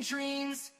dreams.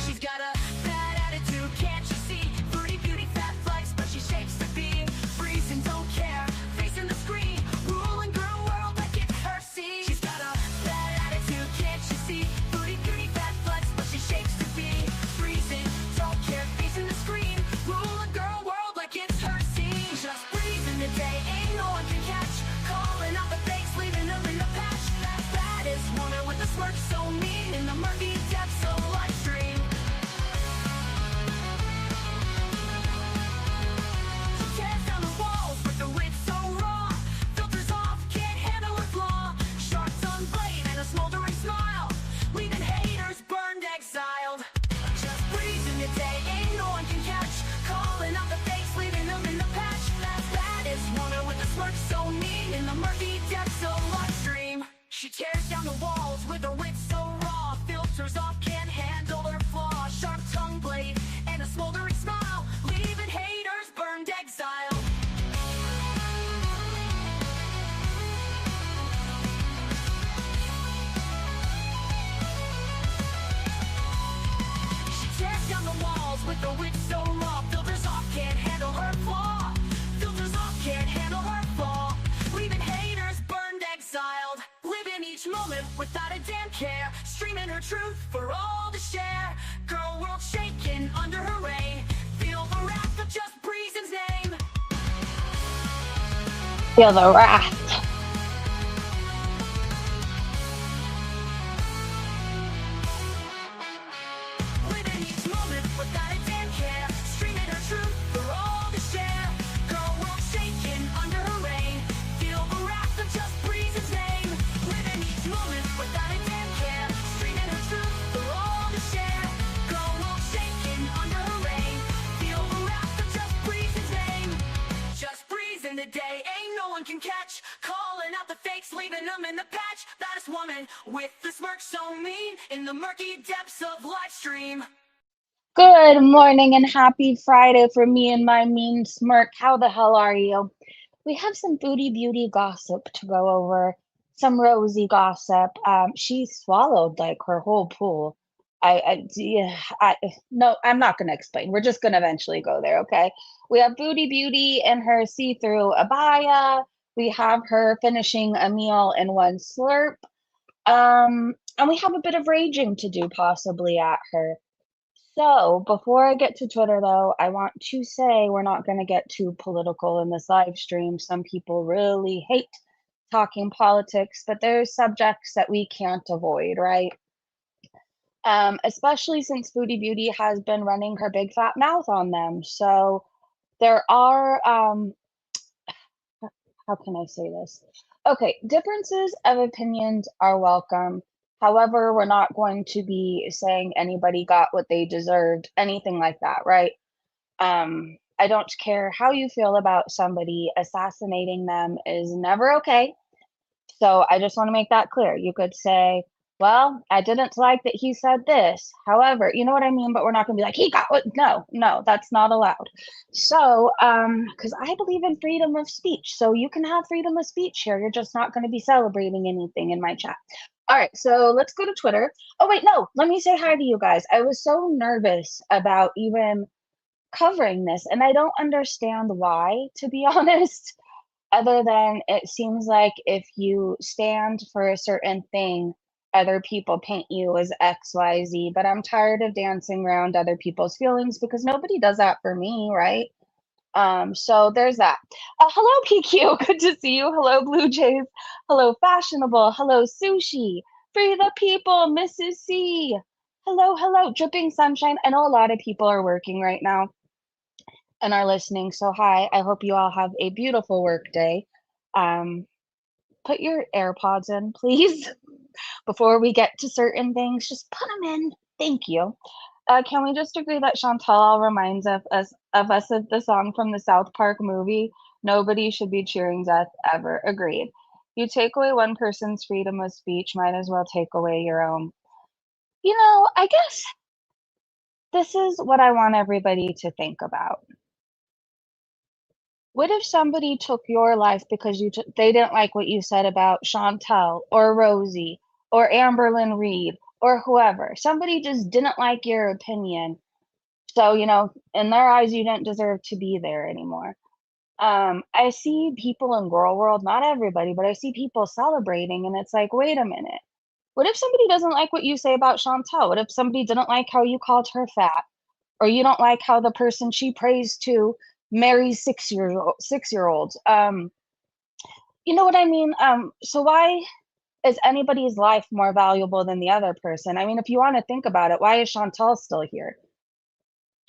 She's got a bad attitude, can't you see? Foodie Beauty, fat flex, but she shapes to be freezing, don't care, facing the screen, ruling girl world like it's her scene. She's got a bad attitude, can't you see? Foodie Beauty, fat flex, but she shapes to be freezing, don't care, facing the screen, ruling girl world like it's her scene. Just breathing the day, ain't no one can catch, calling out the fakes, leaving them in the patch. That baddest woman with a smirk so mean in the murky depths of live stream. She tears down the walls with the wit so raw, filters off, can't handle her flaw, sharp tongue blade and a smoldering smile, leaving haters burned, exiled. Just breezing the day, ain't no one can catch, calling out the fakes, leaving them in the patch. That baddest woman with a smirk so mean in the murky depths of live stream. She tears down the walls with her wit so raw, filters off, can't handle her flaw, sharp tongue blade and a smoldering smile, leaving haters burned, exiled. She tears down the walls with her wit so raw, filters off, can't handle her flaw, filters off, can't handle her flaw, leaving haters burned, exiled. Living each moment without a damn care, streaming her truth for all to share. Girl world shaking under her reign, feel the wrath of just Breezen's name. Feel the wrath. Living each moment without a damn care, streaming her truth for all to share. Girl world shaking under her reign, feel the wrath of just Breezen's name. Living each moment without a damn care, streaming her truth for all to share. Girl world shaking under her reign, feel the wrath of just Breezen's name. Just breezing the day, ain't no one can catch, calling out the fakes, leaving them in the patch. Baddest woman with the smirk so mean in the murky depths of live stream. Good morning and happy Friday for me and my mean smirk. How the hell are you? We have some Foodie Beauty gossip to go over, some Rosie gossip. She swallowed like her whole pool. Yeah, no, I'm not going to explain. We're just going to eventually go there, okay? We have Foodie Beauty in her see-through abaya. We have her finishing a meal in one slurp. And we have a bit of raging to do possibly at her. So, before I get to Twitter, though, I want to say we're not going to get too political in this live stream. Some people really hate talking politics, but there's subjects that we can't avoid, right? Especially since Foodie Beauty has been running her big fat mouth on them. So, there are, how can I say this? Okay, differences of opinions are welcome. However, we're not going to be saying anybody got what they deserved, anything like that, right? I don't care how you feel about somebody, assassinating them is never okay. So I just want to make that clear. You could say, well, I didn't like that he said this. However, you know what I mean? But we're not going to be like, he got what? No, that's not allowed. So, because I believe in freedom of speech. So you can have freedom of speech here. You're just not going to be celebrating anything in my chat. All right, so let's go to Twitter. Oh, wait, no, let me say hi to you guys. I was so nervous about even covering this, and I don't understand why, to be honest, other than it seems like if you stand for a certain thing, other people paint you as XYZ, but I'm tired of dancing around other people's feelings because nobody does that for me, right? So there's that. Hello, PQ. Good to see you. Hello, Blue Jays. Hello, Fashionable. Hello, Sushi. Free the people, Mrs. C. Hello, Dripping Sunshine. I know a lot of people are working right now and are listening. So hi, I hope you all have a beautiful work day. Put your AirPods in, please, before we get to certain things. Just put them in. Thank you. Can we just agree that Chantal reminds us of the song from the South Park movie? Nobody should be cheering death ever. Agreed. You take away one person's freedom of speech, might as well take away your own. You know, I guess this is what I want everybody to think about. What if somebody took your life because they didn't like what you said about Chantal or Rosie or Amberlyn Reed or whoever? Somebody just didn't like your opinion. So, in their eyes, you didn't deserve to be there anymore. I see people in girl world, not everybody, but I see people celebrating, and it's like, wait a minute. What if somebody doesn't like what you say about Chantal? What if somebody didn't like how you called her fat? Or you don't like how the person she prays to marries 6-year olds? You know what I mean? So why is anybody's life more valuable than the other person? I mean, if you want to think about it, why is Chantal still here?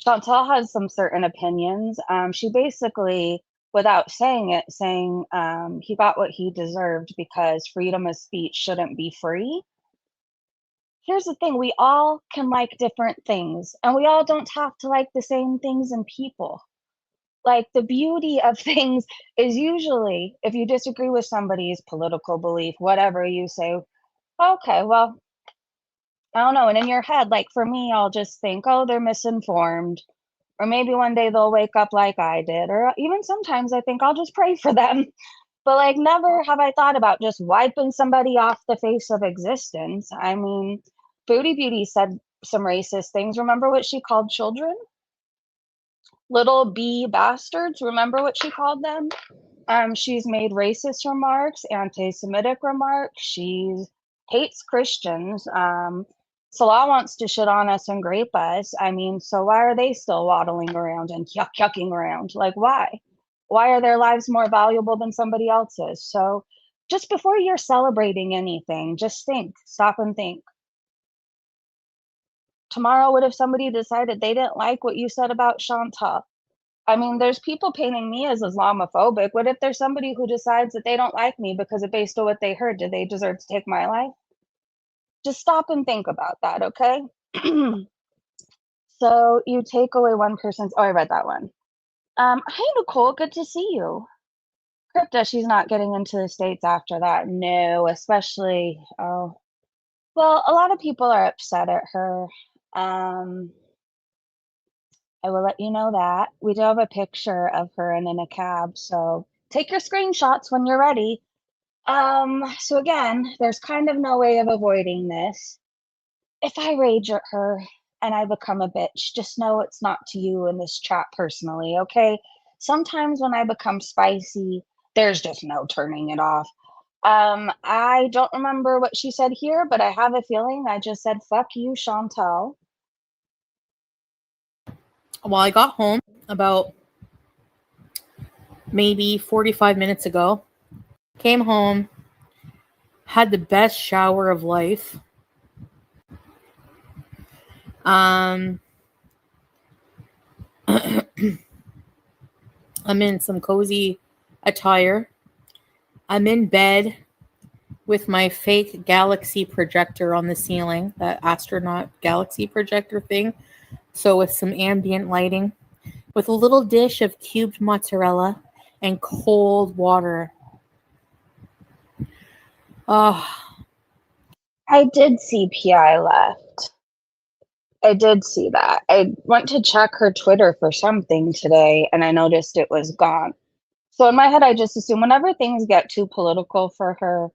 Chantal has some certain opinions. She basically, without saying it, saying he got what he deserved because freedom of speech shouldn't be free. Here's the thing, we all can like different things, and we all don't have to like the same things in people. Like, the beauty of things is usually if you disagree with somebody's political belief, whatever, you say, "Okay, well, I don't know," and in your head, like, for me, I'll just think, "Oh, they're misinformed," or maybe one day they'll wake up like I did, or even sometimes I think I'll just pray for them. But, like, never have I thought about just wiping somebody off the face of existence. I mean, Foodie Beauty said some racist things. Remember what she called children? Little bee bastards. Remember what she called them? She's made racist remarks, anti-Semitic remarks. She hates Christians. Salah wants to shit on us and grape us. I mean, so why are they still waddling around and yucking around? Like, why? Why are their lives more valuable than somebody else's? So just before you're celebrating anything, just think, stop and think. Tomorrow, what if somebody decided they didn't like what you said about Chantal? I mean, there's people painting me as Islamophobic. What if there's somebody who decides that they don't like me because of based on what they heard? Do they deserve to take my life? Just stop and think about that, okay? So you take away one person's. Oh, I read that one. Hi, Nicole. Good to see you. Crypta, she's not getting into the States after that. No, especially, oh, well, a lot of people are upset at her. Um, I will let you know that. We do have a picture of her in a cab, so take your screenshots when you're ready. So again, there's kind of no way of avoiding this. If I rage at her and I become a bitch, just know it's not to you in this chat personally, okay? Sometimes when I become spicy, there's just no turning it off. I don't remember what she said here, but I have a feeling I just said, fuck you, Chantal. Well, I got home about maybe 45 minutes ago. Came home, had the best shower of life. I'm in some cozy attire. I'm in bed with my fake galaxy projector on the ceiling, that astronaut galaxy projector thing. So with some ambient lighting, with a little dish of cubed mozzarella and cold water. Oh, I did see PI left. I did see that. I went to check her Twitter for something today and I noticed it was gone. So in my head, I just assume whenever things get too political for her,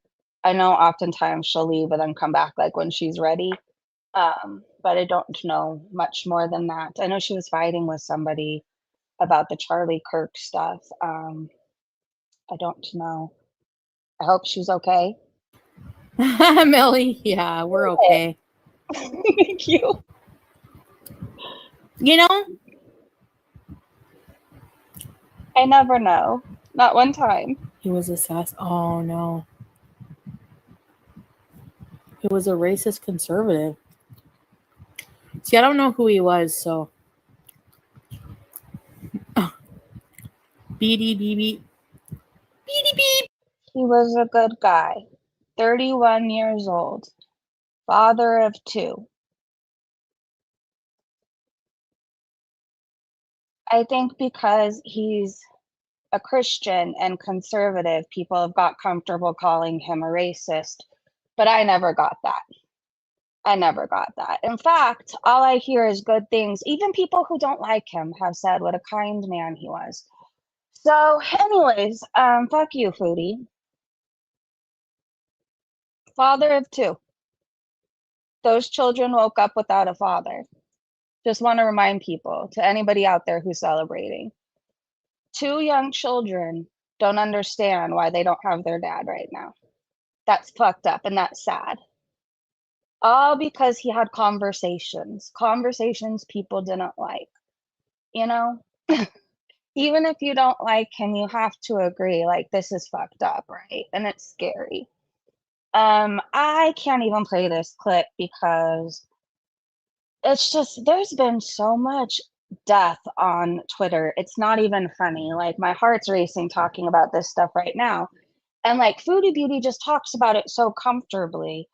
I know oftentimes she'll leave and then come back like when she's ready. But I don't know much more than that. I know she was fighting with somebody about the Charlie Kirk stuff. I don't know. I hope she's okay. Millie, yeah, we're okay. Thank you. You know, I never know. Not one time. he was oh no. He was a racist conservative. See, I don't know who he was, so. Beady beep. Beady beep. He was a good guy. 31 years old. Father of 2. I think because he's a Christian and conservative, people have got comfortable calling him a racist, but I never got that. I never got that. In fact, all I hear is good things. Even people who don't like him have said what a kind man he was. So, anyways, fuck you, Foodie. Father of two. Those children woke up without a father. Just want to remind people, to anybody out there who's celebrating, two young children don't understand why they don't have their dad right now. That's fucked up and that's sad. All because he had conversations people didn't like, you know? Even if you don't like him, you have to agree, like, this is fucked up, right? And it's scary. I can't even play this clip because it's just there's been so much death on Twitter. It's not even funny. Like, my heart's racing talking about this stuff right now. And like Foodie Beauty just talks about it so comfortably.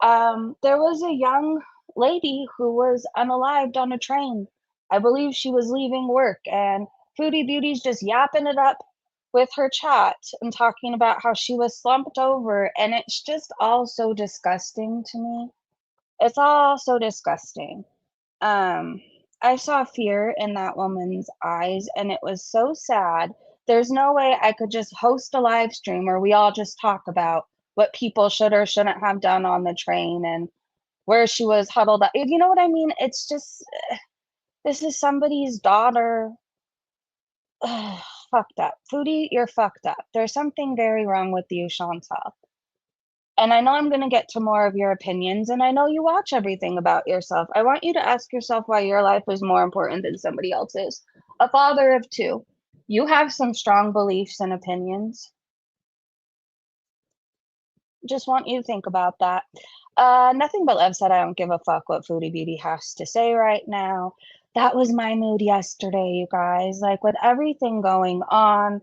There was a young lady who was unalived on a train. I believe she was leaving work, and Foodie Beauty's just yapping it up with her chat and talking about how she was slumped over, and it's just all so disgusting to me. It's all so disgusting. Um, I saw fear in that woman's eyes, and it was so sad. There's no way I could just host a live stream where we all just talk about what people should or shouldn't have done on the train and where she was huddled up. You know what I mean? It's just, this is somebody's daughter. Fucked up. Foodie, you're fucked up. There's something very wrong with you, Chantal. And I know I'm going to get to more of your opinions, and I know you watch everything about yourself. I want you to ask yourself why your life is more important than somebody else's. A father of two. You have some strong beliefs and opinions. Just want you to think about that. Nothing but love said I don't give a fuck what Foodie Beauty has to say right now. That was my mood yesterday, you guys. Like, with everything going on,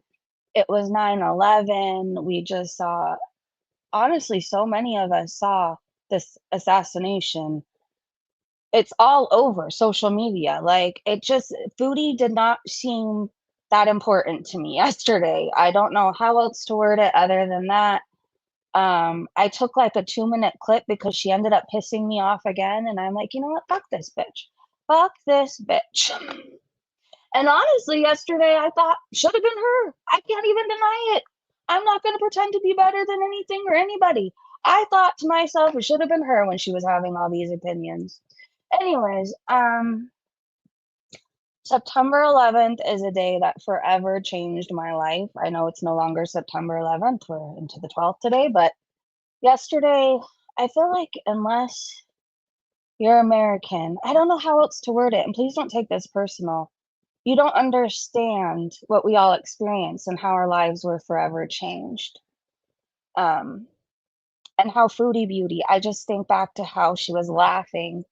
it was 9/11. We just saw, honestly, so many of us saw this assassination. It's all over social media. Like, it just, Foodie did not seem that important to me yesterday. I don't know how else to word it other than that. I took like a 2-minute clip because she ended up pissing me off again, and I'm like, you know what? Fuck this bitch. Fuck this bitch. And honestly, yesterday I thought should have been her. I can't even deny it. I'm not going to pretend to be better than anything or anybody. I thought to myself it should have been her when she was having all these opinions. Anyways, September 11th is a day that forever changed my life. I know it's no longer September 11th. We're into the 12th today, but yesterday, I feel like unless you're American, I don't know how else to word it, and please don't take this personal. You don't understand what we all experienced and how our lives were forever changed. Um, and how Foodie Beauty, I just think back to how she was laughing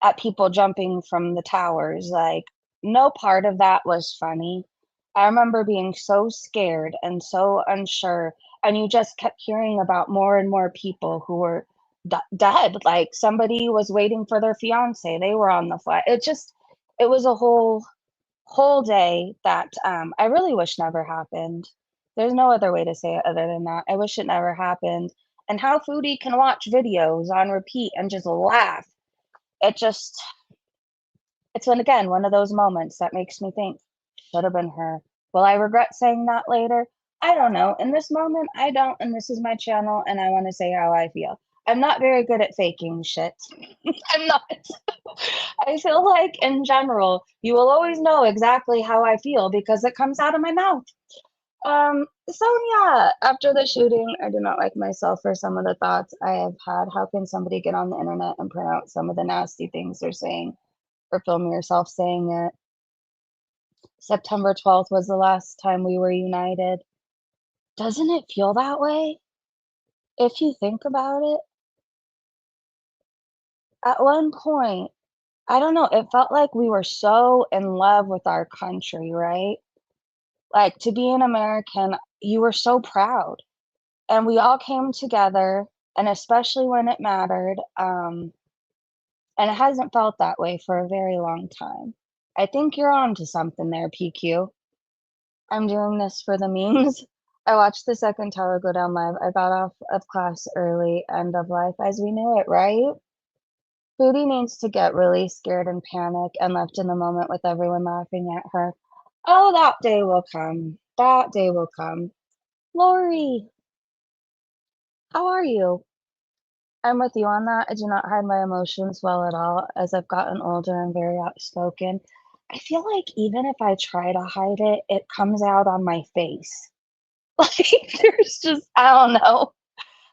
at people jumping from the towers. Like, no part of that was funny. I remember being so scared and so unsure, and you just kept hearing about more and more people who were dead. Like, somebody was waiting for their fiance, they were on the flight. It was a whole day that I really wish never happened. There's no other way to say it other than that. I wish it never happened. And how Foodie can watch videos on repeat and just laugh. It just, it's one of those moments that makes me think, should have been her. Will I regret saying that later? I don't know. In this moment, I don't, and this is my channel, and I want to say how I feel. I'm not very good at faking shit. I'm not. I feel like in general, you will always know exactly how I feel because it comes out of my mouth. So yeah, after the shooting, I do not like myself for some of the thoughts I have had. How can somebody get on the internet and print out some of the nasty things they're saying or film yourself saying it? September 12th was the last time we were united. Doesn't it feel that way? If you think about it, at one point, I don't know, it felt like we were so in love with our country, right? Like, to be an American, you were so proud. And we all came together, and especially when it mattered. And it hasn't felt that way for a very long time. I think you're on to something there, PQ. I'm doing this for the memes. I watched the second tower go down live. I got off of class early, end of life as we knew it, right? Foodie needs to get really scared and panic and left in the moment with everyone laughing at her. Oh, that day will come. That day will come. Lori, how are you? I'm with you on that. I do not hide my emotions well at all. As I've gotten older, I'm very outspoken. I feel like even if I try to hide it, it comes out on my face. Like, there's just, I don't know.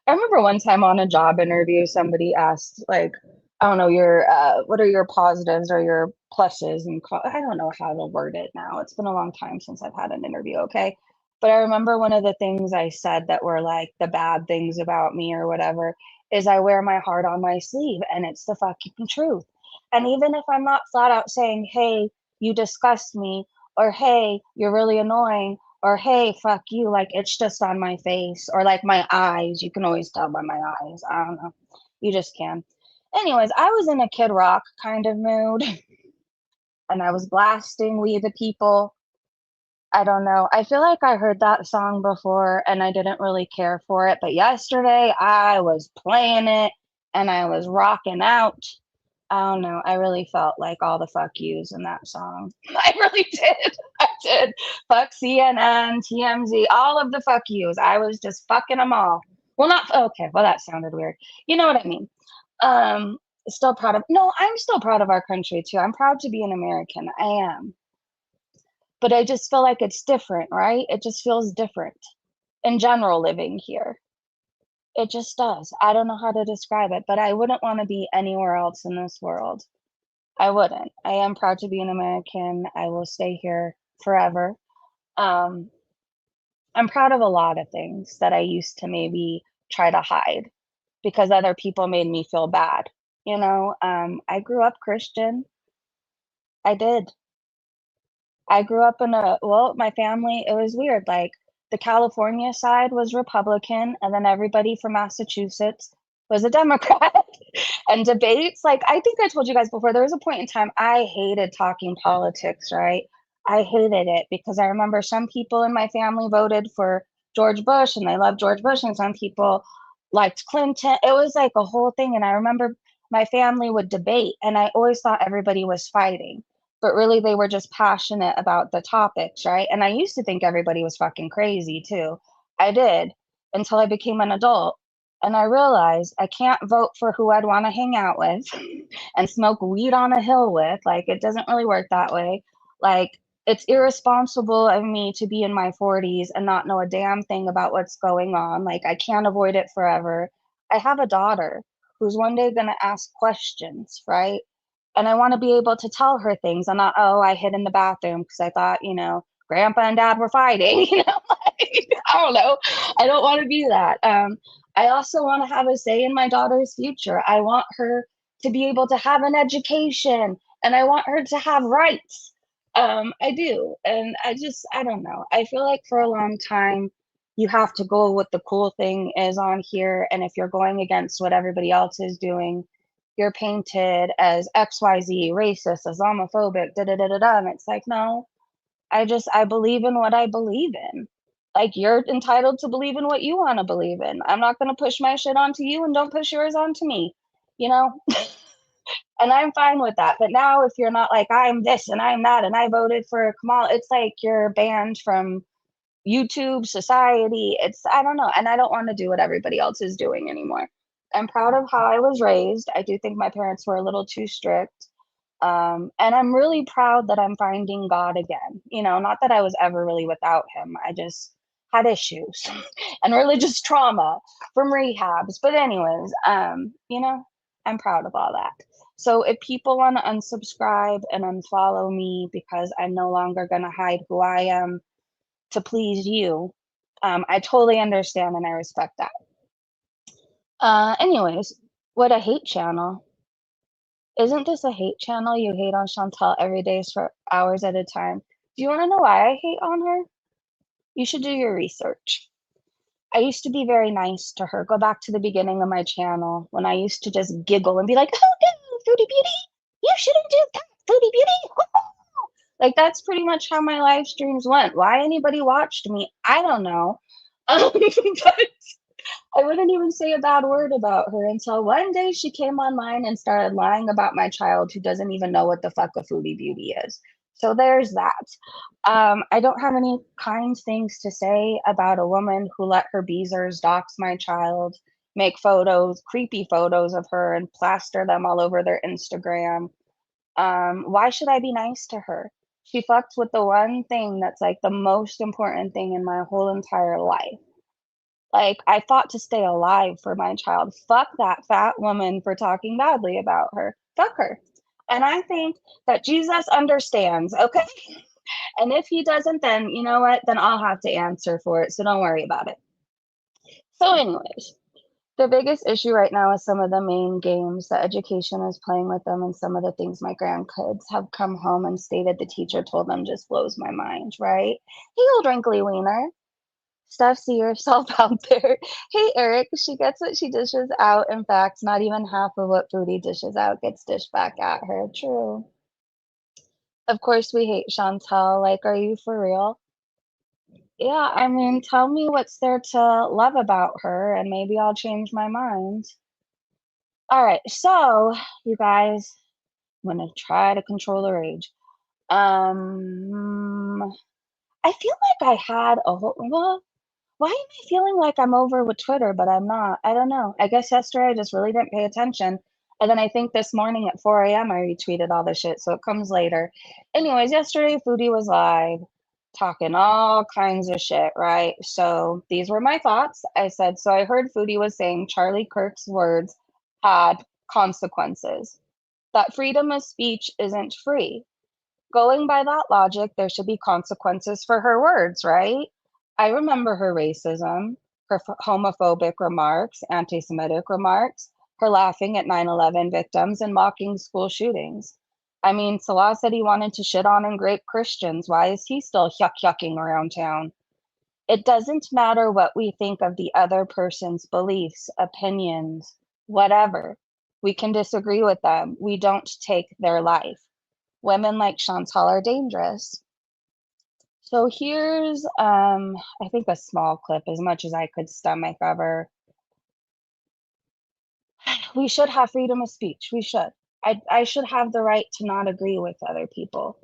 I remember one time on a job interview, somebody asked, like, I don't know, your what are your positives or your pluses? And I don't know how to word it now. It's been a long time since I've had an interview, okay? But I remember one of the things I said that were like the bad things about me or whatever is I wear my heart on my sleeve, and it's the fucking truth. And even if I'm not flat out saying, hey, you disgust me, or hey, you're really annoying, or hey, fuck you, like it's just on my face, or like my eyes. You can always tell by my eyes. I don't know. You just can. Anyways, I was in a Kid Rock kind of mood and I was blasting We the People. I don't know. I feel like I heard that song before and I didn't really care for it, but yesterday I was playing it and I was rocking out. I don't know. I really felt like all the fuck yous in that song. I really did. I did. Fuck CNN, TMZ, all of the fuck yous. I was just fucking them all. Well, not okay. Well, that sounded weird. You know what I mean? Um, Still proud of. No, I'm still proud of our country too. I'm proud to be an American. I am, but I just feel like it's different, right? It just feels different in general living here. It just does. I don't know how to describe it, but I wouldn't want to be anywhere else in this world. I wouldn't. I am proud to be an American. I will stay here forever. Um, I'm proud of a lot of things that I used to maybe try to hide because other people made me feel bad. I grew up Christian. I did. I grew up in my family, it was weird. Like the California side was Republican, and then everybody from Massachusetts was a Democrat. And debates, like I think I told you guys before, there was a point in time I hated talking politics, right? I hated it because I remember some people in my family voted for George Bush and they loved George Bush, and some people liked Clinton. It was like a whole thing. And I remember my family would debate, and I always thought everybody was fighting, but really they were just passionate about the topics, right? And I used to think everybody was fucking crazy too. I did until I became an adult and I realized I can't vote for who I'd want to hang out with and smoke weed on a hill with. Like, it doesn't really work that way. Like, it's irresponsible of me to be in my 40s and not know a damn thing about what's going on. Like, I can't avoid it forever. I have a daughter who's one day going to ask questions, right? And I want to be able to tell her things and not, oh, I hid in the bathroom because I thought, grandpa and dad were fighting, like, I don't know. I don't want to be that. I also want to have a say in my daughter's future. I want her to be able to have an education and I want her to have rights. I do. And I don't know. I feel like for a long time, you have to go with the cool thing is on here. And if you're going against what everybody else is doing, you're painted as XYZ, racist, Islamophobic, da da da da da. And it's like, no, I believe in what I believe in. Like, you're entitled to believe in what you want to believe in. I'm not going to push my shit onto you and don't push yours onto me, you know? And I'm fine with that. But now, if you're not like, I'm this and I'm that, and I voted for Kamal, it's like you're banned from YouTube, society. I don't know. And I don't want to do what everybody else is doing anymore. I'm proud of how I was raised. I do think my parents were a little too strict. And I'm really proud that I'm finding God again. Not that I was ever really without him. I just had issues and religious trauma from rehabs. But anyways, I'm proud of all that. So if people want to unsubscribe and unfollow me because I'm no longer going to hide who I am to please you, I totally understand and I respect that. Anyways, what a hate channel. Isn't this a hate channel? You hate on Chantal every day for hours at a time. Do you want to know why I hate on her? You should do your research. I used to be very nice to her. Go back to the beginning of my channel when I used to just giggle and be like, oh no, Foodie Beauty, you shouldn't do that, Foodie Beauty. Like, that's pretty much how my live streams went. Why anybody watched me, I don't know. But I wouldn't even say a bad word about her until one day she came online and started lying about my child who doesn't even know what the fuck a Foodie Beauty is. So there's that. I don't have any kind things to say about a woman who let her beezers dox my child, make photos, creepy photos of her, and plaster them all over their Instagram. Why should I be nice to her? She fucked with the one thing that's like the most important thing in my whole entire life. Like, I fought to stay alive for my child. Fuck that fat woman for talking badly about her. Fuck her. And I think that Jesus understands, okay? And if he doesn't, then you know what? Then I'll have to answer for it. So don't worry about it. So, anyways, the biggest issue right now is some of the main games that education is playing with them, and some of the things my grandkids have come home and stated the teacher told them just blows my mind, right? Hey, old wrinkly wiener. Steph, see yourself out there. Hey, Eric, she gets what she dishes out. In fact, not even half of what Foodie dishes out gets dished back at her. True. Of course, we hate Chantal. Like, are you for real? Yeah, I mean, tell me what's there to love about her, and maybe I'll change my mind. All right, so you guys, I'm gonna try to control the rage. Um, I feel like I had a whole. Well, why am I feeling like I'm over with Twitter, but I'm not? I don't know. I guess yesterday I just really didn't pay attention. And then I think this morning at 4 a.m. I retweeted all the shit, so it comes later. Anyways, yesterday Foodie was live talking all kinds of shit, right? So these were my thoughts. I said, so I heard Foodie was saying Charlie Kirk's words had consequences, that freedom of speech isn't free. Going by that logic, there should be consequences for her words, right? I remember her racism, her homophobic remarks, anti Semitic remarks, her laughing at 9/11 victims and mocking school shootings. I mean, Salah said he wanted to shit on and grape Christians. Why is he still yucking around town? It doesn't matter what we think of the other person's beliefs, opinions, whatever. We can disagree with them. We don't take their life. Women like Chantal are dangerous. So here's, I think a small clip, as much as I could stomach of her. We should have freedom of speech. We should. I should have the right to not agree with other people.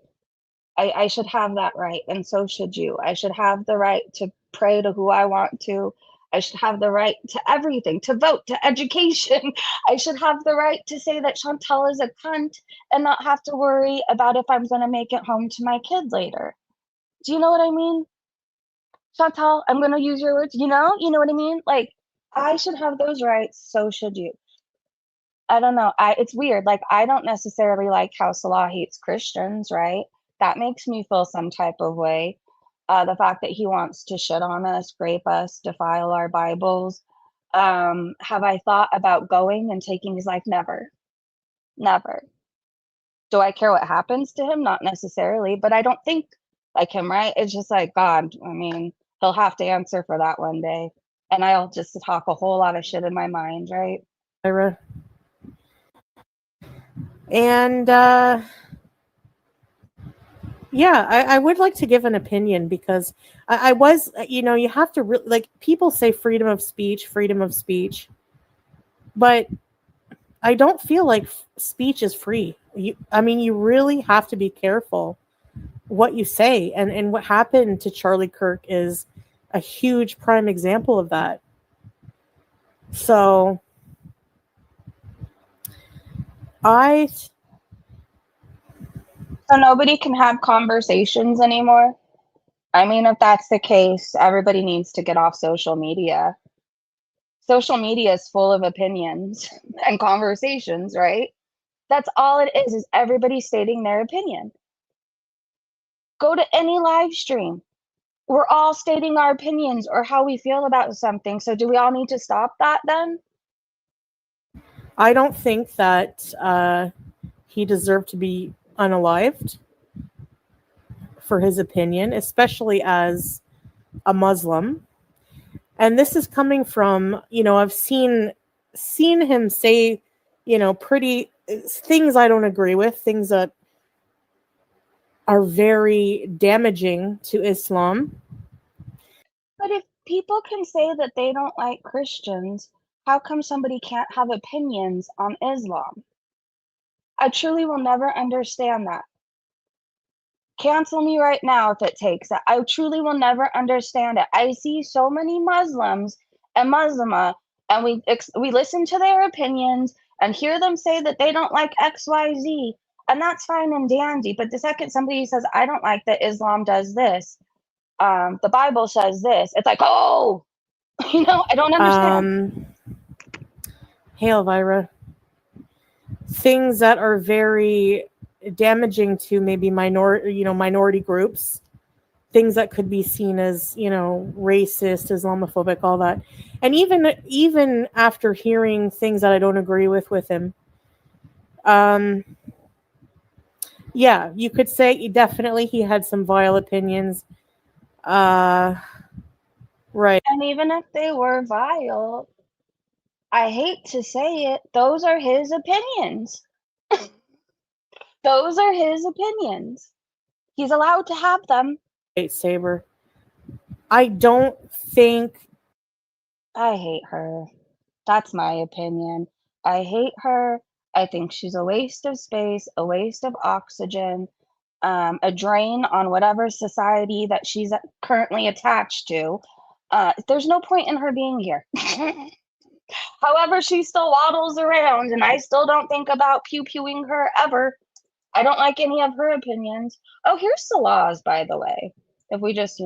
I should have that right, and so should you. I should have the right to pray to who I want to. I should have the right to everything, to vote, to education. I should have the right to say that Chantal is a cunt and not have to worry about if I'm going to make it home to my kid later. Do you know what I mean? Chantal, I'm going to use your words. You know what I mean? Like, I should have those rights, so should you. I don't know. It's weird. Like, I don't necessarily like how Salah hates Christians, right? That makes me feel some type of way. The fact that he wants to shit on us, grape us, defile our Bibles. Have I thought about going and taking his life? Never. Never. Do I care what happens to him? Not necessarily, but I don't think like him, right? It's just like, God, I mean, he'll have to answer for that one day. And I'll just talk a whole lot of shit in my mind, right? Ira. And yeah, I would like to give an opinion because I was, you have to like people say freedom of speech, but I don't feel like speech is free. I mean, you really have to be careful what you say, and what happened to Charlie Kirk is a huge prime example of that. So So nobody can have conversations anymore. I mean, if that's the case, everybody needs to get off social media. Social media is full of opinions and conversations, right? That's all it is everybody stating their opinion. Go to any live stream. We're all stating our opinions or how we feel about something. So do we all need to stop that then? I don't think that he deserved to be unalived for his opinion, especially as a Muslim. And this is coming from, I've seen him say, pretty things I don't agree with, things that are very damaging to Islam. But if people can say that they don't like Christians, how come somebody can't have opinions on Islam? I truly will never understand that. Cancel me right now if it takes it. I truly will never understand it. I see so many Muslims and Muslima, and we listen to their opinions and hear them say that they don't like XYZ, and that's fine and dandy. But the second somebody says, I don't like that Islam does this, the Bible says this, it's like, oh, I don't understand. Hey, Elvira. Things that are very damaging to maybe minority groups, things that could be seen as, racist, Islamophobic, all that. And even after hearing things that I don't agree with him, yeah, you could say definitely he had some vile opinions. Right. And even if they were vile, I hate to say it, those are his opinions. Those are his opinions. He's allowed to have them. Saber. I don't think. I hate her. That's my opinion. I hate her. I think she's a waste of space, a waste of oxygen, a drain on whatever society that she's currently attached to. There's no point in her being here. However, she still waddles around, and I still don't think about pew-pewing her ever. I don't like any of her opinions. Oh, here's Salah's, by the way. If we just,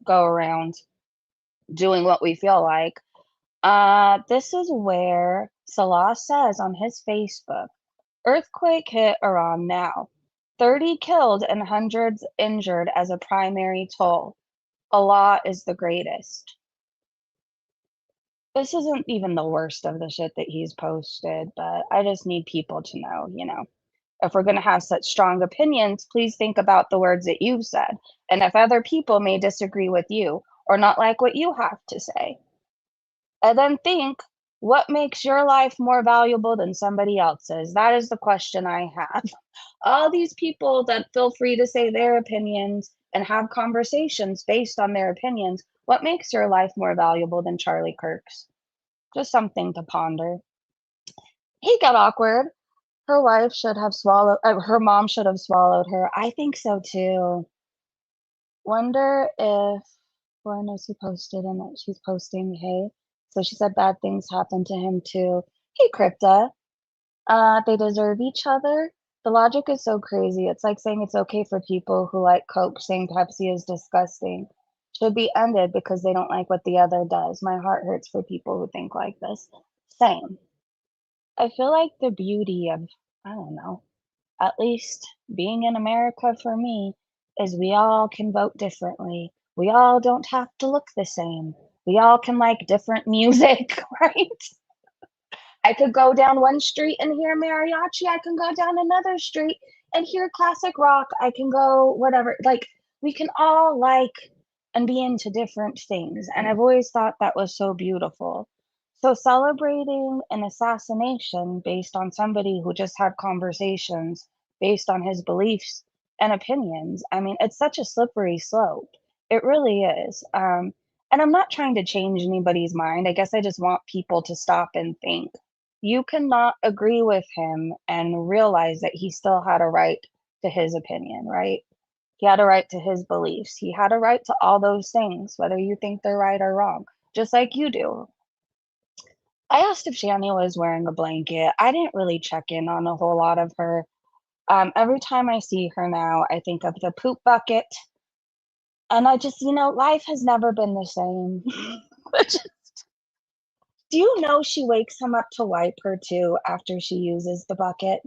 go around doing what we feel like. This is where Salah says on his Facebook, earthquake hit Iran now. 30 killed and hundreds injured as a primary toll. Allah is the greatest. This isn't even the worst of the shit that he's posted, but I just need people to know, if we're going to have such strong opinions, please think about the words that you've said. And if other people may disagree with you or not like what you have to say, and then think, what makes your life more valuable than somebody else's? That is the question I have. All these people that feel free to say their opinions and have conversations based on their opinions, what makes your life more valuable than Charlie Kirk's? Just something to ponder. He got awkward. Her wife should have swallowed, her mom should have swallowed her. I think so too. Wonder if Lauren knows who posted and that she's posting, hey. So she said bad things happen to him too. Hey, Crypta. They deserve each other. The logic is so crazy. It's like saying it's okay for people who like Coke saying Pepsi is disgusting. Should be ended because they don't like what the other does. My heart hurts for people who think like this. Same. I feel like the beauty of, I don't know, at least being in America for me, is we all can vote differently. We all don't have to look the same. We all can like different music, right? I could go down one street and hear mariachi. I can go down another street and hear classic rock. I can go whatever. Like, we can all like and be into different things. And I've always thought that was so beautiful. So, celebrating an assassination based on somebody who just had conversations based on his beliefs and opinions, I mean, it's such a slippery slope. It really is. And I'm not trying to change anybody's mind. I guess I just want people to stop and think. You cannot agree with him and realize that he still had a right to his opinion, right? He had a right to his beliefs. He had a right to all those things, whether you think they're right or wrong, just like you do. I asked if Shanny was wearing a blanket. I didn't really check in on a whole lot of her. Every time I see her now, I think of the poop bucket. And I just, life has never been the same. Do you know she wakes him up to wipe her too after she uses the bucket?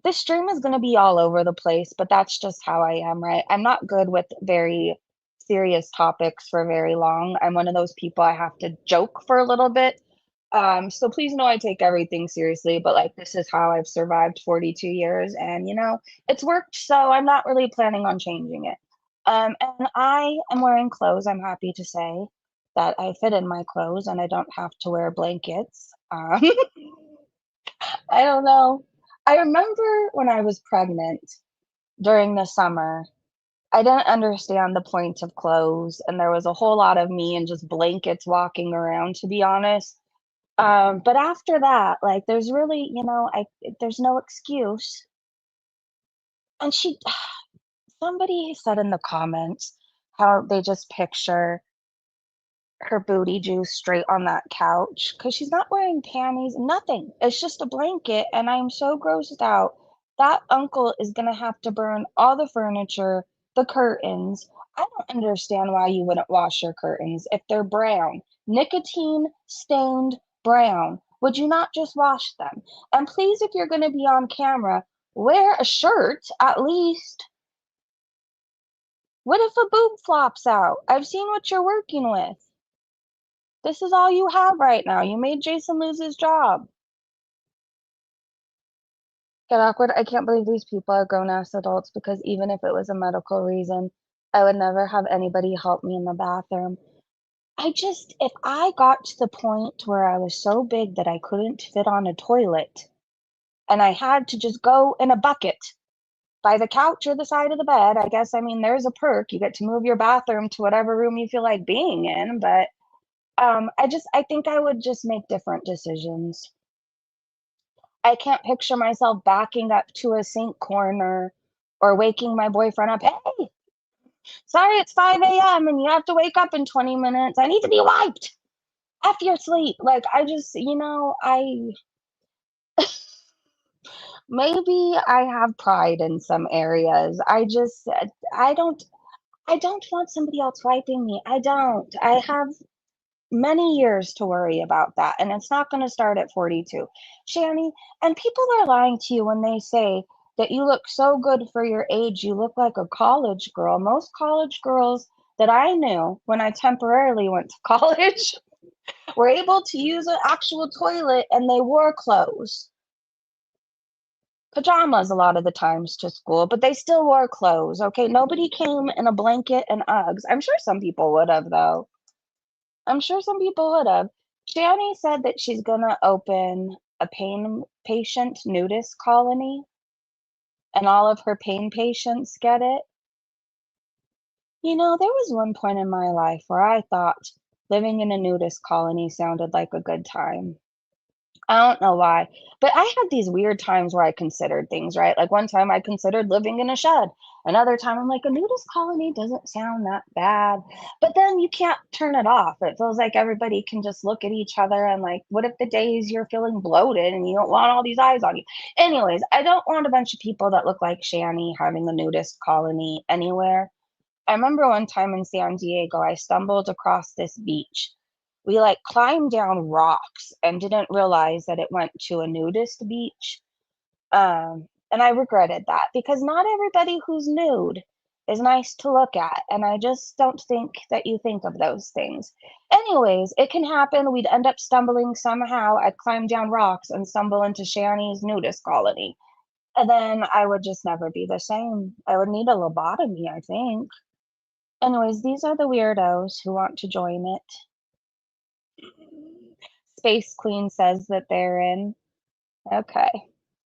This stream is going to be all over the place, but that's just how I am, right? I'm not good with very serious topics for very long. I'm one of those people I have to joke for a little bit. So please know I take everything seriously, but like this is how I've survived 42 years and it's worked, so I'm not really planning on changing it. And I am wearing clothes, I'm happy to say that I fit in my clothes and I don't have to wear blankets. I don't know. I remember when I was pregnant during the summer, I didn't understand the point of clothes, and there was a whole lot of me in just blankets walking around, to be honest. But after that, like, there's really, there's no excuse. And Somebody said in the comments how they just picture her booty juice straight on that couch because she's not wearing panties, nothing. It's just a blanket, and I'm so grossed out. That uncle is gonna have to burn all the furniture, the curtains. I don't understand why you wouldn't wash your curtains if they're brown, nicotine stained brown. Would you not just wash them? And please, if you're gonna be on camera, wear a shirt at least. What if a boob flops out? I've seen what you're working with. This is all you have right now. You made Jason lose his job. Get awkward. I can't believe these people are grown-ass adults because even if it was a medical reason, I would never have anybody help me in the bathroom. If I got to the point where I was so big that I couldn't fit on a toilet and I had to just go in a bucket by the couch or the side of the bed, I mean, there's a perk. You get to move your bathroom to whatever room you feel like being in, but I think I would just make different decisions. I can't picture myself backing up to a sink corner or waking my boyfriend up. Hey, sorry, it's 5 a.m. and you have to wake up in 20 minutes. I need to be wiped. F your sleep. Like, maybe I have pride in some areas. I don't, I don't want somebody else wiping me. I don't. I have many years to worry about that, and it's not going to start at 42. Shanny, and people are lying to you when they say that you look so good for your age. You look like a college girl. Most college girls that I knew when I temporarily went to college were able to use an actual toilet, and they wore clothes. Pajamas a lot of the times to school, but they still wore clothes, okay? Nobody came in a blanket and Uggs. I'm sure some people would have, though. I'm sure some people would have. Shanny said that she's gonna open a pain patient nudist colony, and all of her pain patients get it. There was one point in my life where I thought living in a nudist colony sounded like a good time. I don't know why, but I had these weird times where I considered things, right? Like one time I considered living in a shed. Another time I'm like, a nudist colony doesn't sound that bad. But then you can't turn it off. It feels like everybody can just look at each other and like, what if the days you're feeling bloated and you don't want all these eyes on you? Anyways, I don't want a bunch of people that look like Shanny having a nudist colony anywhere. I remember one time in San Diego, I stumbled across this beach. We like climbed down rocks and didn't realize that it went to a nudist beach. And I regretted that because not everybody who's nude is nice to look at. And I just don't think that you think of those things. Anyways, it can happen. We'd end up stumbling somehow. I'd climb down rocks and stumble into Shanny's nudist colony. And then I would just never be the same. I would need a lobotomy, I think. Anyways, these are the weirdos who want to join it. Space Queen says that they're in. Okay.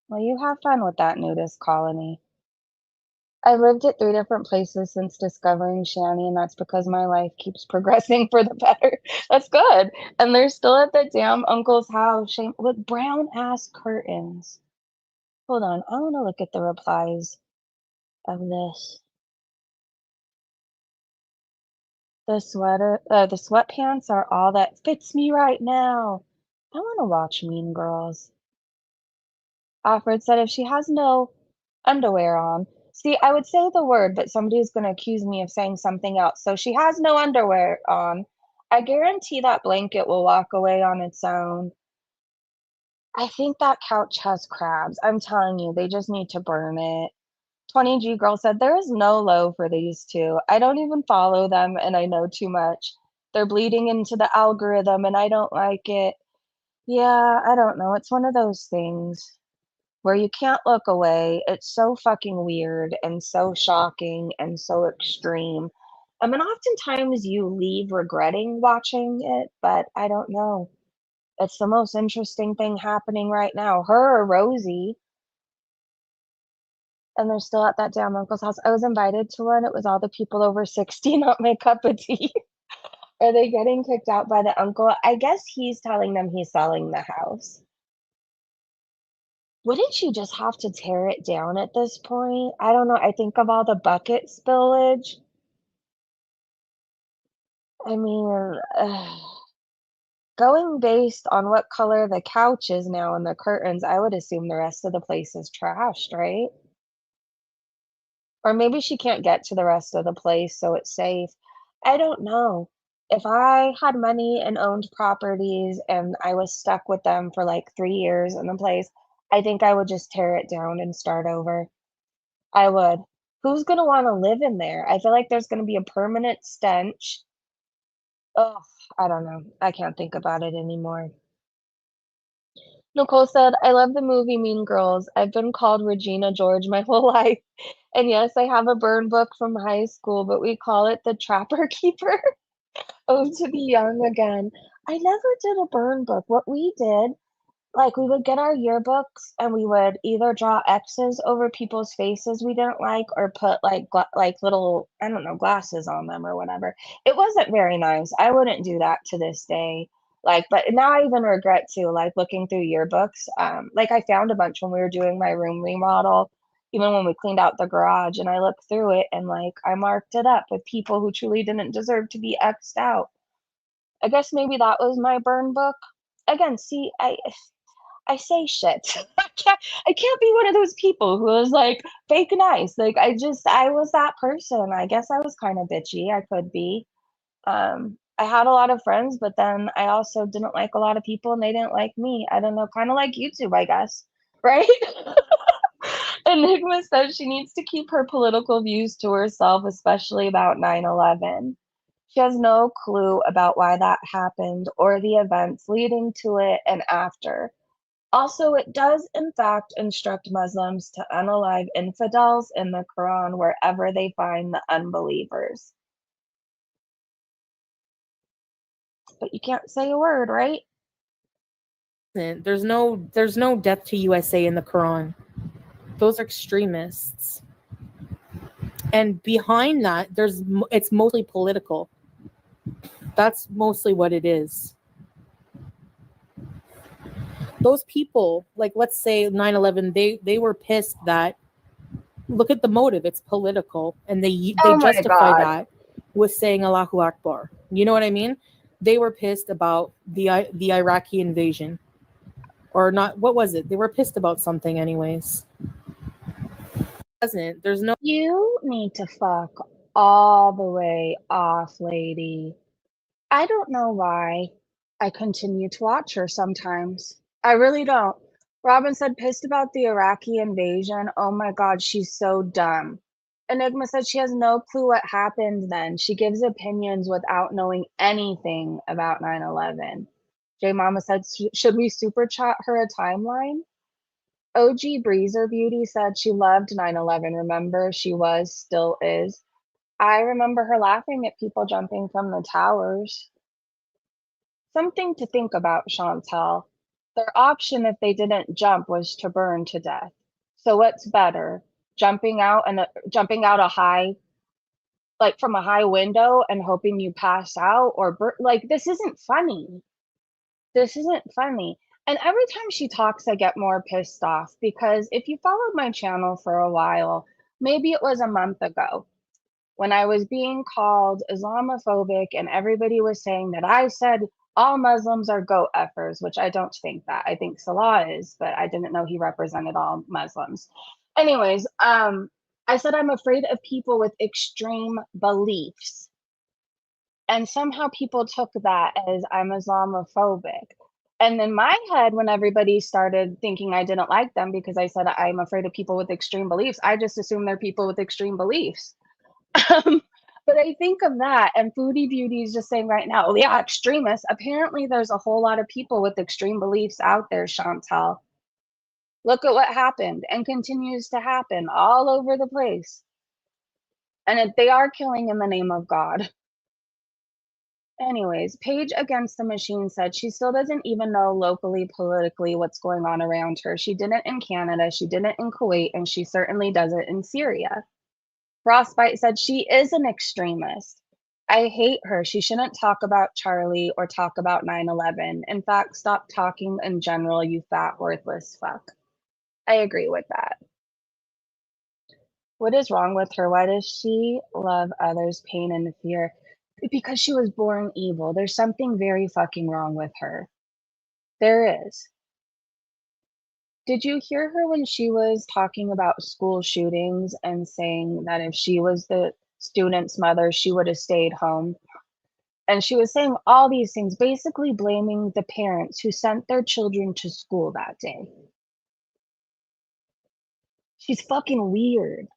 Well, you have fun with that nudist colony. I've lived at 3 different places since discovering Shanny, and that's because my life keeps progressing for the better. That's good. And they're still at the damn uncle's house with brown ass curtains. Hold on, I want to look at the replies of this. The sweatpants are all that fits me right now. I want to watch Mean Girls. Alfred said if she has no underwear on. See, I would say the word, but somebody's going to accuse me of saying something else. So she has no underwear on. I guarantee that blanket will walk away on its own. I think that couch has crabs. I'm telling you, they just need to burn it. 20G Girl said, there is no low for these two. I don't even follow them, and I know too much. They're bleeding into the algorithm, and I don't like it. Yeah, I don't know. It's one of those things where you can't look away. It's so fucking weird and so shocking and so extreme. I mean, oftentimes you leave regretting watching it, but I don't know. It's the most interesting thing happening right now. Her or Rosie, and they're still at that damn uncle's house. I was invited to one. It was all the people over 60, not my cup of tea. Are they getting kicked out by the uncle? I guess he's telling them he's selling the house. Wouldn't you just have to tear it down at this point? I don't know, I think of all the bucket spillage. I mean, going based on what color the couch is now and the curtains, I would assume the rest of the place is trashed, right? Or maybe she can't get to the rest of the place, so it's safe. I don't know. If I had money and owned properties and I was stuck with them for like 3 years in the place, I think I would just tear it down and start over. I would. Who's gonna wanna live in there? I feel like there's gonna be a permanent stench. Ugh, I don't know. I can't think about it anymore. Nicole said, "I love the movie Mean Girls. I've been called Regina George my whole life. And yes, I have a burn book from high school, but we call it the Trapper Keeper." Oh, to be young again. I never did a burn book. What we did, like, we would get our yearbooks and we would either draw X's over people's faces we didn't like or put, like, little, I don't know, glasses on them or whatever. It wasn't very nice. I wouldn't do that to this day. Like, but now I even regret too, like, looking through yearbooks. Like, I found a bunch when we were doing my room remodel, even when we cleaned out the garage, and I looked through it and, like, I marked it up with people who truly didn't deserve to be X'd out. I guess maybe that was my burn book. Again, see, I say shit. I can't be one of those people who is, like, fake nice. Like, I was that person. I guess I was kinda bitchy, I could be. I had a lot of friends, but then I also didn't like a lot of people, and they didn't like me. I don't know, kinda like YouTube, I guess, right? Enigma says she needs to keep her political views to herself, especially about 9/11. She has no clue about why that happened or the events leading to it and after. Also, it does in fact instruct Muslims to unalive infidels in the Quran wherever they find the unbelievers. But you can't say a word, right? There's no death to USA in the Quran. Those are extremists. And behind that, it's mostly political. That's mostly what it is. Those people, like let's say 9/11, they were pissed that look at the motive, it's political, and they Oh my justify god. that with saying Allahu Akbar. You know what I mean? They were pissed about the Iraqi invasion. Or not, what was it? They were pissed about something anyways. Doesn't there's no You need to fuck all the way off, lady. I don't know why I continue to watch her sometimes. I really don't. Robin said, pissed about the Iraqi invasion. Oh my God, she's so dumb. Enigma said she has no clue what happened then. She gives opinions without knowing anything about 9/11. J Mama said, should we super chat her a timeline? OG Breezer Beauty said she loved 9/11. Remember, she was, still is. I remember her laughing at people jumping from the towers. Something to think about, Chantal. Their option if they didn't jump was to burn to death. So what's better? Jumping out a high, like from a high window and hoping you pass out, or like, this isn't funny. This isn't funny. And every time she talks, I get more pissed off because if you followed my channel for a while, maybe it was a month ago, when I was being called Islamophobic and everybody was saying that I said all Muslims are goat effers, which I don't think that. I think Salah is, but I didn't know he represented all Muslims. Anyways, I said I'm afraid of people with extreme beliefs. And somehow people took that as I'm Islamophobic. And in my head, when everybody started thinking I didn't like them because I said I'm afraid of people with extreme beliefs, I just assume they're people with extreme beliefs. Um, but I think of that, and Foodie Beauty is just saying right now, oh, yeah, extremists. Apparently, there's a whole lot of people with extreme beliefs out there, Chantal. Look at what happened and continues to happen all over the place. And they are killing in the name of God. Anyways, Paige Against the Machine said she still doesn't even know locally, politically, what's going on around her. She didn't in Canada, she didn't in Kuwait, and she certainly doesn't in Syria. Frostbite said she is an extremist. I hate her. She shouldn't talk about Charlie or talk about 9/11. In fact, stop talking in general, you fat, worthless fuck. I agree with that. What is wrong with her? Why does she love others' pain and fear? Because she was born evil. There's something very fucking wrong with her. There is. Did you hear her when she was talking about school shootings and saying that if she was the student's mother, she would have stayed home? And she was saying all these things, basically blaming the parents who sent their children to school that day. She's fucking weird.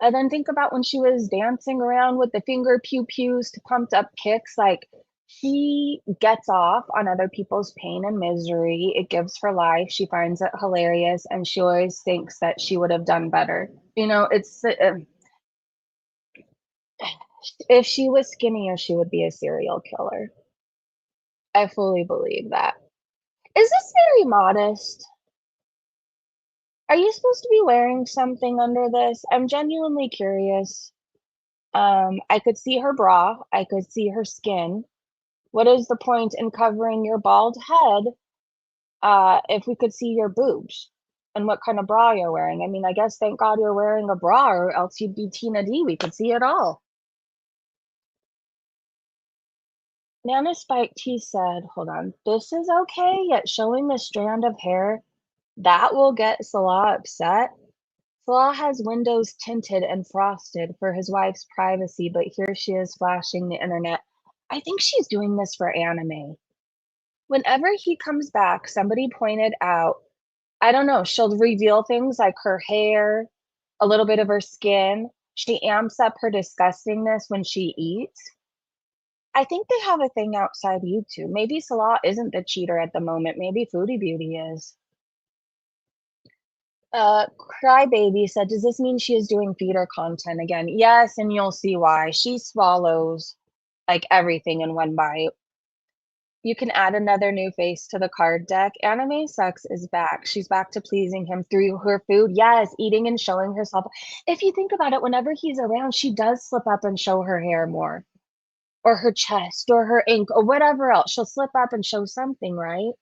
And then think about when she was dancing around with the finger pew pews to pumped up kicks. Like, she gets off on other people's pain and misery. It gives her life. She finds it hilarious, and she always thinks that she would have done better. You know, it's if she was skinnier, she would be a serial killer. I fully believe that. Is this very modest? Are you supposed to be wearing something under this? I'm genuinely curious. I could see her bra. I could see her skin. What is the point in covering your bald head, if we could see your boobs and what kind of bra you're wearing? I mean, I guess thank God you're wearing a bra, or else you'd be Tina D. We could see it all. Nana Spike T said, hold on, this is okay, yet showing the strand of hair, that will get Salah upset. Salah has windows tinted and frosted for his wife's privacy, but here she is flashing the internet. I think she's doing this for anime. Whenever he comes back, somebody pointed out, I don't know, she'll reveal things like her hair, a little bit of her skin. She amps up her disgustingness when she eats. I think they have a thing outside YouTube. Maybe Salah isn't the cheater at the moment. Maybe Foodie Beauty is. Crybaby said, does this mean she is doing feeder content again? Yes, and you'll see why. She swallows like everything in one bite. You can add another new face to the card deck. Anime Sucks is back. She's back to pleasing him through her food. Yes, eating and showing herself. If you think about it, whenever he's around, she does slip up and show her hair more, or her chest, or her ink, or whatever else. She'll slip up and show something, right?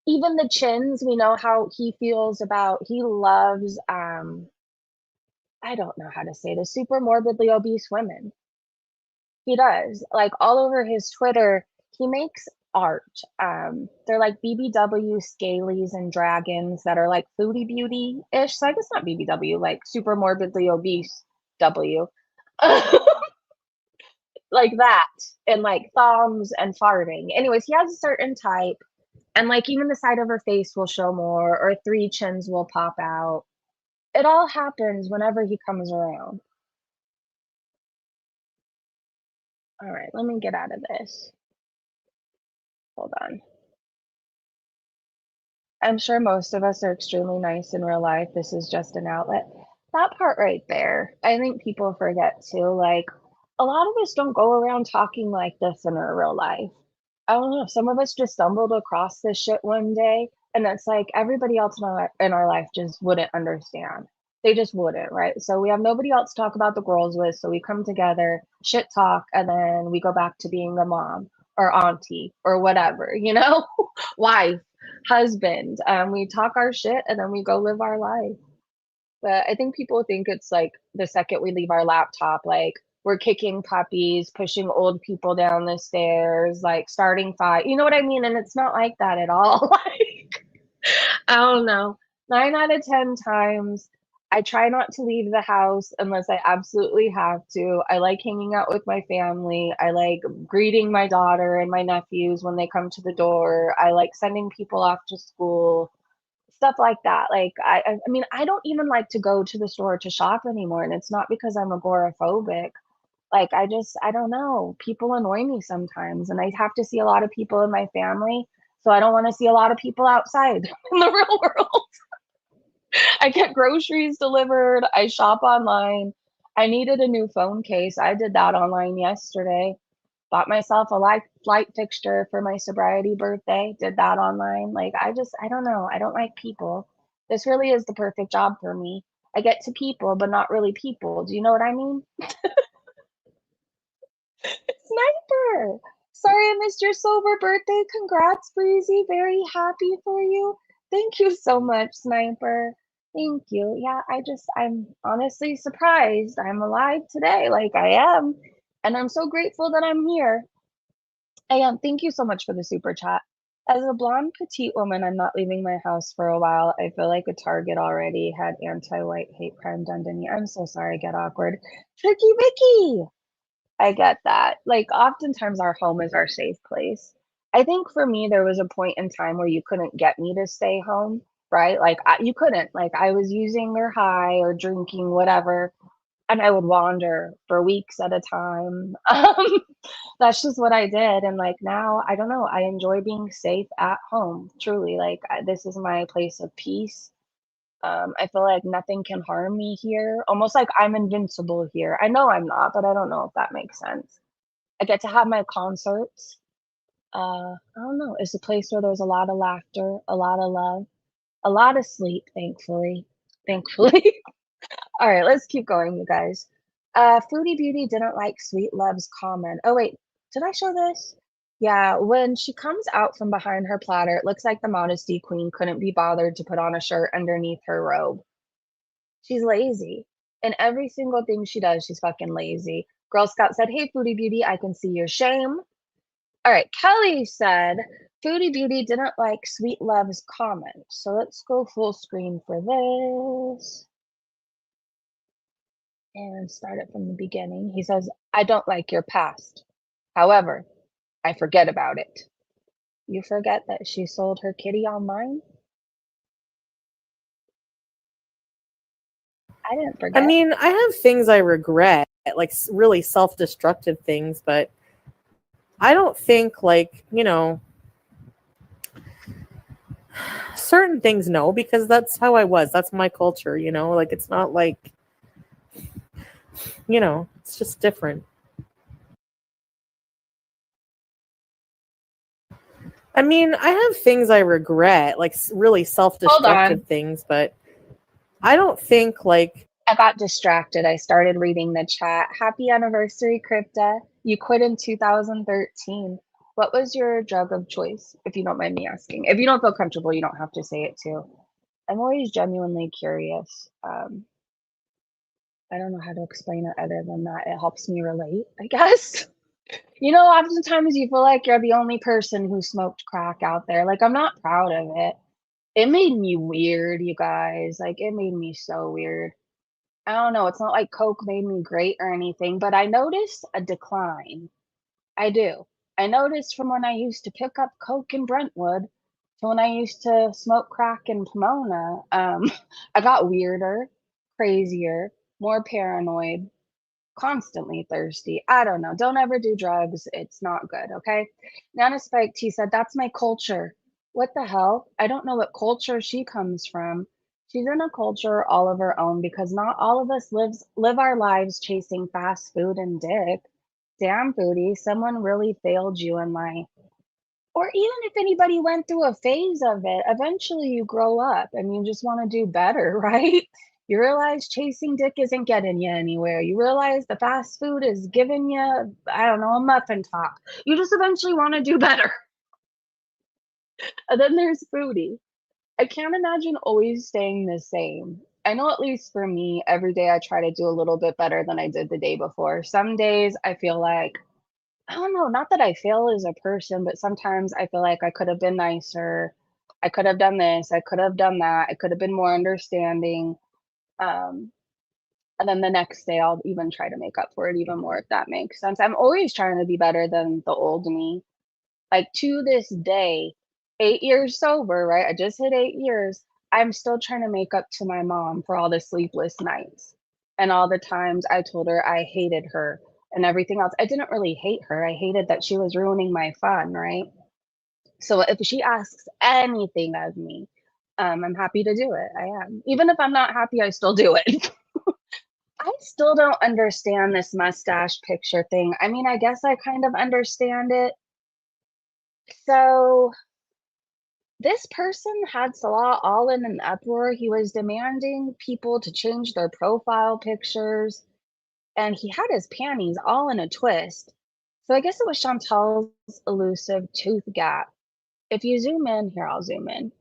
Even the chins, we know how he feels about, he loves, I don't know how to say this, super morbidly obese women. He does. Like, all over his Twitter, he makes art. They're like BBW scalies and dragons that are like Foodie Beauty-ish. So I guess not BBW, like super morbidly obese W. Like that. And like thumbs and farting. Anyways, he has a certain type. And like even the side of her face will show more, or 3 chins will pop out. It all happens whenever he comes around. All right, let me get out of this. Hold on. I'm sure most of us are extremely nice in real life. This is just an outlet. That part right there, I think people forget too. Like, a lot of us don't go around talking like this in our real life. I don't know. Some of us just stumbled across this shit one day, and it's like everybody else in our life just wouldn't understand. They just wouldn't, right? So we have nobody else to talk about the girls with. So we come together, shit talk, and then we go back to being a mom or auntie or whatever, you know, wife, husband. We talk our shit and then we go live our life. But I think people think it's like the second we leave our laptop, like we're kicking puppies, pushing old people down the stairs, like starting fight. You know what I mean? And it's not like that at all. Like, I don't know. 9 out of 10 times, I try not to leave the house unless I absolutely have to. I like hanging out with my family. I like greeting my daughter and my nephews when they come to the door. I like sending people off to school, stuff like that. Like, I mean, I don't even like to go to the store to shop anymore, and it's not because I'm agoraphobic. Like, I don't know. People annoy me sometimes, and I have to see a lot of people in my family, so I don't want to see a lot of people outside in the real world. I get groceries delivered. I shop online. I needed a new phone case. I did that online yesterday. Bought myself a light fixture for my sobriety birthday. Did that online. Like, I don't know. I don't like people. This really is the perfect job for me. I get to people, but not really people. Do you know what I mean? Sniper! Sorry I missed your sober birthday. Congrats, Breezy. Very happy for you. Thank you so much, Sniper. Thank you. Yeah, I'm honestly surprised I'm alive today, like I am. And I'm so grateful that I'm here. I am. Thank you so much for the super chat. As a blonde petite woman, I'm not leaving my house for a while. I feel like a target already. Had anti-white hate crime done to me. I'm so sorry, get awkward. Tricky Vicky! I get that. Like, oftentimes our home is our safe place. I think for me, there was a point in time where you couldn't get me to stay home, right? Like, you couldn't. Like, I was using or high or drinking, whatever, and I would wander for weeks at a time. That's just what I did. And like now, I don't know. I enjoy being safe at home. Truly, like this is my place of peace. I feel like nothing can harm me here. Almost like I'm invincible here. I know I'm not, but I don't know if that makes sense. I get to have my concerts. I don't know. It's a place where there's a lot of laughter, a lot of love, a lot of sleep, thankfully. Thankfully. All right, let's keep going, you guys. Foodie Beauty didn't like Sweet Love's comment. Oh, wait, did I show this? Yeah, when she comes out from behind her platter, it looks like the Modesty Queen couldn't be bothered to put on a shirt underneath her robe. She's lazy. And every single thing she does, she's fucking lazy. Girl Scout said, hey, Foodie Beauty, I can see your shame. All right, Kelly said, Foodie Beauty didn't like Sweet Love's comment. So let's go full screen for this. And start it from the beginning. He says, I don't like your past. However, I forget about it. You forget that she sold her kitty online? I didn't I forget. mean, I have things I regret, like really self-destructive things, but I don't think certain things no, because that's how I was. That's my culture, like it's not like, it's just different. I mean, I have things I regret, like really Hold self-destructive on. things, but I don't think I got distracted. I started reading the chat. Happy anniversary, Crypta. You quit in 2013. What was your drug of choice, if you don't mind me asking? If you don't feel comfortable, you don't have to say it too. I'm always genuinely curious. I don't know how to explain it other than that. It helps me relate, I guess. Oftentimes you feel like you're the only person who smoked crack out there. Like, I'm not proud of it. It made me weird, you guys. Like, it made me so weird. I don't know. It's not like Coke made me great or anything, but I noticed a decline. I do. I noticed from when I used to pick up Coke in Brentwood to when I used to smoke crack in Pomona. I got weirder, crazier, more paranoid, constantly thirsty. I don't know. Don't ever do drugs. It's not good, okay? Nana Spike T said, that's my culture. What the hell? I don't know what culture she comes from. She's in a culture all of her own because not all of us live our lives chasing fast food and dick. Damn, Foodie, someone really failed you in life. Or even if anybody went through a phase of it, eventually you grow up and you just want to do better, right? You realize chasing dick isn't getting you anywhere. You realize the fast food is giving you, I don't know, a muffin top. You just eventually want to do better. And then there's Foodie. I can't imagine always staying the same. I know at least for me, every day I try to do a little bit better than I did the day before. Some days I feel like, I don't know, not that I fail as a person, but sometimes I feel like I could have been nicer. I could have done this. I could have done that. I could have been more understanding. Um, and then the next day, I'll even try to make up for it even more, if that makes sense. I'm always trying to be better than the old me. Like to this day, 8 years sober, right? I just hit 8 years. I'm still trying to make up to my mom for all the sleepless nights and all the times I told her I hated her and everything else. I didn't really hate her. I hated that she was ruining my fun, right? So if she asks anything of me, I'm happy to do it. I am. Even if I'm not happy, I still do it. I still don't understand this mustache picture thing. I mean, I guess I kind of understand it. So this person had Salah all in an uproar. He was demanding people to change their profile pictures, and he had his panties all in a twist. So I guess it was Chantal's elusive tooth gap. If you zoom in, here, I'll zoom in.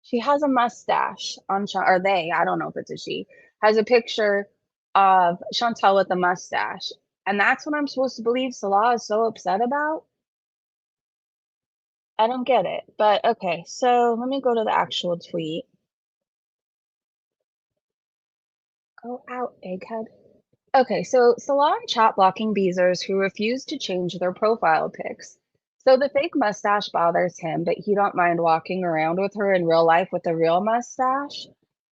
She has a mustache on or they, I don't know if it's a she, has a picture of Chantal with a mustache. And that's what I'm supposed to believe Salah is so upset about? I don't get it. But okay, so let me go to the actual tweet. Go out, egghead. Okay, so Salah and chat blocking Beezers who refuse to change their profile pics. So the fake mustache bothers him, but he don't mind walking around with her in real life with a real mustache.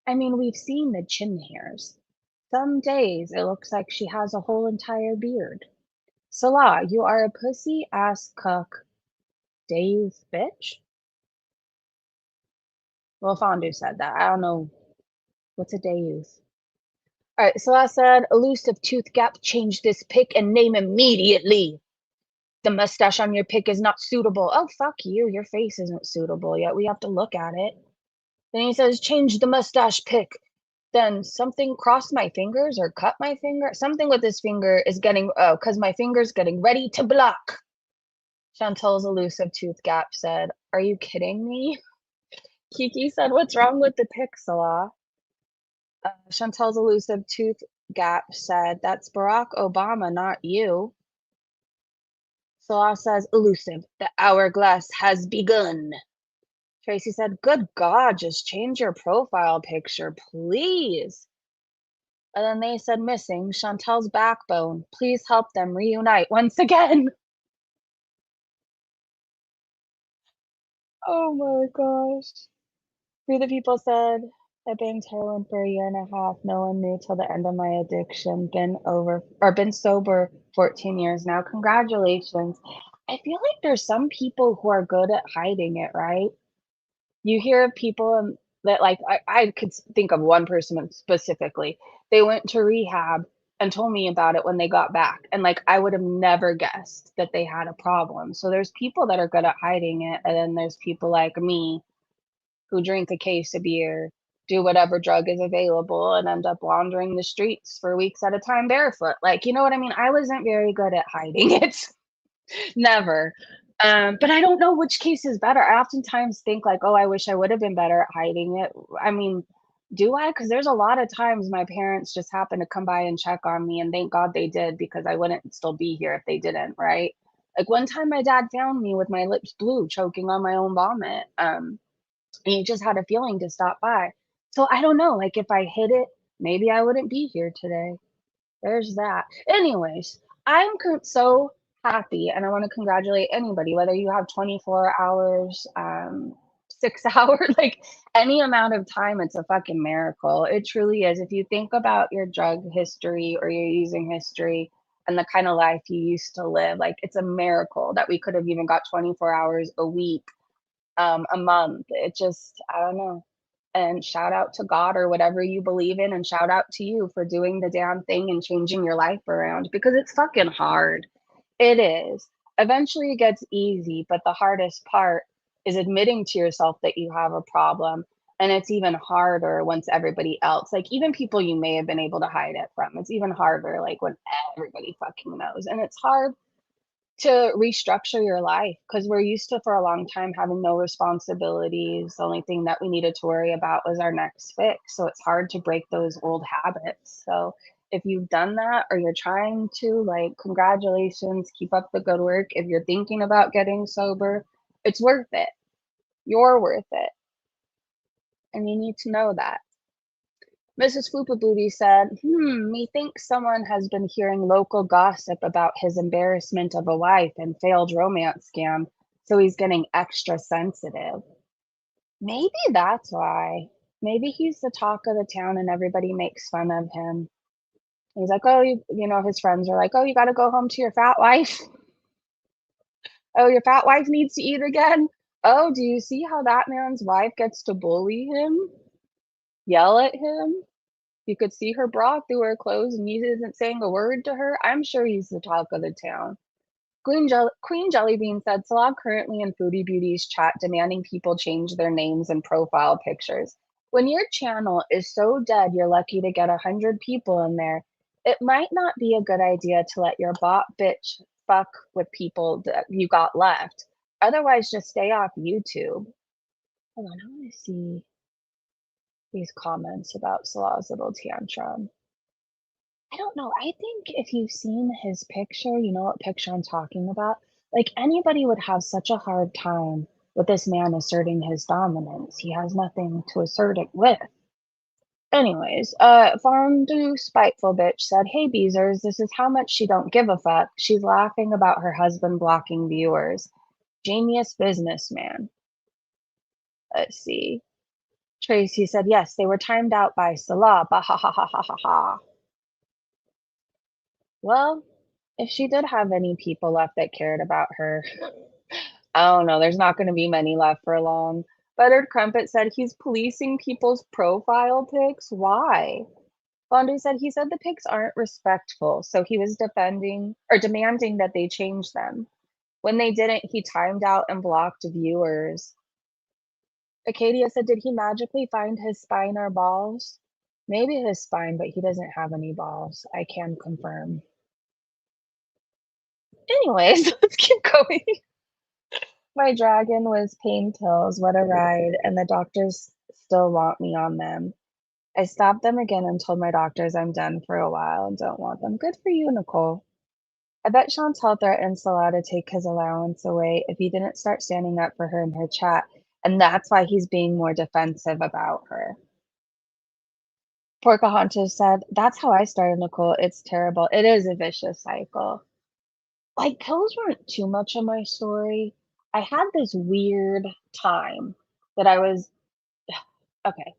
I mean, we've seen the chin hairs. Some days it looks like she has a whole entire beard. Salah, you are a pussy ass cook. Dave bitch? Well, Fondue said that. I don't know. What's a Dave? All right, Salah said, elusive tooth gap, change this pic and name immediately. The mustache on your pic is not suitable. Oh, fuck you. Your face isn't suitable yet. We have to look at it. Then he says, change the mustache pic. Then something crossed my fingers or cut my finger. Something with his finger is getting, oh, because my finger's getting ready to block. Chantal's elusive tooth gap said, are you kidding me? Kiki said, what's wrong with the pic, Salah? Chantal's elusive tooth gap said, that's Barack Obama, not you. Salah says, elusive, the hourglass has begun. Tracy said, good God, just change your profile picture, please. And then they said, missing Chantal's backbone. Please help them reunite once again. Oh my gosh. Three the people said, I banged heroin for a year and a half. No one knew till the end of my addiction. Been sober 14 years now. Congratulations. I feel like there's some people who are good at hiding it, right? You hear of people that like I could think of one person specifically. They went to rehab and told me about it when they got back. And like I would have never guessed that they had a problem. So there's people that are good at hiding it, and then there's people like me who drink a case of beer, do whatever drug is available, and end up wandering the streets for weeks at a time barefoot. Like, you know what I mean? I wasn't very good at hiding it. Never. But I don't know which case is better. I oftentimes think like, oh, I wish I would have been better at hiding it. I mean, do I? Because there's a lot of times my parents just happen to come by and check on me, and thank God they did, because I wouldn't still be here if they didn't, right? Like one time my dad found me with my lips blue, choking on my own vomit. And he just had a feeling to stop by. So I don't know, like if I hid it, maybe I wouldn't be here today. There's that. Anyways, I'm so happy, and I want to congratulate anybody, whether you have 24 hours, 6 hours, like any amount of time, it's a fucking miracle. It truly is. If you think about your drug history or your using history and the kind of life you used to live, like it's a miracle that we could have even got 24 hours a week, a month. It just, I don't know. And shout out to God or whatever you believe in, and shout out to you for doing the damn thing and changing your life around, because it's fucking hard. It is. Eventually it gets easy, but the hardest part is admitting to yourself that you have a problem. And it's even harder once everybody else, like even people you may have been able to hide it from, it's even harder like when everybody fucking knows. And it's hard to restructure your life because we're used to, for a long time, having no responsibilities. The only thing that we needed to worry about was our next fix. So it's hard to break those old habits. So if you've done that or you're trying to, like, congratulations, keep up the good work. If you're thinking about getting sober, it's worth it. You're worth it. And you need to know that. Mrs. Booty said, methinks someone has been hearing local gossip about his embarrassment of a wife and failed romance scam, so he's getting extra sensitive. Maybe that's why. Maybe he's the talk of the town and everybody makes fun of him. He's like, oh, you know, his friends are like, oh, you got to go home to your fat wife. Oh, your fat wife needs to eat again. Oh, do you see how that man's wife gets to bully him? Yell at him? You could see her bra through her clothes and he isn't saying a word to her. I'm sure he's the talk of the town. Queen Jellybean said, Salah currently in Foodie Beauty's chat demanding people change their names and profile pictures. When your channel is so dead you're lucky to get 100 people in there, it might not be a good idea to let your bot bitch fuck with people that you got left. Otherwise, just stay off YouTube. Hold on, I want to see these comments about Salah's little tantrum. I don't know. I think if you've seen his picture, you know what picture I'm talking about. Like anybody would have such a hard time with this man asserting his dominance. He has nothing to assert it with. Anyways, Fondue Spiteful Bitch said, "Hey Beezers, this is how much she don't give a fuck. She's laughing about her husband blocking viewers. Genius businessman." Let's see. Tracy said, "Yes, they were timed out by Salah. Bah ha ha ha ha ha ha." Well, if she did have any people left that cared about her, I don't know, there's not gonna be many left for long. Buttered Crumpet said, "He's policing people's profile pics. Why?" Fondue said, "He said the pics aren't respectful, so he was defending or demanding that they change them. When they didn't, he timed out and blocked viewers." Acadia said, "Did he magically find his spine or balls?" Maybe his spine, but he doesn't have any balls. I can confirm. Anyways, let's keep going. My dragon was pain pills. What a ride. And the doctors still want me on them. I stopped them again and told my doctors I'm done for a while and don't want them. Good for you, Nicole. I bet Chantal threatened Salah to take his allowance away if he didn't start standing up for her in her chat. And that's why he's being more defensive about her. Porcahontas said, "That's how I started, Nicole. It's terrible. It is a vicious cycle." Like, pills weren't too much of my story. I had this weird time that I was okay.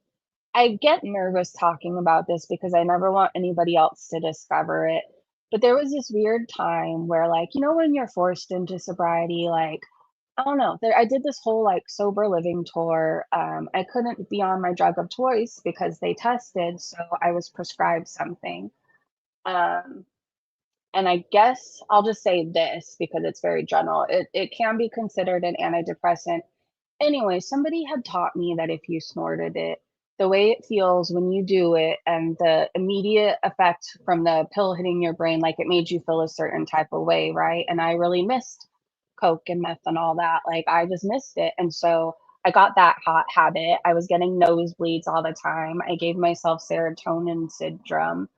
I get nervous talking about this because I never want anybody else to discover it. But there was this weird time where, like, you know, when you're forced into sobriety, like, I don't know. I did this whole like sober living tour. I couldn't be on my drug of choice because they tested, so I was prescribed something. Um, and I guess I'll just say this because it's very general. It can be considered an antidepressant. Anyway, somebody had taught me that if you snorted it, the way it feels when you do it and the immediate effect from the pill hitting your brain, like it made you feel a certain type of way, right? And I really missed coke and meth and all that. Like I just missed it. And so I got that hot habit. I was getting nosebleeds all the time. I gave myself serotonin syndrome.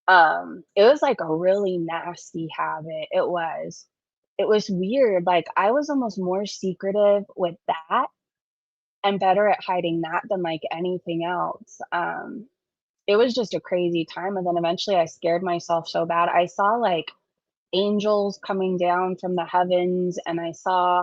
It was like a really nasty habit. It was. It was weird. Like I was almost more secretive with that and better at hiding that than like anything else. It was just a crazy time. And then eventually I scared myself so bad. I saw like angels coming down from the heavens and I saw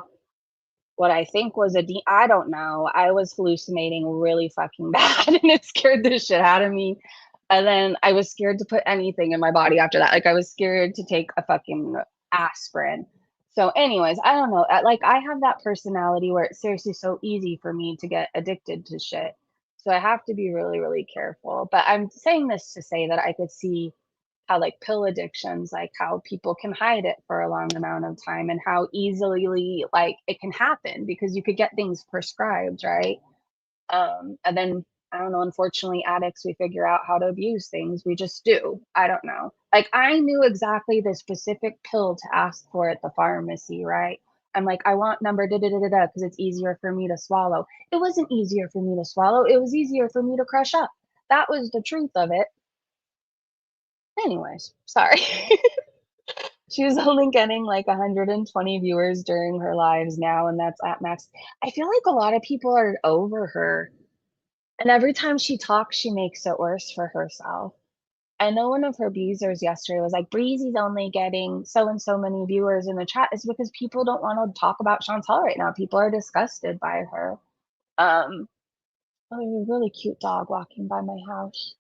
what I think was I don't know. I was hallucinating really fucking bad and it scared the shit out of me. And then I was scared to put anything in my body after that. Like I was scared to take a fucking aspirin. So anyways, I don't know. Like I have that personality where it's seriously so easy for me to get addicted to shit. So I have to be really, really careful. But I'm saying this to say that I could see how like pill addictions, like how people can hide it for a long amount of time and how easily like it can happen because you could get things prescribed, right? And then I don't know, unfortunately, addicts, we figure out how to abuse things. We just do. I don't know. Like I knew exactly the specific pill to ask for at the pharmacy, right? I'm like, I want number da da da da da because it's easier for me to swallow. It wasn't easier for me to swallow. It was easier for me to crush up. That was the truth of it. Anyways, sorry. She was only getting like 120 viewers during her lives now, and that's at max. I feel like a lot of people are over her. And every time she talks, she makes it worse for herself. I know one of her abusers yesterday was like, Breezy's only getting so and so many viewers in the chat. It's because people don't want to talk about Chantal right now. People are disgusted by her. Oh, there's a really cute dog walking by my house.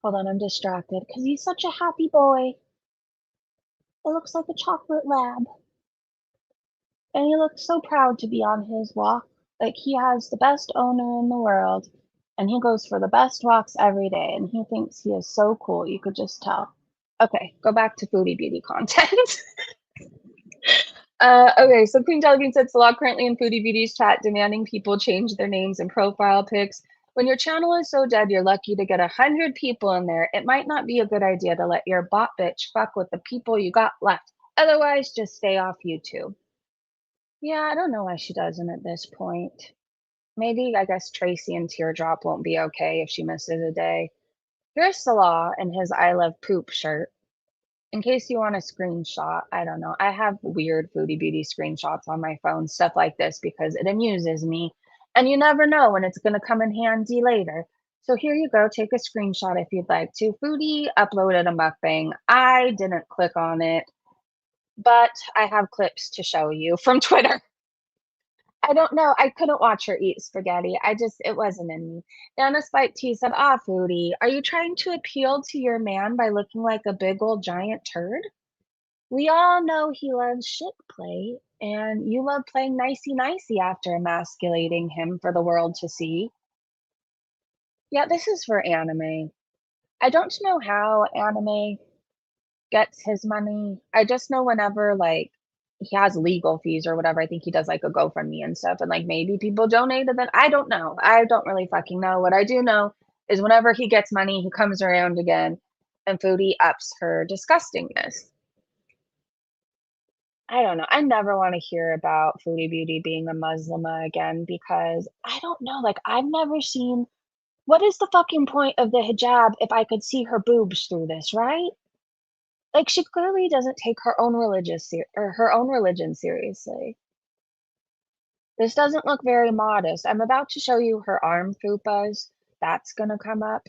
Hold on, I'm distracted because he's such a happy boy. It looks like a chocolate lab. And he looks so proud to be on his walk. Like he has the best owner in the world. And he goes for the best walks every day. And he thinks he is so cool. You could just tell. Okay, go back to Foodie Beauty content. Okay, so Queen Jellybean said Salah currently in Foodie Beauty's chat demanding people change their names and profile pics. When your channel is so dead, you're lucky to get 100 people in there. It might not be a good idea to let your bot bitch fuck with the people you got left. Otherwise, just stay off YouTube. Yeah, I don't know why she doesn't at this point. Maybe, I guess, Tracy and Teardrop won't be okay if she misses a day. Here's Salah in his I Love Poop shirt. In case you want a screenshot, I don't know. I have weird Foodie Beauty screenshots on my phone, stuff like this, because it amuses me. And you never know when it's going to come in handy later. So here you go. Take a screenshot if you'd like to. Foodie uploaded a mukbang. I didn't click on it, but I have clips to show you from Twitter. I don't know. I couldn't watch her eat spaghetti. It wasn't in me. Dana Spike T said, ah, Foodie, are you trying to appeal to your man by looking like a big old giant turd? We all know he loves shit play, and you love playing nicey-nicey after emasculating him for the world to see. Yeah, this is for anime. I don't know how anime gets his money. I just know whenever, like, he has legal fees or whatever, I think he does, like, a GoFundMe and stuff, and, like, maybe people donate to that. I don't know. I don't really fucking know. What I do know is whenever he gets money, he comes around again, and Foodie ups her disgustingness. I don't know. I never wanna hear about Foodie Beauty being a Muslima again because I don't know, like, I've never seen what is the fucking point of the hijab if I could see her boobs through this, right? Like, she clearly doesn't take her own her own religion seriously. This doesn't look very modest. I'm about to show you her arm fupas. That's gonna come up.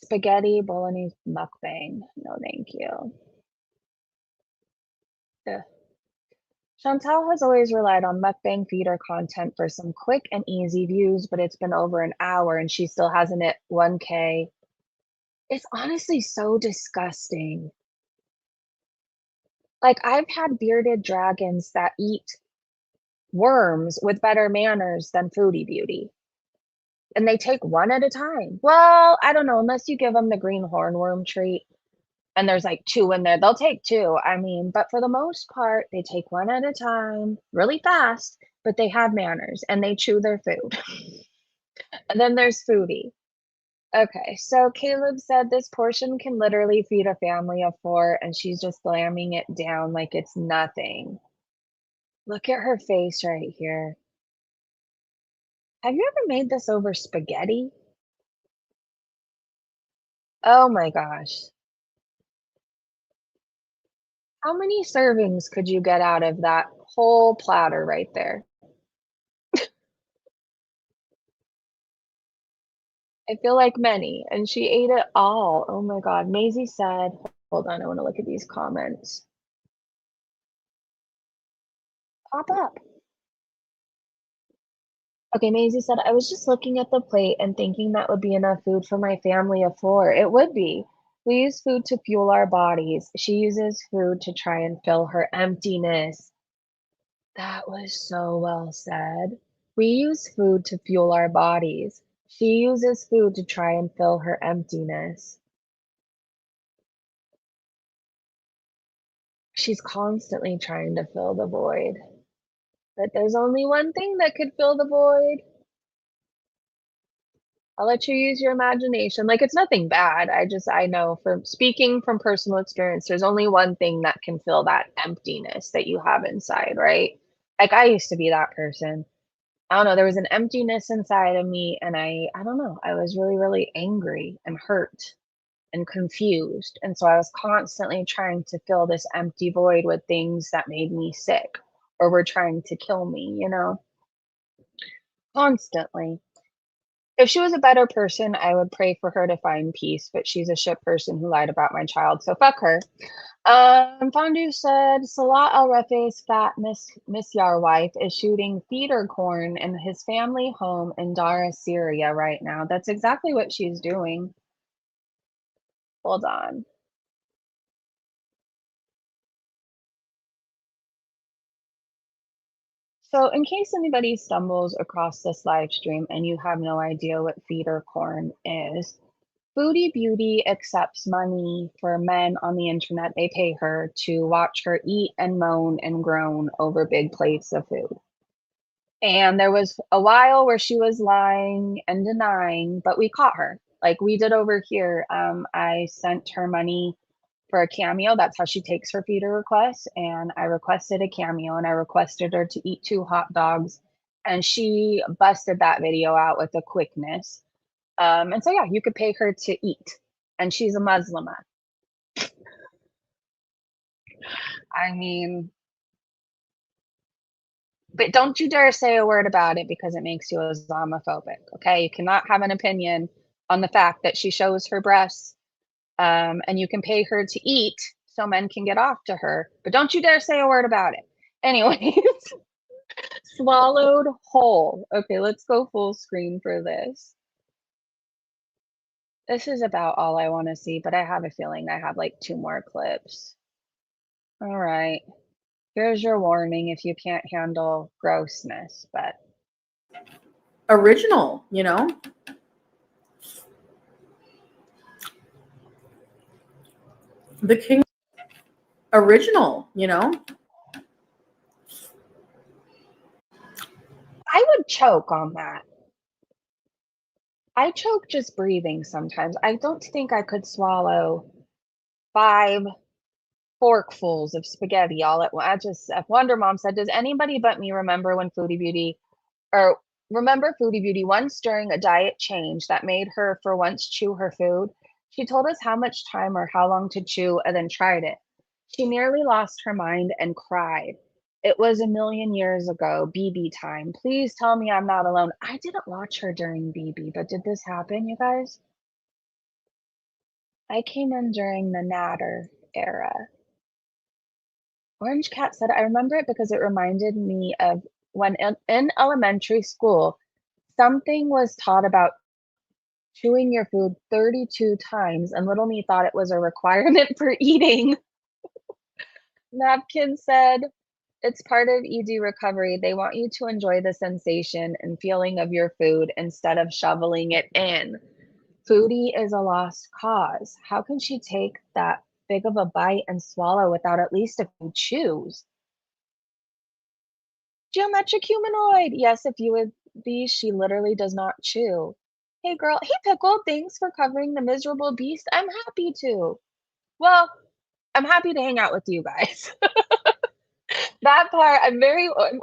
Spaghetti bolognese mukbang. No, thank you. Ugh. Chantal has always relied on mukbang feeder content for some quick and easy views, but it's been over an hour and she still hasn't hit 1K. It's honestly so disgusting. Like, I've had bearded dragons that eat worms with better manners than Foodie Beauty, and they take one at a time. Well, I don't know, unless you give them the green hornworm treat and there's like two in there, they'll take two. I mean, but for the most part, they take one at a time really fast, but they have manners and they chew their food. And then there's Foodie. Okay, so Caleb said this portion can literally feed a family of four, and she's just slamming it down like it's nothing. Look at her face right here. Have you ever made this over spaghetti? Oh my gosh. How many servings could you get out of that whole platter right there? I feel like many, and she ate it all. Oh my God. Maisie said, hold on, I want to look at these comments. Pop up. Okay, Maisie said, I was just looking at the plate and thinking that would be enough food for my family of four. It would be. We use food to fuel our bodies. She uses food to try and fill her emptiness. That was so well said. We use food to fuel our bodies. She uses food to try and fill her emptiness. She's constantly trying to fill the void. But there's only one thing that could fill the void. I'll let you use your imagination. Like, it's nothing bad. I know from speaking from personal experience, there's only one thing that can fill that emptiness that you have inside, right? Like, I used to be that person. I don't know, there was an emptiness inside of me, and I don't know, I was really, really angry and hurt and confused. And so I was constantly trying to fill this empty void with things that made me sick or were trying to kill me, you know, constantly. If she was a better person, I would pray for her to find peace, but she's a shit person who lied about my child, so fuck her. Fondue said, Salah Al Refe's fat Misyar wife is shooting feeder corn in his family home in Dara, Syria right now. That's exactly what she's doing. Hold on. So, in case anybody stumbles across this live stream and you have no idea what feeder corn is, Foodie Beauty accepts money for men on the internet. They pay her to watch her eat and moan and groan over big plates of food. And there was a while where she was lying and denying, but we caught her. Like we did over here. I sent her money for a cameo. That's how she takes her feeder requests. And I requested a cameo and I requested her to eat 2 hot dogs and she busted that video out with a quickness. And so, yeah, you could pay her to eat, and she's a Muslima. I mean, but don't you dare say a word about it because it makes you Islamophobic, okay? You cannot have an opinion on the fact that she shows her breasts, and you can pay her to eat so men can get off to her, but don't you dare say a word about it. Anyways, swallowed whole. Okay, let's go full screen for this. This is about all I want to see, but I have a feeling I have like 2 more clips. All right. Here's your warning if you can't handle grossness, but Original, you know? The king. Original, you know? I would choke on that. I choke just breathing sometimes. I don't think I could swallow 5 forkfuls of spaghetti all at once. Wonder Mom said, does anybody but me remember when Foodie Beauty once during a diet change that made her for once chew her food? She told us how much time or how long to chew and then tried it. She nearly lost her mind and cried. It was a million years ago, BB time. Please tell me I'm not alone. I didn't watch her during BB, but did this happen, you guys? I came in during the Natter era. Orange Cat said, I remember it because it reminded me of when in elementary school, something was taught about chewing your food 32 times, and little me thought it was a requirement for eating. Napkin said, it's part of ED recovery. They want you to enjoy the sensation and feeling of your food instead of shoveling it in. Foodie is a lost cause. How can she take that big of a bite and swallow without at least a few chews? Geometric humanoid. Yes, if you would be, she literally does not chew. Hey girl, hey Pickle, thanks for covering the miserable beast. I'm happy to. Well, I'm happy to hang out with you guys. That part, I'm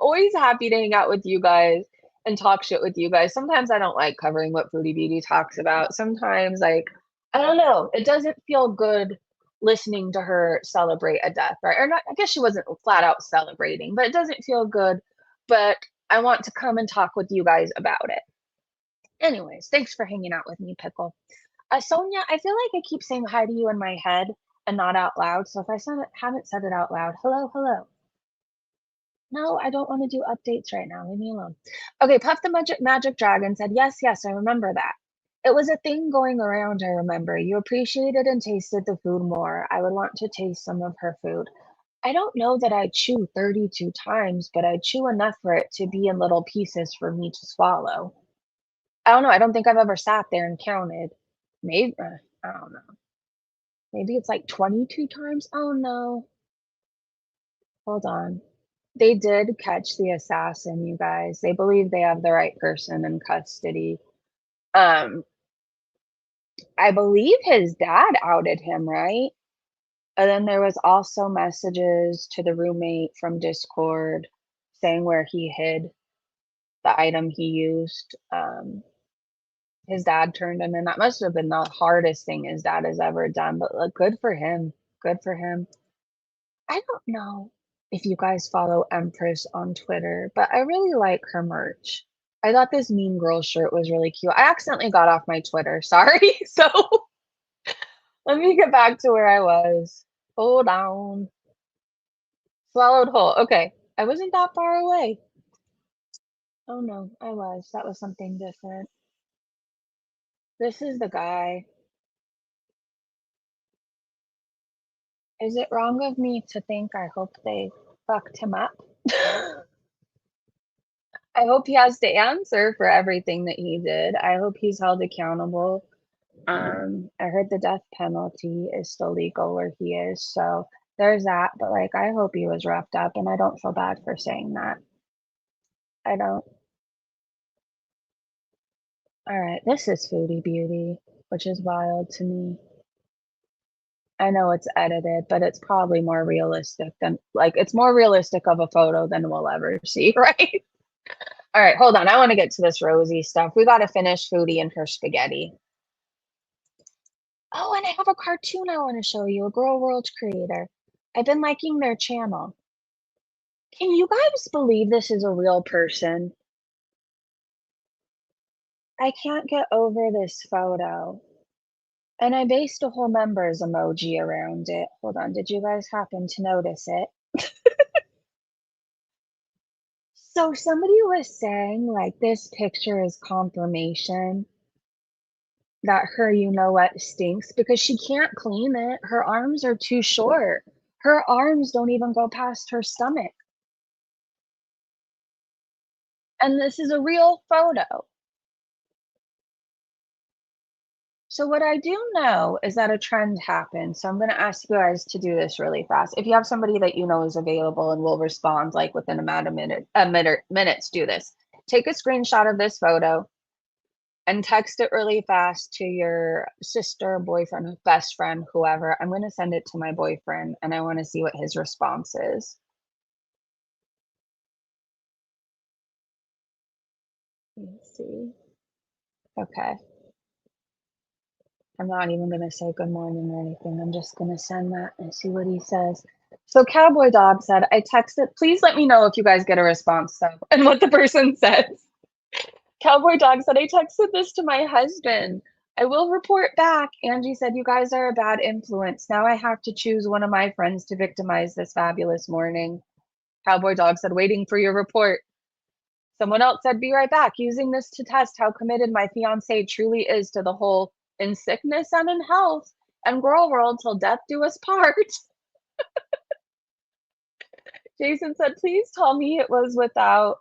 always happy to hang out with you guys and talk shit with you guys. Sometimes I don't like covering what Foodie Beauty talks about. Sometimes, like, I don't know, it doesn't feel good listening to her celebrate a death, right? Or not, I guess she wasn't flat out celebrating, but it doesn't feel good. But I want to come and talk with you guys about it. Anyways, thanks for hanging out with me, Pickle. Sonia, I feel like I keep saying hi to you in my head and not out loud. So if haven't said it out loud, hello, hello. No, I don't want to do updates right now. Leave me alone. Okay, Puff the Magic Dragon said, yes, yes, I remember that. It was a thing going around, I remember. You appreciated and tasted the food more. I would want to taste some of her food. I don't know that I'd chew 32 times, but I'd chew enough for it to be in little pieces for me to swallow. I don't know. I don't think I've ever sat there and counted. Maybe, I don't know. Maybe it's like 22 times. Oh no. Hold on. They did catch the assassin, you guys. They believe they have the right person in custody. I believe his dad outed him, right? And then there was also messages to the roommate from Discord saying where he hid the item he used. His dad turned him in. That must have been the hardest thing his dad has ever done, but like, good for him. Good for him. I don't know if you guys follow Empress on Twitter, but I really like her merch. I thought this Mean Girl shirt was really cute. I accidentally got off my Twitter. Sorry. So let me get back to where I was. Hold on. Swallowed whole. Okay. I wasn't that far away. Oh no, I was. That was something different. This is the guy. Is it wrong of me to think I hope they fucked him up? I hope he has to answer for everything that he did. I hope he's held accountable. I heard the death penalty is still legal where he is, so there's that. But like, I hope he was roughed up, and I don't feel bad for saying that. I don't. All right, this is Foodie Beauty, which is wild to me. I know it's edited, but it's probably more realistic than, like, it's more realistic of a photo than we'll ever see, right? All right, hold on. I want to get to this Rosie stuff. We got to finish Foodie and her spaghetti. Oh, and I have a cartoon I want to show you, a Girl World creator. I've been liking their channel. Can you guys believe this is a real person? I can't get over this photo. And I based a whole members emoji around it. Hold on, did you guys happen to notice it? So somebody was saying, like, this picture is confirmation that her you know what stinks because she can't clean it. Her arms are too short. Her arms don't even go past her stomach. And this is a real photo. So what I do know is that a trend happened. So I'm going to ask you guys to do this really fast. If you have somebody that you know is available and will respond like within minutes, do this. Take a screenshot of this photo and text it really fast to your sister, boyfriend, best friend, whoever. I'm going to send it to my boyfriend and I want to see what his response is. Let's see. Okay. I'm not even going to say good morning or anything. I'm just going to send that and see what he says. So Cowboy Dog said, I texted, please let me know if you guys get a response though, and what the person says. Cowboy Dog said, I texted this to my husband. I will report back. Angie said, you guys are a bad influence. Now I have to choose one of my friends to victimize this fabulous morning. Cowboy Dog said, waiting for your report. Someone else said, be right back, using this to test how committed my fiance truly is to the whole in sickness and in health and girl world till death do us part. Jason said, please tell me it was without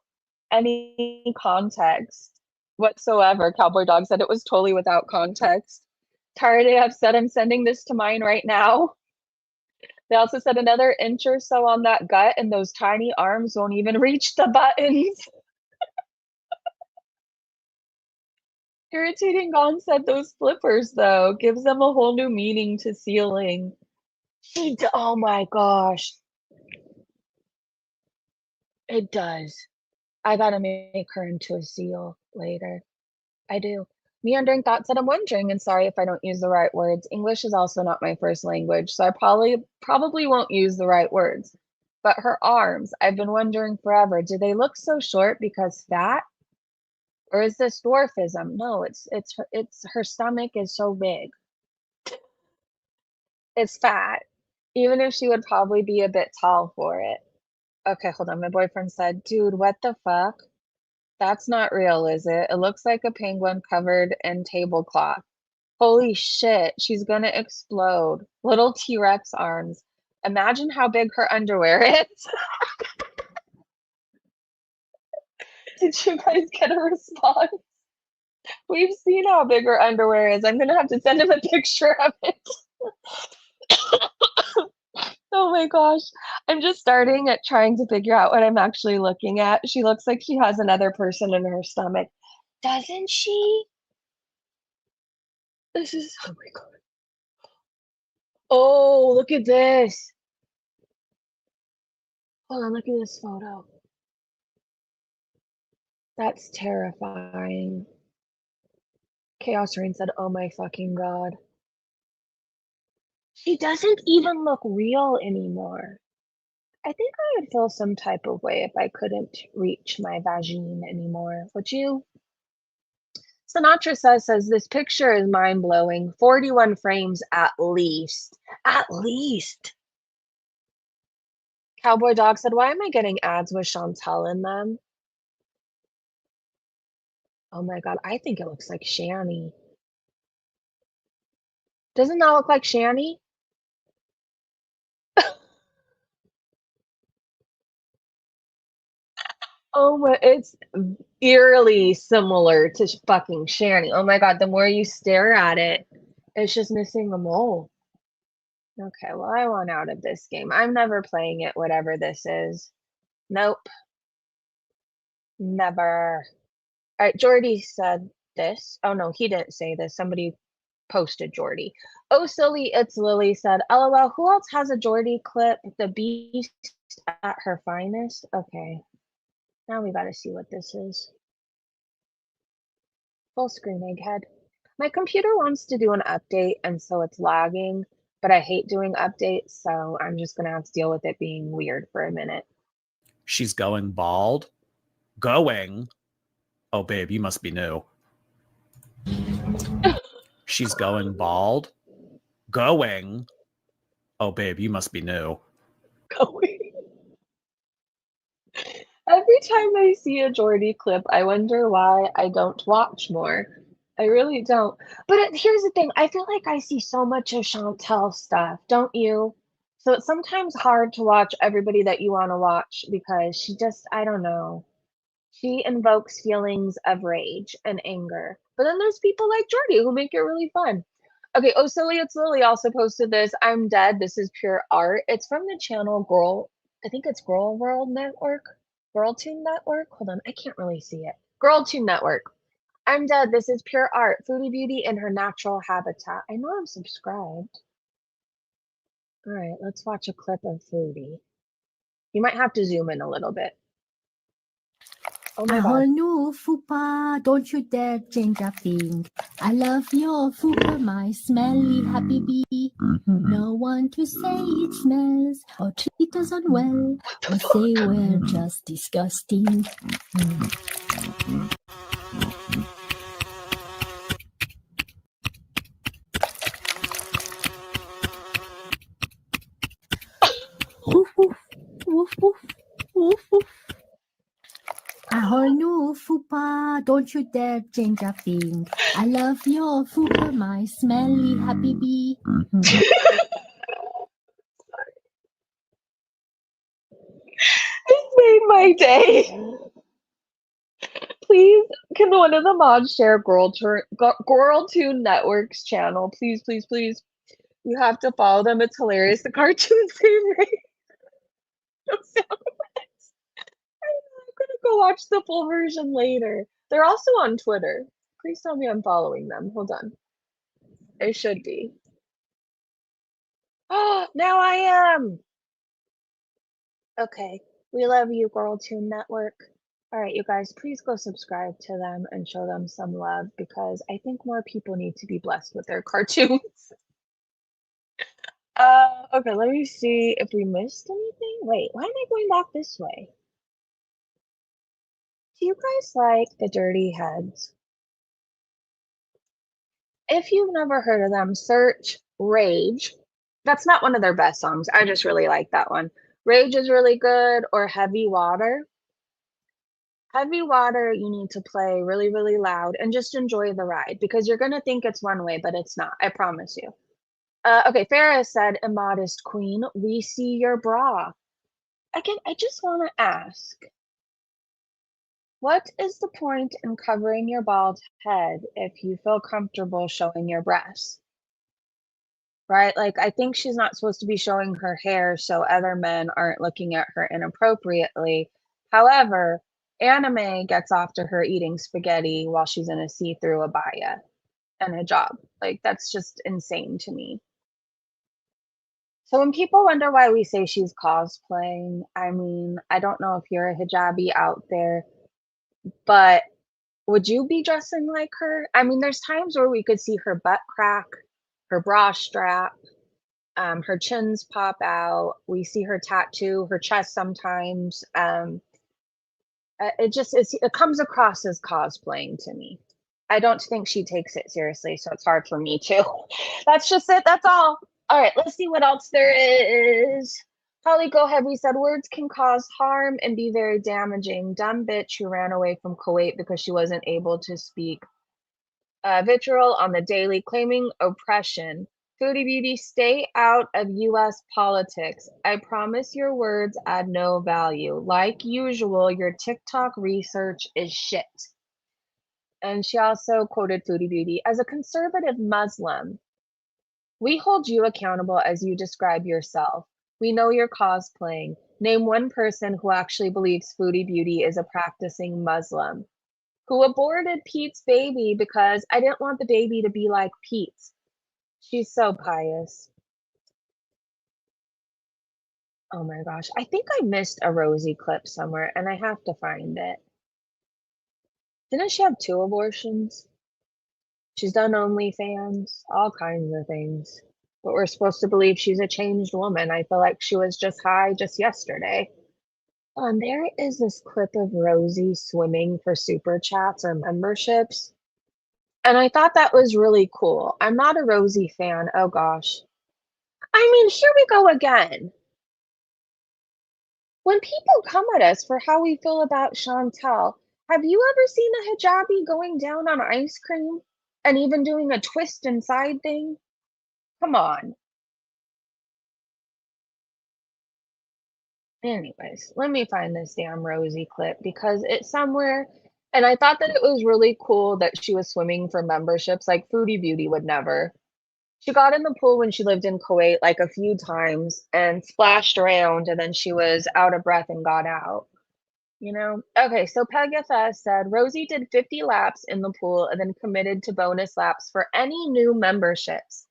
any context whatsoever. Cowboy Dog said it was totally without context. Tired AF said, I'm sending this to mine right now. They also said another inch or so on that gut and those tiny arms won't even reach the buttons. Irritating Gone said those flippers, though, gives them a whole new meaning to ceiling. Oh my gosh. It does. I gotta make her into a seal later. I do. Meandering Thought said, I'm wondering, and sorry if I don't use the right words. English is also not my first language, so I probably won't use the right words. But her arms, I've been wondering forever, do they look so short because fat? Or is this dwarfism? No, it's her stomach is so big. It's fat. Even if she would probably be a bit tall for it. Okay, hold on. My boyfriend said, dude, what the fuck? That's not real, is it? It looks like a penguin covered in tablecloth. Holy shit, she's gonna explode. Little T-Rex arms. Imagine how big her underwear is. Did you guys get a response? We've seen how big her underwear is. I'm gonna have to send him a picture of it. Oh my gosh. I'm just starting at trying to figure out what I'm actually looking at. She looks like she has another person in her stomach. Doesn't she? This is, oh my God. Oh, look at this. Hold on, look at this photo. That's terrifying. Chaos Rain said, oh my fucking God. She doesn't even look real anymore. I think I would feel some type of way if I couldn't reach my vagine anymore. Would you? Sinatra says this picture is mind-blowing. 41 frames at least. At least. Cowboy Dog said, why am I getting ads with Chantal in them? Oh my God, I think it looks like Shanny. Doesn't that look like Shanny? Oh my, it's eerily similar to fucking Shanny. Oh my God, the more you stare at it, it's just missing the mole. Okay, well, I want out of this game. I'm never playing it, whatever this is. Nope, never. All right, Jordy said this. Oh no, he didn't say this. Somebody posted Jordy. Oh, silly, it's Lily said, LOL, who else has a Jordy clip? The beast at her finest? Okay. Now we gotta see what this is. Full screen egghead. My computer wants to do an update, and so it's lagging, but I hate doing updates, so I'm just gonna have to deal with it being weird for a minute. She's going bald. Going. Oh, babe, you must be new. She's going bald. Going. Oh, babe, you must be new. Going. Every time I see a Jordy clip, I wonder why I don't watch more. I really don't. But here's the thing, I feel like I see so much of Chantal stuff, don't you? So it's sometimes hard to watch everybody that you want to watch because she just, I don't know. She invokes feelings of rage and anger. But then there's people like Jordy who make it really fun. Okay, oh, Silly It's Lily also posted this. I'm dead. This is pure art. It's from the channel Girl, I think it's Girl World Network. Girl Tune Network. Hold on, I can't really see it. Girl Tune Network. I'm dead. This is pure art. Foodie Beauty in her natural habitat. I know I'm subscribed. All right, let's watch a clip of Foodie. You might have to zoom in a little bit. Oh my A god. whole new fupa, don't you dare change a thing. I love your fupa, my smelly happy bee. No one to say it smells or treat us unwell or say we're just disgusting. Woof, woof, woof, woof, woof, woof. A whole new fupa, don't you dare change a thing. I love your fupa, my smelly happy bee. This made my day. Please, can one of the mods share Girl Tune Network's channel? Please, please, please. You have to follow them. It's hilarious. The cartoons they make. I'm gonna go watch the full version later. They're also on Twitter. Please tell me I'm following them. Hold on. I should be. Oh, now I am. Okay. We love you, Girl Tune Network. All right, you guys, please go subscribe to them and show them some love because I think more people need to be blessed with their cartoons. Okay, let me see if we missed anything. Wait, why am I going back this way? Do you guys like the Dirty Heads? If you've never heard of them, search Rage. That's not one of their best songs. I just really like that one. Rage is really good, or Heavy Water. Heavy Water, you need to play really, really loud and just enjoy the ride because you're going to think it's one way, but it's not. I promise you. Okay, Farah said, Immodest Queen, we see your bra. Again, I just want to ask, what is the point in covering your bald head if you feel comfortable showing your breasts? Right? Like, I think she's not supposed to be showing her hair so other men aren't looking at her inappropriately. However, Anime gets off to her eating spaghetti while she's in a see-through abaya and hijab. Like, that's just insane to me. So when people wonder why we say she's cosplaying, I mean, I don't know if you're a hijabi out there, but would you be dressing like her? I mean, there's times where we could see her butt crack, her bra strap, her chins pop out. We see her tattoo, her chest sometimes. It comes across as cosplaying to me. I don't think she takes it seriously, so it's hard for me too. That's just it. That's all. All right, let's see what else there is. Holly Go Heavy said words can cause harm and be very damaging. Dumb bitch who ran away from Kuwait because she wasn't able to speak. Vitriol on the daily claiming oppression. Foodie Beauty, stay out of US politics. I promise your words add no value. Like usual, your TikTok research is shit. And she also quoted Foodie Beauty as a conservative Muslim. We hold you accountable as you describe yourself. We know you're cosplaying. Name one person who actually believes Foodie Beauty is a practicing Muslim. Who aborted Pete's baby because I didn't want the baby to be like Pete's. She's so pious. Oh my gosh. I think I missed a Rosie clip somewhere and I have to find it. Didn't she have 2 abortions? She's done OnlyFans, all kinds of things. But we're supposed to believe she's a changed woman. I feel like she was just high just yesterday. And there is this clip of Rosie swimming for super chats or memberships. And I thought that was really cool. I'm not a Rosie fan. Oh gosh. I mean, here we go again. When people come at us for how we feel about Chantal, have you ever seen a hijabi going down on ice cream and even doing a twist inside thing? Come on. Anyways, let me find this damn Rosie clip because it's somewhere. And I thought that it was really cool that she was swimming for memberships like Foodie Beauty would never. She got in the pool when she lived in Kuwait like a few times and splashed around, and then she was out of breath and got out. You know? Okay, so PegFS said Rosie did 50 laps in the pool and then committed to bonus laps for any new memberships.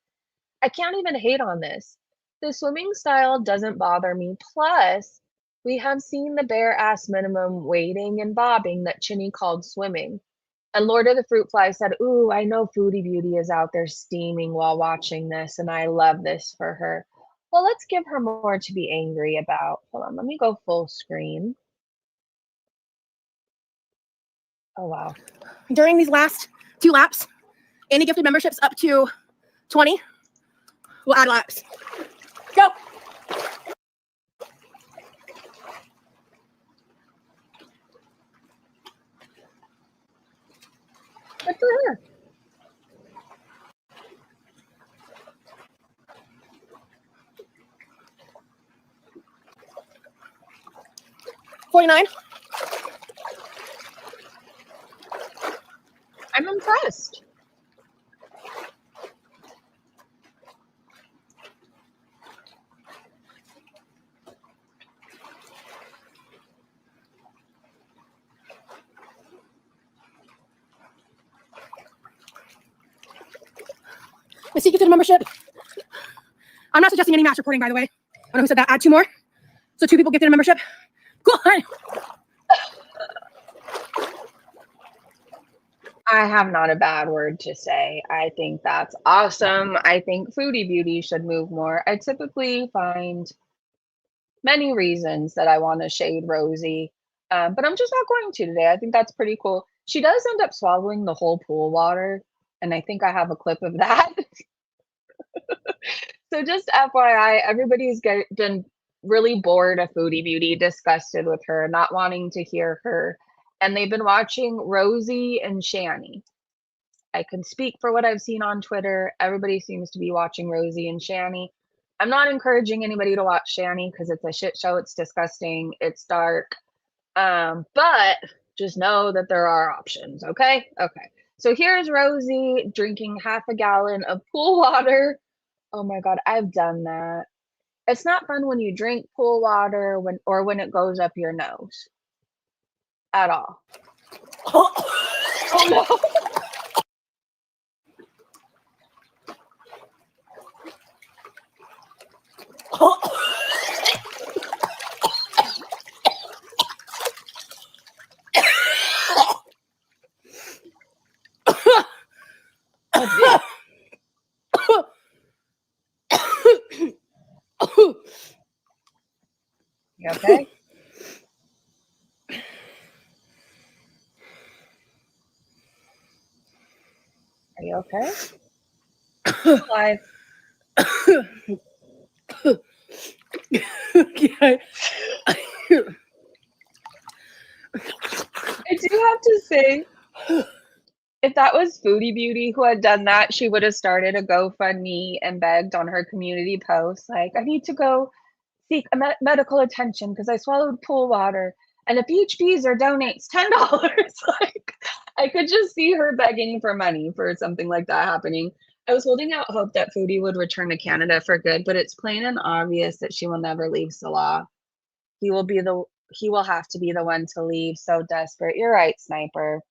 I can't even hate on this. The swimming style doesn't bother me. Plus, we have seen the bare ass minimum wading and bobbing that Chinny called swimming. And Lord of the Fruit Fly said, ooh, I know Foodie Beauty is out there steaming while watching this, and I love this for her. Well, let's give her more to be angry about. Hold on, let me go full screen. Oh, wow. During these last 2 laps, any gifted memberships up to 20 will add laps. Go. Good for her. $49. I'm impressed. The see gifted membership. I'm not suggesting any match reporting, by the way. I don't know who said that. Add 2 more. So 2 people gifted a membership. Go on. I have not a bad word to say. I think that's awesome. I think Foodie Beauty should move more. I typically find many reasons that I want to shade Rosie, but I'm just not going to today. I think that's pretty cool. She does end up swallowing the whole pool water, and I think I have a clip of that. So just FYI, everybody's been really bored of Foodie Beauty, disgusted with her, not wanting to hear her, and they've been watching Rosie and Shanny. I can speak for what I've seen on Twitter. Everybody seems to be watching Rosie and Shanny. I'm not encouraging anybody to watch Shanny because it's a shit show. It's disgusting. It's dark. But just know that there are options. Okay. Okay. So here's Rosie drinking half a gallon of pool water. Oh my God, I've done that. It's not fun when you drink pool water when it goes up your nose at all. Oh no. You okay? Are you okay? Alive. Okay. I do have to say, if that was Foodie Beauty who had done that, she would have started a GoFundMe and begged on her community post, like, I need to go seek medical attention because I swallowed pool water. And if each user donates $10, like, I could just see her begging for money for something like that happening. I was holding out hope that Foodie would return to Canada for good, but it's plain and obvious that she will never leave Salah. He will have to be the one to leave. So desperate. You're right, Sniper.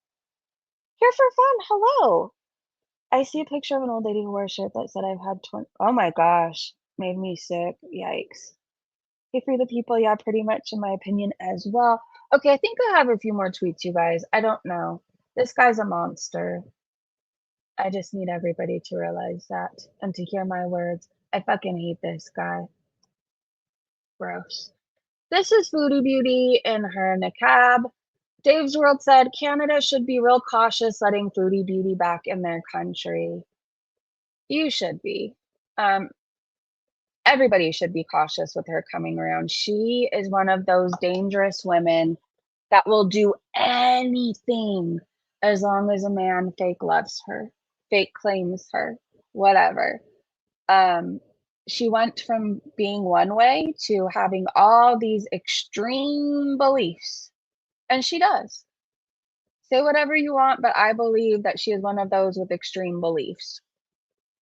Here for fun. Hello. I see a picture of an old lady who wore a shirt that said I've had 20. Oh my gosh. Made me sick. Yikes. Hey, for the people, yeah, pretty much in my opinion as well. Okay, I think I have a few more tweets, you guys. I don't know. This guy's a monster. I just need everybody to realize that and to hear my words. I fucking hate this guy. Gross. This is Foodie Beauty in her niqab. Dave's World said Canada should be real cautious letting Foodie Beauty back in their country. You should be. Everybody should be cautious with her coming around. She is one of those dangerous women that will do anything as long as a man fake loves her, fake claims her, whatever. She went from being one way to having all these extreme beliefs, and she does. Say whatever you want, but I believe that she is one of those with extreme beliefs.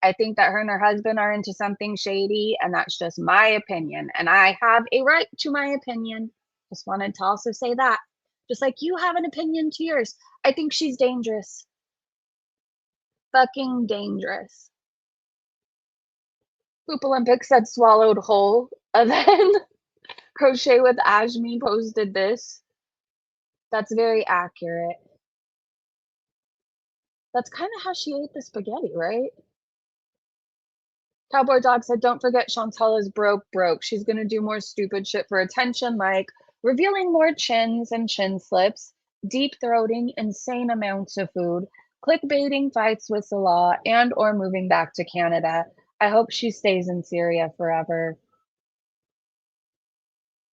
I think that her and her husband are into something shady, and that's just my opinion. And I have a right to my opinion. Just wanted to also say that. Just like you have an opinion to yours. I think she's dangerous. Fucking dangerous. Poop Olympics said swallowed whole. And then Crochet with Ashmi posted this. That's very accurate. That's kind of how she ate the spaghetti, right? Cowboy Dog said, don't forget Chantal is broke. She's going to do more stupid shit for attention, like revealing more chins and chin slips, deep-throating insane amounts of food, clickbaiting fights with Salah, and or moving back to Canada. I hope she stays in Syria forever.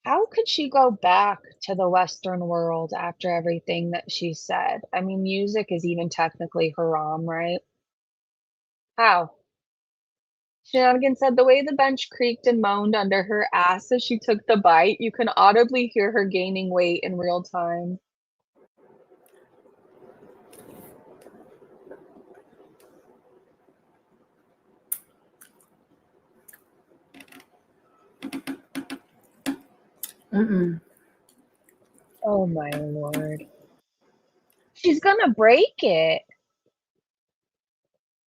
How could she go back to the Western world after everything that she said? I mean, music is even technically haram, right? How? Shenanigan said the way the bench creaked and moaned under her ass as she took the bite, you can audibly hear her gaining weight in real time. Oh my lord. She's gonna break it.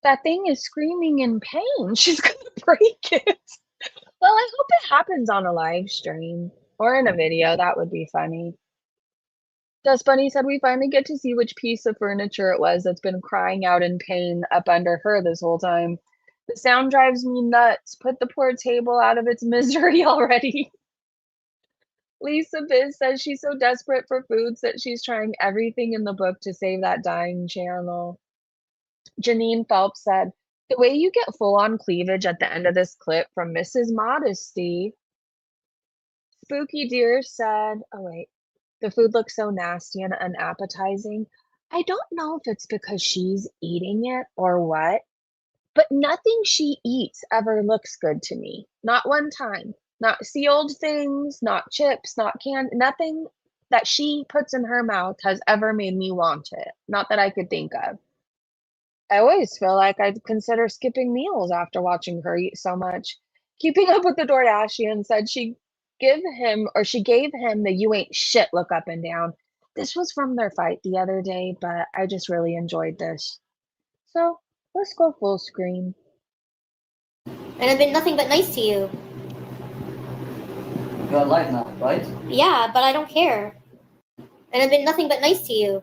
That thing is screaming in pain. She's gonna break it. Well, I hope it happens on a live stream or in a video. That would be funny. Dust Bunny said we finally get to see which piece of furniture it was that's been crying out in pain up under her this whole time. The sound drives me nuts. Put the poor table out of its misery already. Lisa Biz says she's so desperate for foods that she's trying everything in the book to save that dying channel. Janine Phelps said, the way you get full-on cleavage at the end of this clip from Mrs. Modesty. Spooky Deer said, oh wait, the food looks so nasty and unappetizing. I don't know if it's because she's eating it or what, but nothing she eats ever looks good to me. Not one time. Not sealed things, not chips, not candy, nothing that she puts in her mouth has ever made me want it. Not that I could think of. I always feel like I'd consider skipping meals after watching her eat so much. Keeping up with the Dordashian said she gave him the you ain't shit look up and down. This was from their fight the other day, but I just really enjoyed this. So let's go full screen. And I've been nothing but nice to you. You're alive now, right? Yeah, but I don't care. And I've been nothing but nice to you.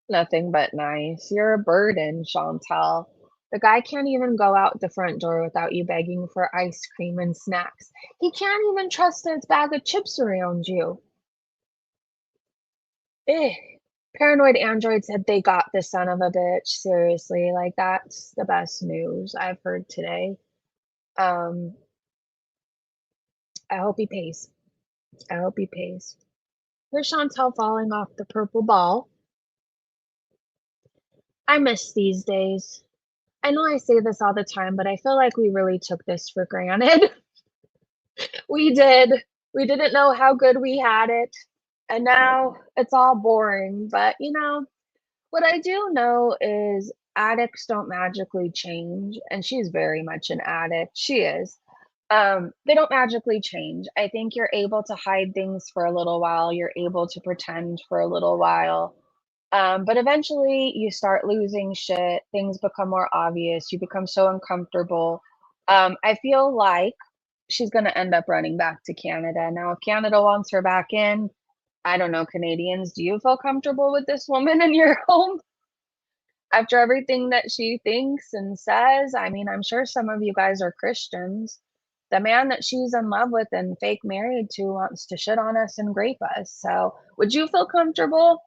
Nothing but nice. You're a burden, Chantal. The guy can't even go out the front door without you begging for ice cream and snacks. He can't even trust his bag of chips around you. Paranoid Android said they got the son of a bitch. Seriously, like that's the best news I've heard today. I hope he pays. I hope he pays. Here's Chantal falling off the purple ball. I miss these days. I know I say this all the time, but I feel like we really took this for granted. We did. We didn't know how good we had it. And now it's all boring. But, you know, what I do know is addicts don't magically change. And she's very much an addict. She is. They don't magically change. I think you're able to hide things for a little while. You're able to pretend for a little while. But eventually you start losing shit. Things become more obvious. You become so uncomfortable. I feel like she's going to end up running back to Canada. Now, if Canada wants her back in, I don't know, Canadians, do you feel comfortable with this woman in your home? After everything that she thinks and says, I mean, I'm sure some of you guys are Christians. The man that she's in love with and fake married to wants to shit on us and grape us. So, would you feel comfortable?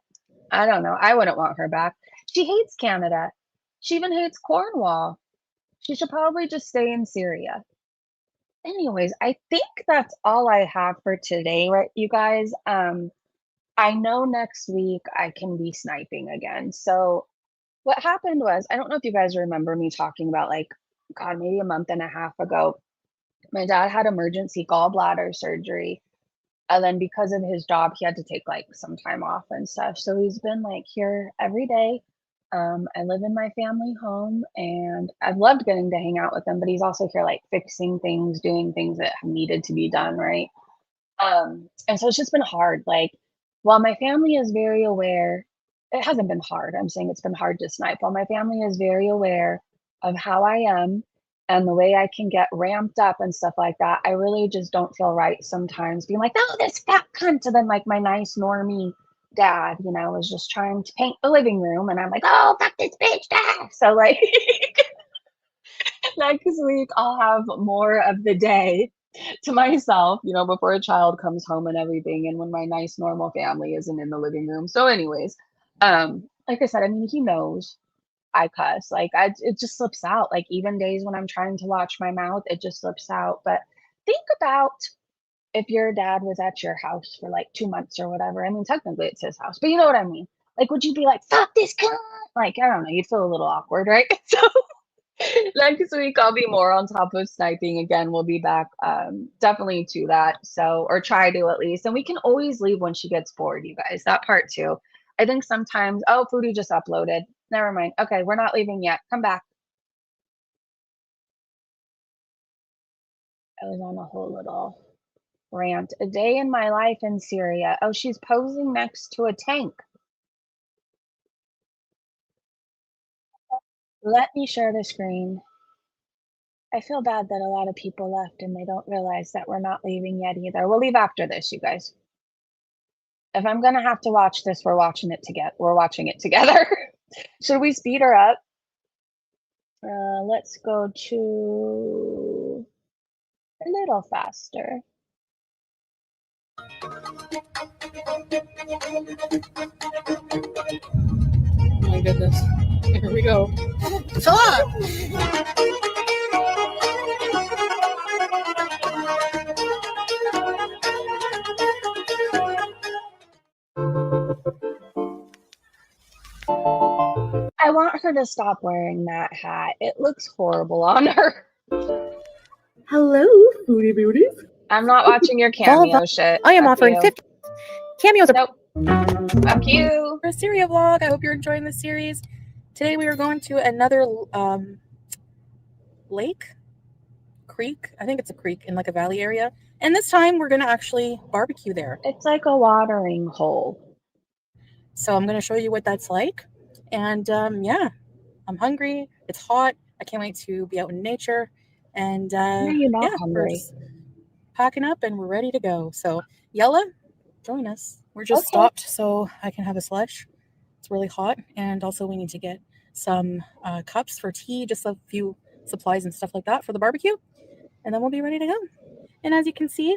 I don't know. I wouldn't want her back. She hates Canada. She even hates Cornwall. She should probably just stay in Syria. Anyways, I think that's all I have for today, right, you guys? I know next week I can be sniping again. So what happened was, I don't know if you guys remember me talking about, like, God, maybe a month and a half ago, my dad had emergency gallbladder surgery. And then because of his job, he had to take like some time off and stuff. So he's been like here every day. I live in my family home and I've loved getting to hang out with him, but he's also here like fixing things, doing things that needed to be done, right? And so it's just been hard. Like, while my family is very aware, it hasn't been hard. I'm saying it's been hard to snipe. While my family is very aware of how I am and the way I can get ramped up and stuff like that, I really just don't feel right sometimes being like, oh, this fat cunt. And then like my nice normie dad, you know, was just trying to paint the living room. And I'm like, oh, fuck this bitch. Ah. So like next week I'll have more of the day to myself, you know, before a child comes home and everything, and when my nice normal family isn't in the living room. So anyways, like I said, I mean, he knows I cuss. Like, it just slips out. Like, even days when I'm trying to watch my mouth, it just slips out. But think about if your dad was at your house for like 2 months or whatever. I mean, technically it's his house, but you know what I mean. Like, would you be like, fuck this cunt? Like, I don't know, you'd feel a little awkward, right? So next week I'll be more on top of sniping again. We'll be back definitely to that. So, or try to at least. And we can always leave when she gets bored, you guys. That part too. I think sometimes, oh, Foodie just uploaded. Never mind. Okay, we're not leaving yet. Come back. I was on a whole little rant. A day in my life in Syria. Oh, she's posing next to a tank. Let me share the screen. I feel bad that a lot of people left and they don't realize that we're not leaving yet either. We'll leave after this, you guys. If I'm gonna have to watch this, we're watching it together. We're watching it together. Should we speed her up? Let's go to a little faster. Oh my goodness. Here we go. Salah! I want her to stop wearing that hat. It looks horrible on her. Hello, Foodie Beauties. I'm not watching your cameo shit. I am Fuck offering you. 50 cameos. Nope. Fuck you. For a Syria vlog. I hope you're enjoying the series. Today we are going to another creek. I think it's a creek in like a valley area. And this time we're going to actually barbecue there. It's like a watering hole. So I'm going to show you what that's like. And yeah, I'm hungry. It's hot. I can't wait to be out in nature. And You're not yeah, we're hungry. just packing up and we're ready to go. So Yella, join us. We're just Okay. stopped so I can have a slush. It's really hot. And also we need to get some cups for tea, just a few supplies and stuff like that for the barbecue. And then we'll be ready to go. And as you can see,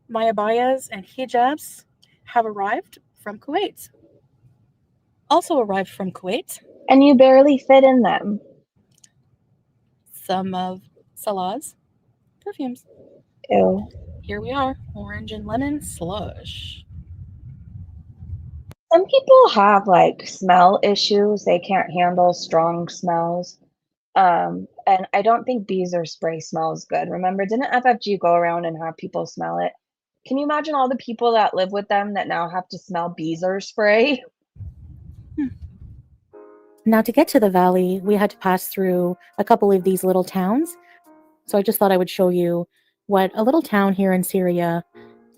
my abayas and hijabs have arrived from Kuwait. Also arrived from Kuwait, And you barely fit in them. some of Salah's perfumes. Ew. Here we are, orange and lemon slush. Some people have like smell issues. They can't handle strong smells. And I don't think beezer spray smells good. Remember, didn't FFG go around and have people smell it? Can you imagine all the people that live with them that now have to smell beezer spray? Now to get to the valley, we had to pass through a couple of these little towns. So I just thought I would show you what a little town here in Syria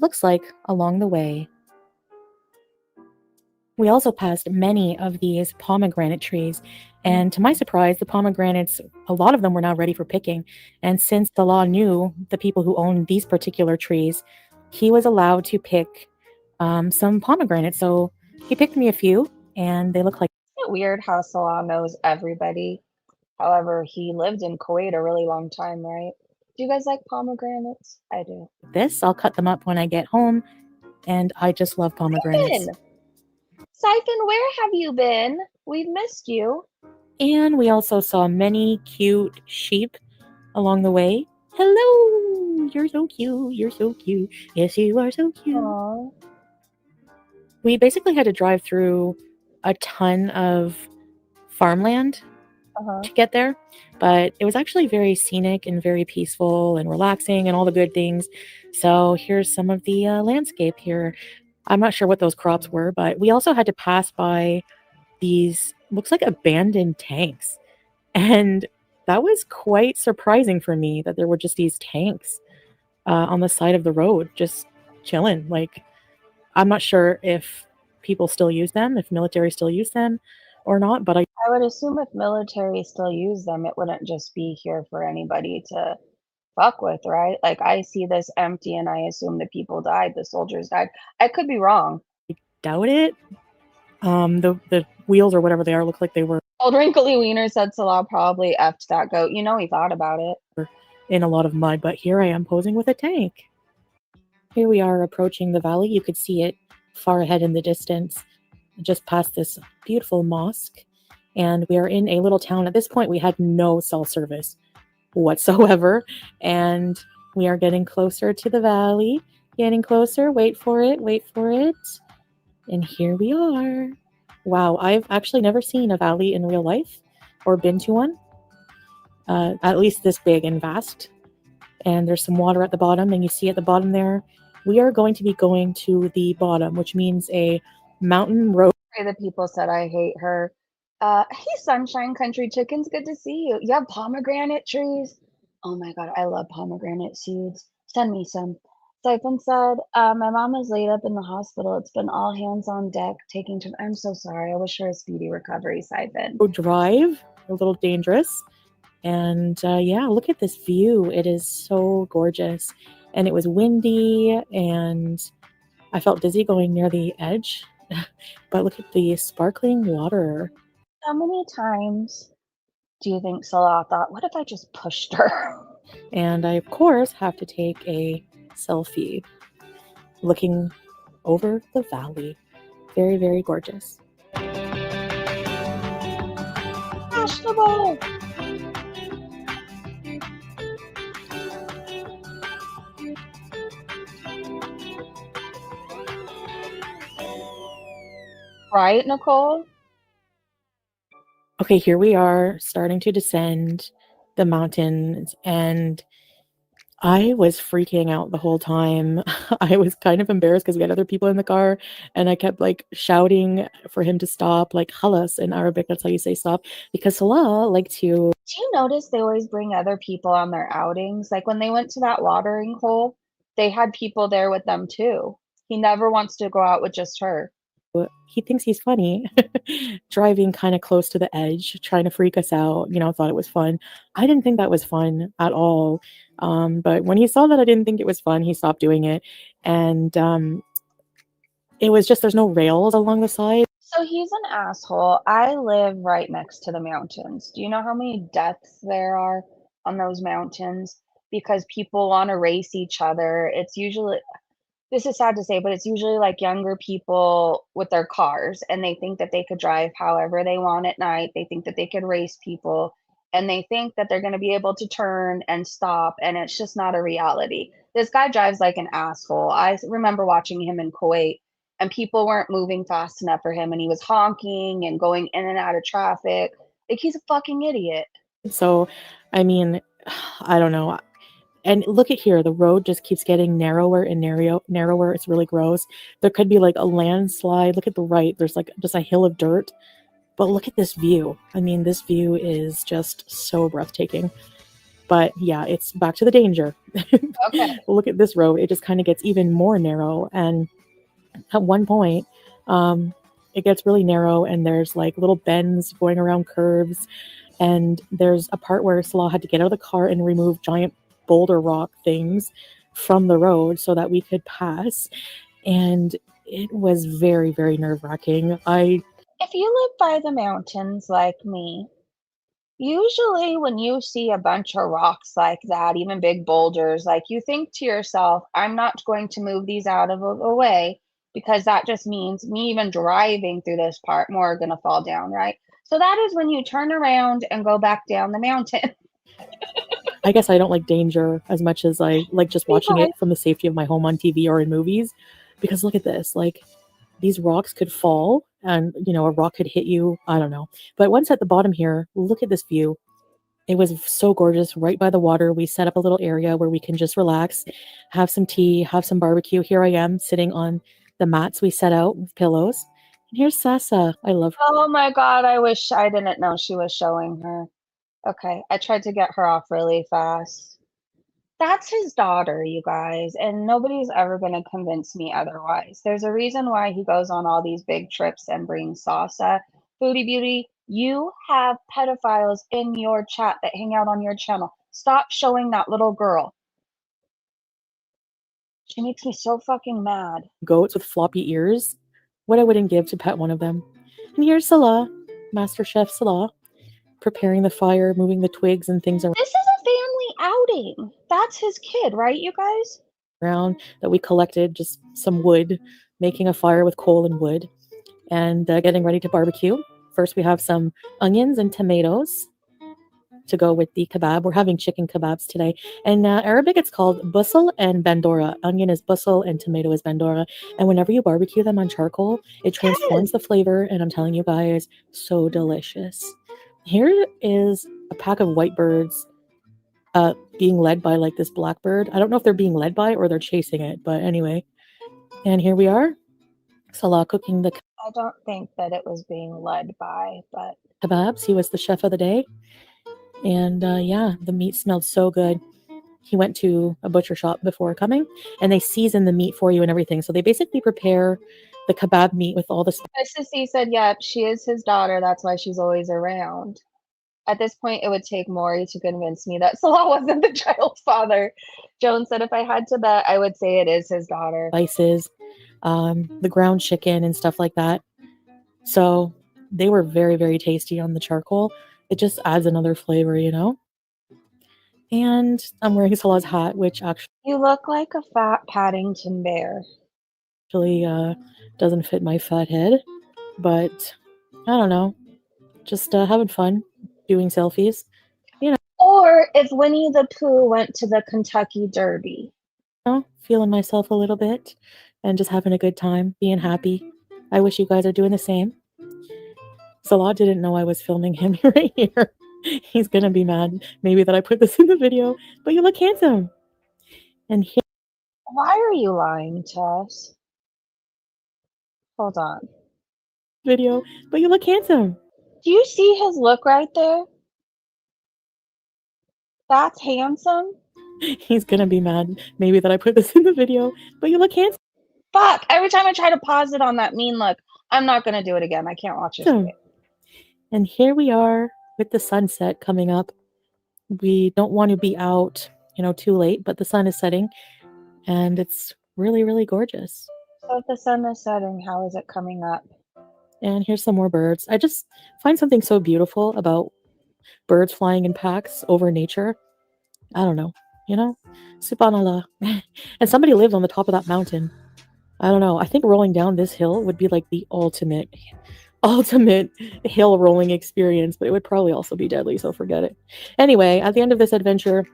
looks like along the way. We also passed many of these pomegranate trees, And to my surprise, the pomegranates, a lot of them were now ready for picking. And since Salah knew the people who owned these particular trees, he was allowed to pick some pomegranates. So he picked me a few, and they look like Isn't it weird how Salah knows everybody? However, he lived in Kuwait a really long time, right? Do you guys like pomegranates? I do. this. I'll cut them up when I get home, and I just love pomegranates. Siphon! Siphon, where have you been? We've missed you. And we also saw many cute sheep along the way. Hello! You're so cute. You're so cute. Yes, you are so cute. Aww. We basically had to drive through a ton of farmland Uh-huh. to get there, but it was actually very scenic and very peaceful and relaxing and all the good things. So here's some of the landscape here. I'm not sure what those crops were, but we also had to pass by these, looks like abandoned tanks. And that was quite surprising for me that there were just these tanks on the side of the road, just chilling. Like, I'm not sure if people still use them, if military still use them or not, but I would assume if military still use them, it wouldn't just be here for anybody to fuck with, right? Like, I see this empty and I assume the people died, the soldiers died. I could be wrong. doubt it. The wheels or whatever they are look like they were Old Wrinkly Wiener said Salah probably effed that goat. You know he thought about it. in a lot of mud, but here I am posing with a tank. Here we are approaching the valley. You could see it far ahead in the distance, just past this beautiful mosque. And we are in a little town. At this point, we had no cell service whatsoever. And we are getting closer to the valley. Getting closer. Wait for it. Wait for it. And here we are. Wow, I've actually never seen a valley in real life or been to one. At least this big and vast. And there's some water at the bottom. And you see at the bottom there, we are going to be going to the bottom, which means a mountain road. The people said I hate her. Hey, Sunshine Country Chickens, good to see you. You have pomegranate trees? Oh my god, I love pomegranate seeds. Send me some. Siphon said, my mom is laid up in the hospital. It's been all hands on deck taking turn. I'm so sorry. I wish her a speedy recovery, Siphon. Drive, a little dangerous. And yeah, look at this view. It is so gorgeous. And it was windy and I felt dizzy going near the edge. But look at the sparkling water. How many times do you think Salah thought, what if I just pushed her? And I, of course, have to take a selfie looking over the valley. Very, very gorgeous. Fashionable! Right, Nicole? Okay, here we are starting to descend the mountains, and I was freaking out the whole time. I was kind of embarrassed because we had other people in the car, and I kept like shouting for him to stop, like halas in Arabic, that's how you say stop, because Salah liked to. Do you notice they always bring other people on their outings? Like when they went to that watering hole, they had people there with them too. He never wants to go out with just her. He thinks he's funny, driving kind of close to the edge, trying to freak us out, thought it was fun. I didn't think that was fun at all. But when he saw that I didn't think it was fun, he stopped doing it. And it was just, there's no rails along the side. So he's an asshole. I live right next to the mountains. Do you know how many deaths there are on those mountains? Because people want to race each other. It's usually, this is sad to say, but it's usually like younger people with their cars, and they think that they could drive however they want at night. They think that they could race people, and they think that they're going to be able to turn and stop, and it's just not a reality. This guy drives like an asshole. I remember watching him in Kuwait, and people weren't moving fast enough for him, and he was honking and going in and out of traffic. Like, he's a fucking idiot. So, I mean, I don't know. And look at here, the road just keeps getting narrower and narrower. It's really gross. There could be like a landslide. Look at the right. There's like just a hill of dirt. But look at this view. I mean, this view is just so breathtaking. But yeah, it's back to the danger. Okay. Look at this road. It just kind of gets even more narrow. And at one point, it gets really narrow, and there's like little bends going around curves. And there's a part where Salah had to get out of the car and remove giant boulder rock things from the road so that we could pass. And it was very, very nerve-wracking. If you live by the mountains like me, usually when you see a bunch of rocks like that, even big boulders, like you think to yourself, I'm not going to move these out of the way because that just means me even driving through this part, more are going to fall down, right? So that is when you turn around and go back down the mountain. I guess I don't like danger as much as I like just watching it from the safety of my home on TV or in movies. Because look at this, like these rocks could fall and, you know, a rock could hit you. I don't know. But once at the bottom here, look at this view. It was so gorgeous right by the water. We set up a little area where we can just relax, have some tea, have some barbecue. Here I am sitting on the mats we set out with pillows. And here's Sasa. I love her. Oh my God, I wish I didn't know she was showing her. Okay, I tried to get her off really fast. That's his daughter, you guys, and nobody's ever going to convince me otherwise. There's a reason why he goes on all these big trips and brings salsa. Foodie Beauty, you have pedophiles in your chat that hang out on your channel. Stop showing that little girl. She makes me so fucking mad. Goats with floppy ears. What I wouldn't give to pet one of them. And here's Salah, Master Chef Salah, preparing the fire, moving the twigs and things This is a family outing. That's his kid, right, you guys? around that we collected, just some wood, making a fire with coal and wood, and getting ready to barbecue. First, we have some onions and tomatoes to go with the kebab. We're having chicken kebabs today. In Arabic, it's called busel and bandora. Onion is busel and tomato is bandora. And whenever you barbecue them on charcoal, it transforms the flavor. And I'm telling you guys, so delicious. Here is a pack of white birds being led by like this blackbird. I don't know if they're being led by or they're chasing it, but anyway. And here we are. Salah cooking the I don't think that it was being led by, but kebabs. He was the chef of the day. And yeah, the meat smelled so good. He went to a butcher shop before coming, and they season the meat for you and everything. So they basically prepare the kebab meat with all the stuff. Sissy said, yep, she is his daughter. That's why she's always around. At this point, it would take Maury to convince me that Salah wasn't the child's father. Joan said, if I had to bet, I would say it is his daughter. Spices, the ground chicken and stuff like that. So they were very, very tasty on the charcoal. It just adds another flavor, you know? And I'm wearing Salah's hat, which You look like a fat Paddington bear. actually doesn't fit my fat head. But I don't know. Just having fun, doing selfies. Or if Winnie the Pooh went to the Kentucky Derby. You know, feeling myself a little bit and just having a good time, being happy. I wish you guys are doing the same. Salah didn't know I was filming him right here. He's gonna be mad maybe that I put this in the video, but you look handsome. And here, Why are you lying to us? Hold on. video, but you look handsome. Do you see his look right there? That's handsome. He's gonna be mad maybe that I put this in the video, but you look handsome. Fuck, every time I try to pause it on that mean look, I'm not gonna do it again. I can't watch it. And here we are with the sunset coming up. We don't want to be out, you know, too late, but the sun is setting and it's really, really gorgeous. So if the sun is setting, how is it coming up? And here's some more birds. I just find something so beautiful about birds flying in packs over nature. I don't know, you know, subhanallah. And somebody lived on the top of that mountain. I don't know. I think rolling down this hill would be like the ultimate hill rolling experience, but it would probably also be deadly, so forget it. Anyway, at the end of this adventure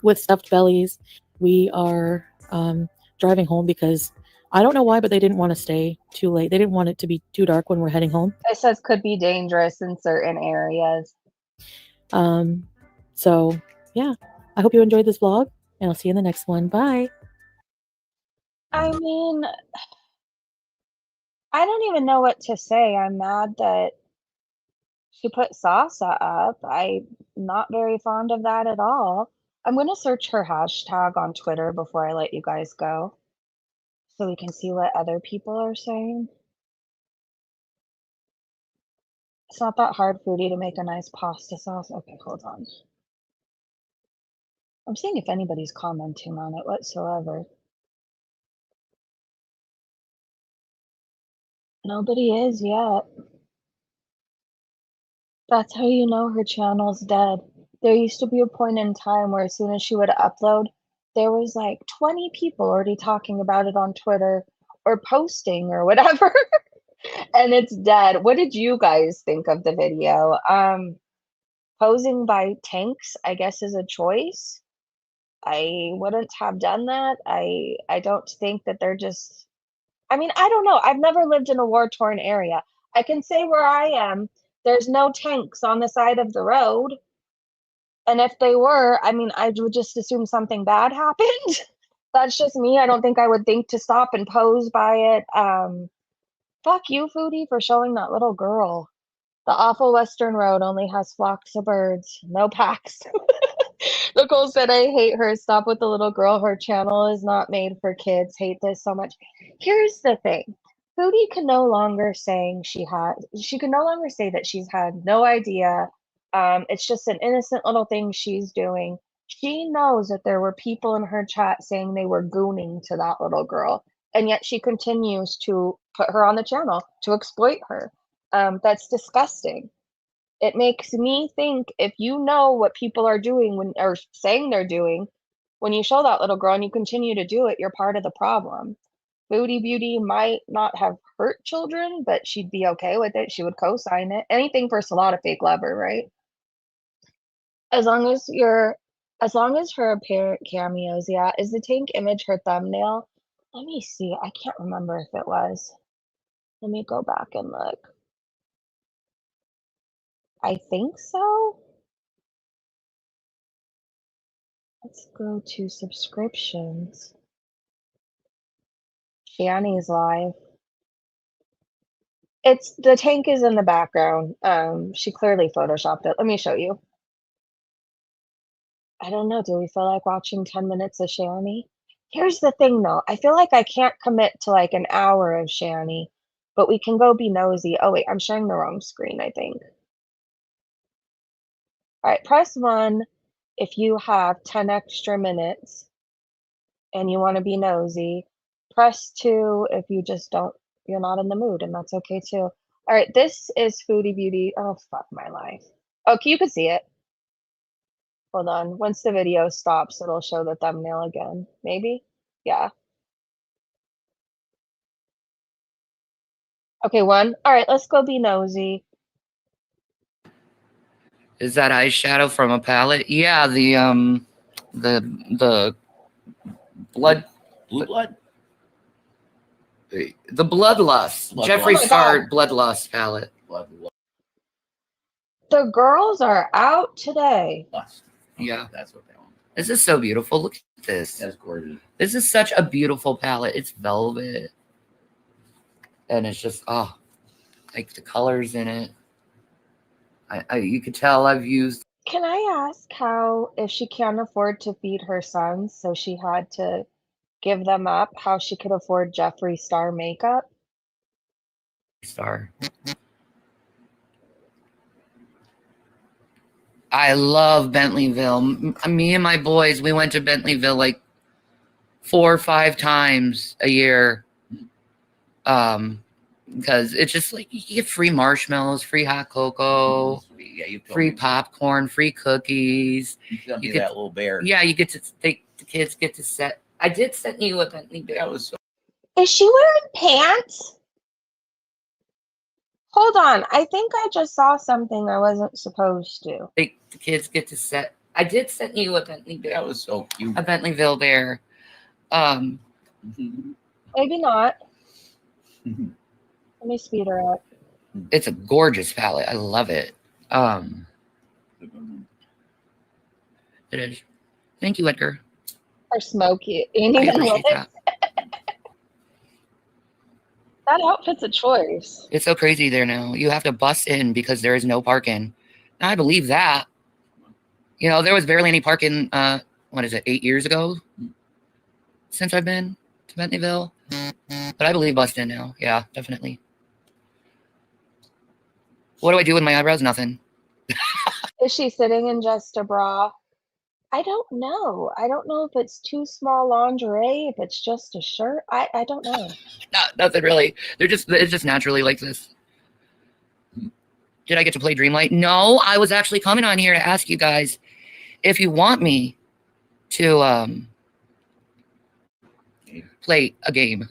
with stuffed bellies, we are driving home because I don't know why, but they didn't want to stay too late. They didn't want it to be too dark when we're heading home. It says could be dangerous in certain areas. So yeah, I hope you enjoyed this vlog, and I'll see you in the next one. Bye. I mean, I don't even know what to say. I'm mad that she put salsa up. I'm not very fond of that at all. I'm going to search her hashtag on Twitter before I let you guys go so we can see what other people are saying. It's not that hard, Foodie, to make a nice pasta sauce. Okay, hold on. I'm seeing if anybody's commenting on it whatsoever. Nobody is yet. That's how you know her channel's dead. There used to be a point in time where as soon as she would upload, there was like 20 people already talking about it on Twitter or posting or whatever. And it's dead. What did you guys think of the video? Posing by tanks, I guess, is a choice. I wouldn't have done that. I don't think that they're just, I mean, I don't know. I've never lived in a war-torn area. I can say where I am, there's no tanks on the side of the road. And if they were, I mean, I would just assume something bad happened. That's just me. I don't think I would think to stop and pose by it. Fuck you, Foodie, for showing that little girl. The awful Western road only has flocks of birds, no packs. Nicole said, I hate her. Stop with the little girl. Her channel is not made for kids. Hate this so much. Here's the thing. Foodie can no longer saying she can no longer say that she's had no idea. It's just an innocent little thing she's doing. She knows that there were people in her chat saying they were gooning to that little girl, and yet she continues to put her on the channel to exploit her. That's disgusting. It makes me think if you know what people are doing or saying they're doing, when you show that little girl and you continue to do it, you're part of the problem. Foodie Beauty might not have hurt children, but she'd be okay with it. She would co-sign it. Anything for Salah to fake love her, right? As long as her apparent cameos, yeah. Is the tank image her thumbnail? Let me see. I can't remember if it was. Let me go back and look. I think so. Let's go to subscriptions. Shanny's live. It's the tank is in the background. She clearly photoshopped it. Let me show you. I don't know. Do we feel like watching 10 minutes of Shanny? Here's the thing though. I feel like I can't commit to like an hour of Shanny, but we can go be nosy. Oh wait, I'm sharing the wrong screen, I think. All right, press 1 if you have 10 extra minutes and you want to be nosy. Press 2 if you just you're not in the mood, and that's okay too. All right, this is Foodie Beauty. Oh, fuck my life. Okay, you can see it. Hold on. Once the video stops, it'll show the thumbnail again. Maybe? Yeah. Okay, 1. All right, let's go be nosy. Is that eyeshadow from a palette? Yeah, the blood. Blue blood? The Bloodlust. Bloodlust. Jeffree Oh my Star God. Bloodlust palette. The girls are out today. Lust. Yeah. That's what they want. This is so beautiful. Look at this. That's gorgeous. This is such a beautiful palette. It's velvet. And it's just, oh, like the colors in it. You could tell I've used. Can I ask how, if she can't afford to feed her sons, so she had to give them up, how she could afford Jeffree Star makeup? Star. I love Bentleyville. Me and my boys, we went to Bentleyville like 4 or 5 times a year. Because it's just like you get free marshmallows, free hot cocoa, Yeah, you free popcorn, free cookies. You You get get- that little bear. Yeah, you get to the kids get to set. I did send you a Bentley That Bear. was so. Is she wearing pants? Hold on. I think I just saw something I wasn't supposed to. The kids get to set. I did send you a Bentley Bear. That was so cute. A Bentleyville bear. Maybe not. Let me speed her up. It's a gorgeous palette. I love it. It is. Thank you, Edgar. Or smoky. Ain't I even appreciate with it. that. That outfit's a choice. It's so crazy there now. You have to bus in because there is no parking. Now, I believe that. You know, there was barely any parking, 8 years ago? Since I've been to Bentleyville. But I believe bust in now. Yeah, definitely. What do I do with my eyebrows? Nothing. Is she sitting in just a bra? I don't know. I don't know if it's too small lingerie, if it's just a shirt. I don't know. Nothing really. It's just naturally like this. Did I get to play Dreamlight? No, I was actually coming on here to ask you guys if you want me to play a game.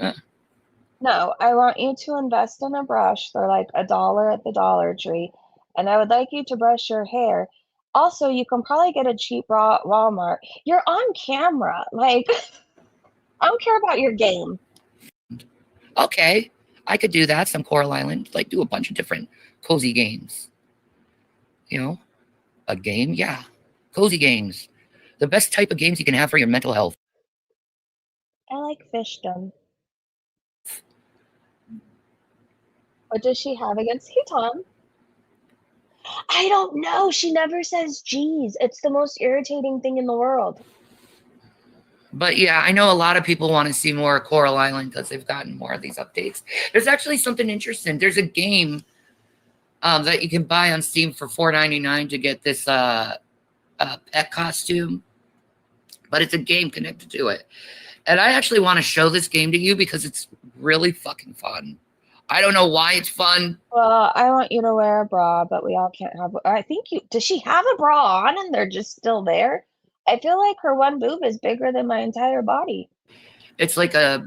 No, I want you to invest in a brush for like $1 at the Dollar Tree, and I would like you to brush your hair. Also, you can probably get a cheap bra at Walmart. You're on camera. Like, I don't care about your game. Okay, I could do that. Some Coral Island, like do a bunch of different cozy games. You know, a game, yeah, cozy games. The best type of games you can have for your mental health. I like fishdom. What does she have against you, Tom? I don't know. She never says geez. It's the most irritating thing in the world. But yeah, I know a lot of people want to see more Coral Island because they've gotten more of these updates. There's actually something interesting. There's a game that you can buy on Steam for $4.99 to get this pet costume, but it's a game connected to it. And I actually want to show this game to you because it's really fucking fun. I don't know why it's fun. Well, I want you to wear a bra, but we all can't have. I think you. Does she have a bra on and they're just still there? I feel like her one boob is bigger than my entire body. It's like a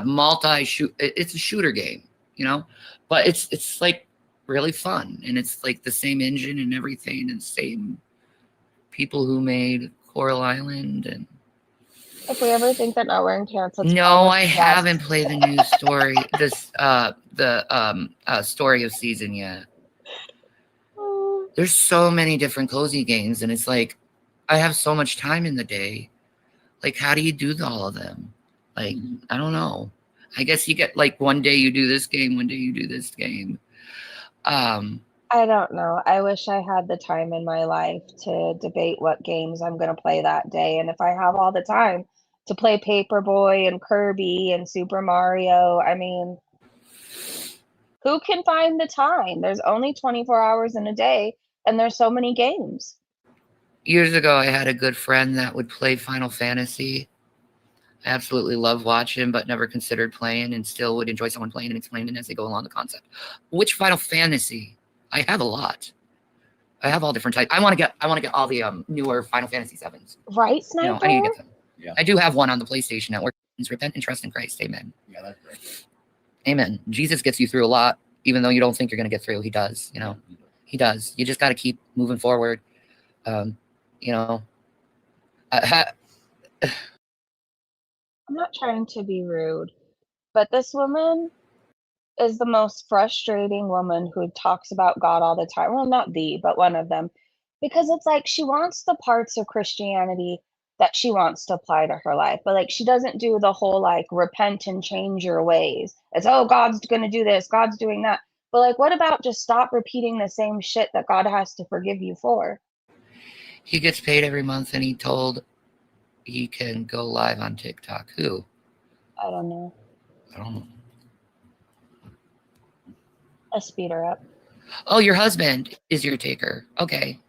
multi-shoot. It's a shooter game, you know, but it's like really fun, and it's like the same engine and everything, and same people who made Coral Island. And If we ever think that not wearing pants, let's no, call it I yes. haven't played the new story, the story of season yet. There's so many different cozy games, and it's like I have so much time in the day. Like, how do you do all of them? Like, I don't know. I guess you get like one day you do this game, one day you do this game. I don't know. I wish I had the time in my life to debate what games I'm going to play that day. And if I have all the time to play Paperboy and Kirby and Super Mario, I mean, who can find the time? There's only 24 hours in a day, and there's so many games. Years ago, I had a good friend that would play Final Fantasy. I absolutely love watching, but never considered playing, and still would enjoy someone playing and explaining as they go along the concept. Which Final Fantasy? I have a lot. I have all different types. I want to get all the newer Final Fantasy 7s. Right, Sniper? You know, I need to get them. Yeah. I do have one on the PlayStation Network. Repent and trust in Christ. Amen. Yeah, that's great. Amen. Jesus gets you through a lot, even though you don't think you're going to get through. He does. You know, he does. You just got to keep moving forward. You know, I'm not trying to be rude, but this woman is the most frustrating woman who talks about God all the time. Well, not the, but one of them. Because it's like she wants the parts of Christianity that she wants to apply to her life, but like she doesn't do the whole like repent and change your ways. It's, oh, God's going to do this, God's doing that. But like, what about just stop repeating the same shit that God has to forgive you for? he gets paid every month, and he told he can go live on TikTok. Who? I don't know. I don't know. A speeder up. Oh, your husband is your taker. Okay.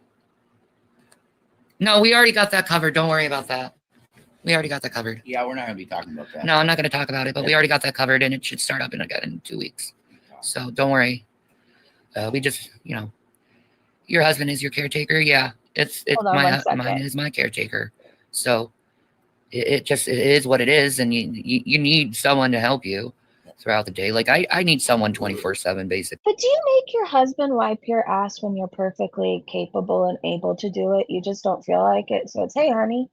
No, we already got that covered. Don't worry about that. We already got that covered. Yeah, we're not going to be talking about that. No, I'm not going to talk about it, but we already got that covered, and it should start up in 2 weeks. So don't worry. We just, your husband is your caretaker. Yeah, it's mine is my caretaker. So it is what it is, and you need someone to help you throughout the day. Like I need someone 24/7, basically. But do you make your husband wipe your ass when you're perfectly capable and able to do it? You just don't feel like it. So it's, hey, honey.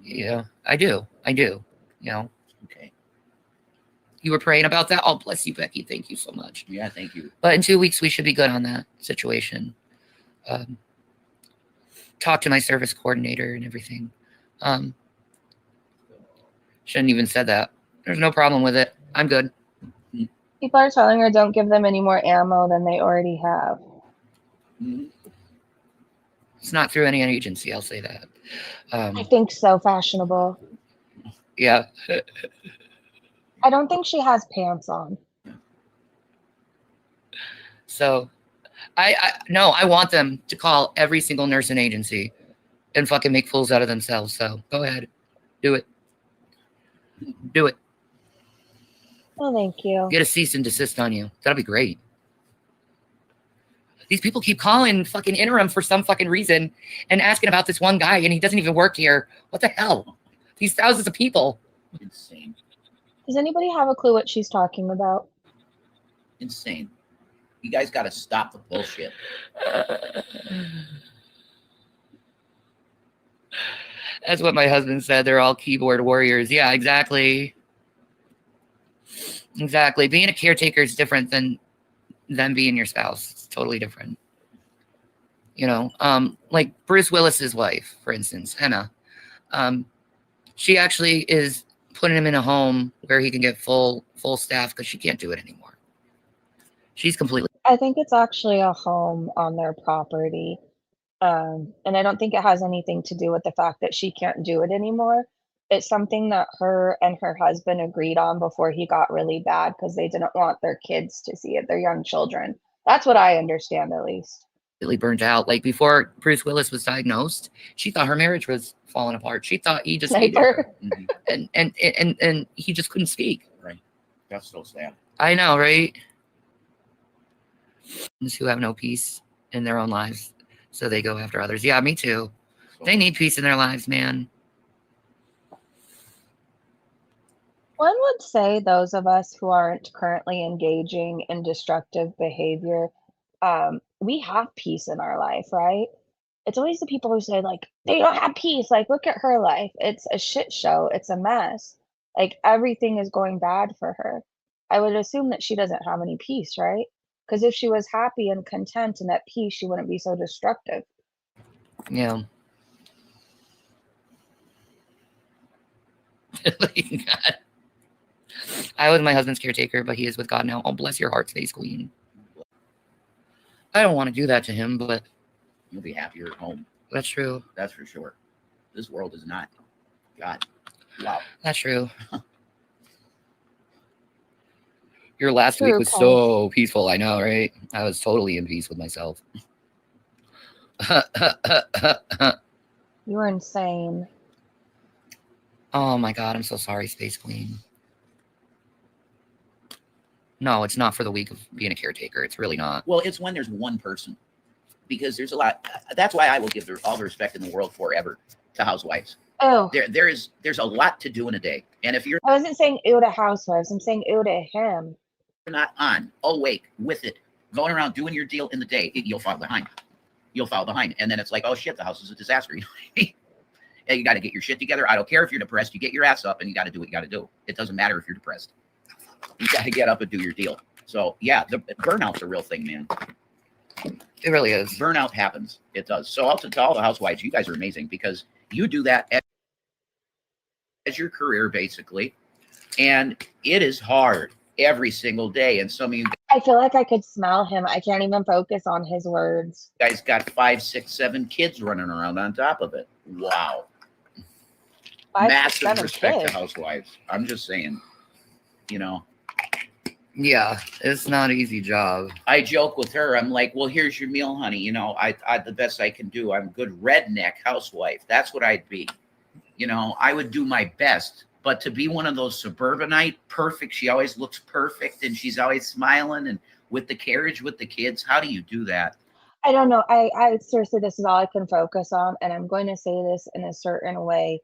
Yeah, I do. Okay. You were praying about that? Oh, bless you, Becky. Thank you so much. Yeah, thank you. But in 2 weeks, we should be good on that situation. Talk to my service coordinator and everything. Shouldn't even said that. There's no problem with it. I'm good. People are telling her don't give them any more ammo than they already have. It's not through any agency, I'll say that. I think so fashionable. Yeah. I don't think she has pants on. So I want them to call every single nursing agency and fucking make fools out of themselves. So go ahead. Do it. Do it. Well, thank you. Get a cease and desist on you. That'll be great. These people keep calling fucking interim for some fucking reason and asking about this one guy, and he doesn't even work here. What the hell? These thousands of people. Insane. Does anybody have a clue what she's talking about? Insane. You guys got to stop the bullshit. That's what my husband said. They're all keyboard warriors. Yeah, exactly. Exactly. Being a caretaker is different than being your spouse. It's totally different. You know, like Bruce Willis's wife, for instance, Henna. She actually is putting him in a home where he can get full staff because she can't do it anymore. She's completely. I think it's actually a home on their property. And I don't think it has anything to do with the fact that she can't do it anymore. It's something that her and her husband agreed on before he got really bad because they didn't want their kids to see it, their young children. That's what I understand, at least. Really burnt out. Like before Bruce Willis was diagnosed, she thought her marriage was falling apart. She thought he just hated her. And he just couldn't speak. Right. That's so sad. I know, right? Who have no peace in their own lives, so they go after others. Yeah, me too. They need peace in their lives, man. One would say those of us who aren't currently engaging in destructive behavior, we have peace in our life, right? It's always the people who say, like, they don't have peace. Like, look at her life. It's a shit show. It's a mess. Like, everything is going bad for her. I would assume that she doesn't have any peace, right? Because if she was happy and content and at peace, she wouldn't be so destructive. Yeah. God. I was my husband's caretaker, but he is with God now. Oh, bless your heart, Space Queen. I don't want to do that to him, but You'll be happier at home. That's true. That's for sure. This world is not God. Wow. That's true. Your last True, week was so peaceful. I know, right? I was totally in peace with myself. You were insane. Oh my God, I'm so sorry, Space Queen. No, it's not for the week of being a caretaker. It's really not. Well, it's when there's one person. Because there's a lot. That's why I will give all the respect in the world forever to housewives. Oh, There's a lot to do in a day. And if you're I wasn't saying ew to housewives. I'm saying ew to him. not on, awake, with it, going around doing your deal in the day, you'll fall behind. You'll fall behind. And then it's like, oh shit, the house is a disaster. Yeah, you got to get your shit together. I don't care if you're depressed. You get your ass up and you got to do what you got to do. It doesn't matter if you're depressed. You got to get up and do your deal. So yeah, the burnout's a real thing, man. It really is. Burnout happens. It does. So also to all the housewives, you guys are amazing because you do that as your career, basically. And it is hard every single day. And some of you I feel like I could smell him. I can't even focus on his words. guys got 5, 6, 7 kids running around on top of it. Wow. 5, 6, Massive 7 respect kids. to housewives. I'm just saying, you know, Yeah, it's not an easy job. I joke with her. I'm like, well, here's your meal, honey. You know, I the best I can do. I'm a good redneck housewife. That's what I'd be. You know, I would do my best. But to be one of those suburbanite, perfect, she always looks perfect and she's always smiling and with the carriage with the kids. How do you do that? I don't know. I seriously, this is all I can focus on. And I'm going to say this in a certain way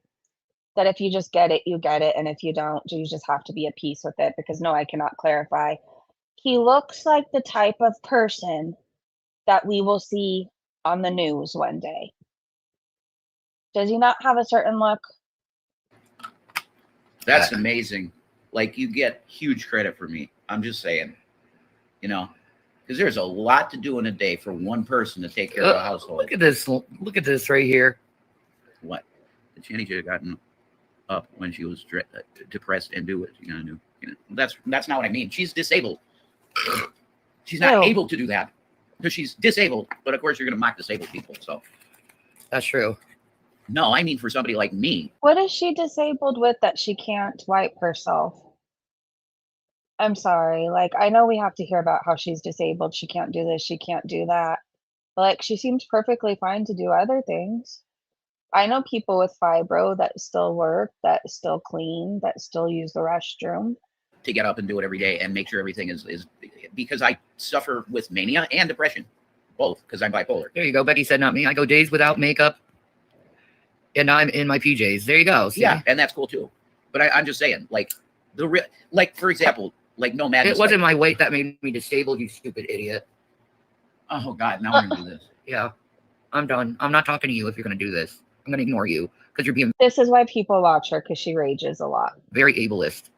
that if you just get it, you get it. And if you don't, you just have to be at peace with it because no, I cannot clarify. He looks like the type of person that we will see on the news one day. Does he not have a certain look? That's amazing. Like you get huge credit for me. I'm just saying, you know, because there's a lot to do in a day for one person to take care of a household. Look at this. Look at this right here. What? Shanny should have gotten up when she was depressed and do what you gotta do. You know, that's not what I mean. She's disabled. She's not No. able to do that because she's disabled. But of course, you're gonna mock disabled people. So That's true. no, I mean for somebody like me. What is she disabled with that she can't wipe herself? I'm sorry. Like, I know we have to hear about how she's disabled. She can't do this. She can't do that. But, like, she seems perfectly fine to do other things. I know people with fibro that still work, that still clean, that still use the restroom. To get up and do it every day and make sure everything is because I suffer with mania and depression, both, because I'm bipolar. There you go. Becky said, not me. I go days without makeup, and I'm in my PJs. There you go. See? Yeah, and that's cool too. But I'm just saying, like, like, for example, like, no madness. It wasn't my weight that made me disabled, you stupid idiot. Oh God, now we're gonna do this. Yeah, I'm done. I'm not talking to you if you're gonna do this. I'm gonna ignore you because you're being This is why people watch her, because she rages a lot. very ableist.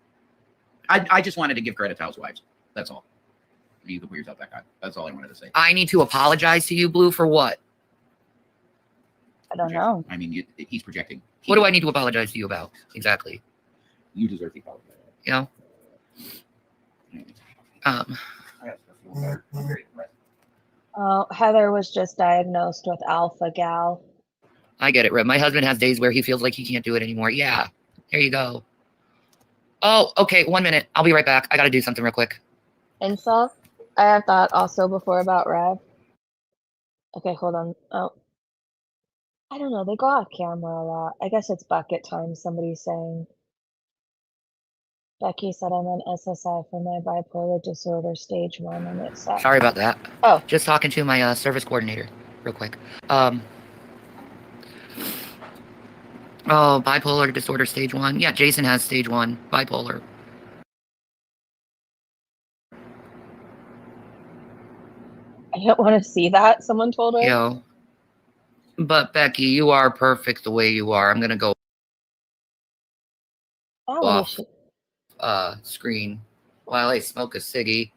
I just wanted to give credit to housewives. That's all. You can put yourself back on. That's all I wanted to say. I need to apologize to you, Blue, for what? I don't know. I mean, he's projecting. What do I need to apologize to you about? Exactly. You deserve the apology. You know? Oh, Heather was just diagnosed with alpha gal. I get it, Reb. My husband has days where he feels like he can't do it anymore. Yeah. There you go. Oh, okay. 1 minute. I'll be right back. I got to do something real quick. Insult? I have thought also before about Rev. Okay, hold on. Oh. I don't know. They go off camera a lot. I guess it's bucket time, somebody's saying. Becky said I'm on SSI for my bipolar disorder stage 1 and it sucks. Sorry about that. Oh. Just talking to my service coordinator real quick. Oh, bipolar disorder stage 1. Yeah, Jason has stage 1 bipolar. I don't want to see that, someone told her. Yo. But Becky, you are perfect the way you are. I'm gonna go off screen while I smoke a ciggy.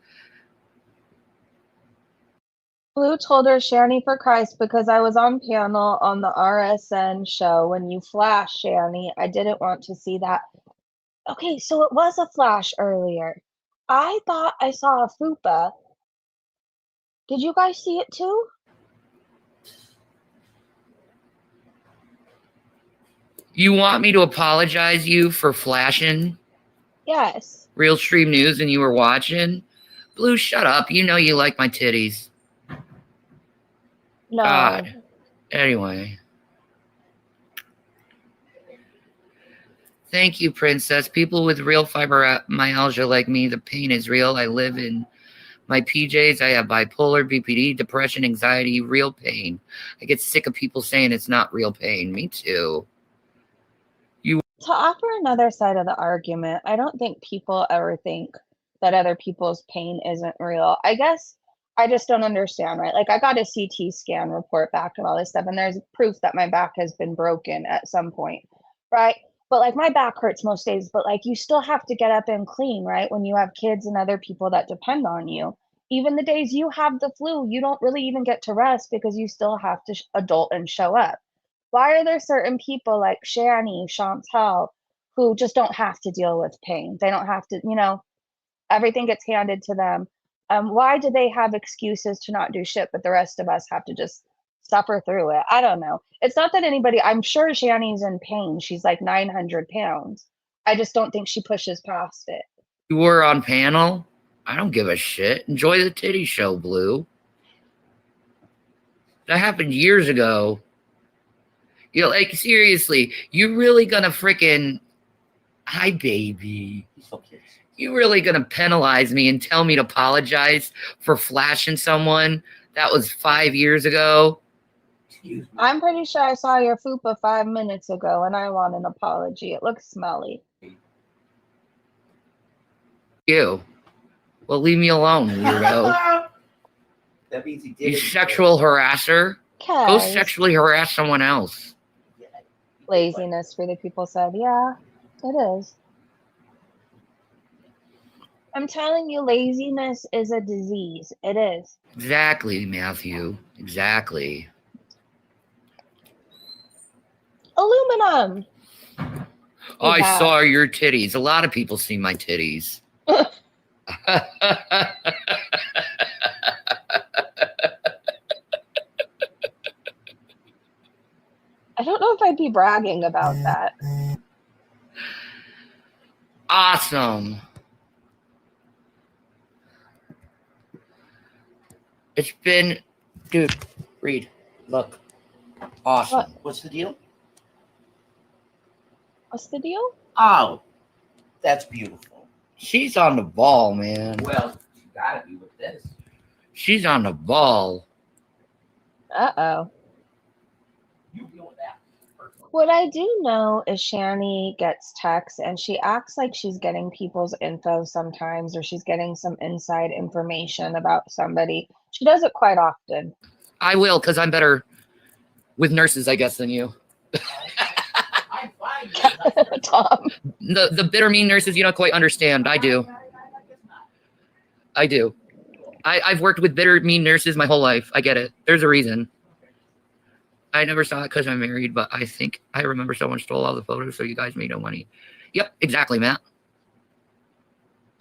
Blue told her, Shanny, for Christ, because I was on panel on the RSN show when you flashed, Shanny. I didn't want to see that. Okay, so it was a flash earlier. I thought I saw a fupa. Did you guys see it too? You want me to apologize you for flashing Yes. Real Stream News and you were watching? Blue, shut up. You know you like my titties. No. God. Anyway. Thank you, Princess. People with real fibromyalgia like me, the pain is real. I live in my PJs. I have bipolar, BPD, depression, anxiety, real pain. I get sick of people saying it's not real pain. Me too. To offer another side of the argument, I don't think people ever think that other people's pain isn't real. I guess I just don't understand, right? Like, I got a CT scan report back and all this stuff, and there's proof that my back has been broken at some point, right? But, like, my back hurts most days, but, like, you still have to get up and clean, right? When you have kids and other people that depend on you. Even the days you have the flu, you don't really even get to rest because you still have to adult and show up. Why are there certain people like Shanny, Chantal, who just don't have to deal with pain? They don't have to, you know, everything gets handed to them. Why do they have excuses to not do shit, but the rest of us have to just suffer through it? I don't know. It's not that anybody, I'm sure Shanny's in pain. She's like 900 pounds. I just don't think she pushes past it. You were on panel? I don't give a shit. Enjoy the titty show, Blue. That happened years ago. You know, like, seriously, you really gonna frickin'... Hi, baby. You really gonna penalize me and tell me to apologize for flashing someone that was 5 years ago? I'm pretty sure I saw your fupa 5 minutes ago, and I want an apology. It looks smelly. You. Well, leave me alone, weirdo. That means he did. You sexual harasser. Go Okay. sexually harass someone else. Laziness, for the people said. Yeah, it is. I'm telling you, laziness is a disease. It is. Exactly, Matthew. Exactly. Aluminum. Oh, I Yeah. saw your titties. A lot of people see my titties. I don't know if I'd be bragging about that. Awesome. It's been, dude, read, look, awesome. What? What's the deal? What's the deal? Oh, that's beautiful. She's on the ball, man. Well, you gotta be with this. She's on the ball. Uh-oh. You deal with that. What I do know is Shanny gets texts and she acts like she's getting people's info sometimes, or she's getting some inside information about somebody. She does it quite often. I will, because I'm better with nurses, I guess, than you. I'm fine. Tom. The bitter, mean nurses you don't quite understand. I do. I do. I've worked with bitter, mean nurses my whole life. I get it. There's a reason. I never saw it because I'm married, but I think I remember someone stole all the photos, so you guys made no money. Yep, exactly, Matt.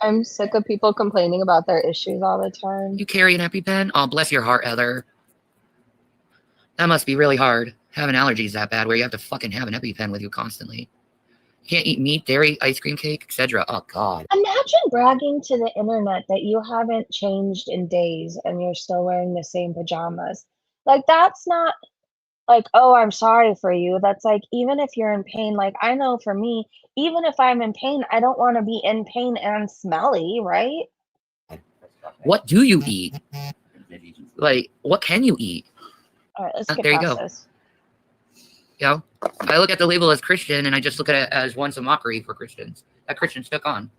I'm sick of people complaining about their issues all the time. You carry an EpiPen? Oh, bless your heart, Heather. That must be really hard. Having allergies that bad where you have to fucking have an EpiPen with you constantly. You can't eat meat, dairy, ice cream, cake, etc. Oh, God. Imagine bragging to the internet that you haven't changed in days and you're still wearing the same pajamas. Like, that's not like, oh, I'm sorry for you. That's like, even if you're in pain, like, I know for me, even if I'm in pain, I don't want to be in pain and smelly, right? What do you eat? Like, what can you eat? All right, let's get there you past go. this. You know, I look at the label as Christian, and I just look at it as once a mockery for Christians that Christians took on.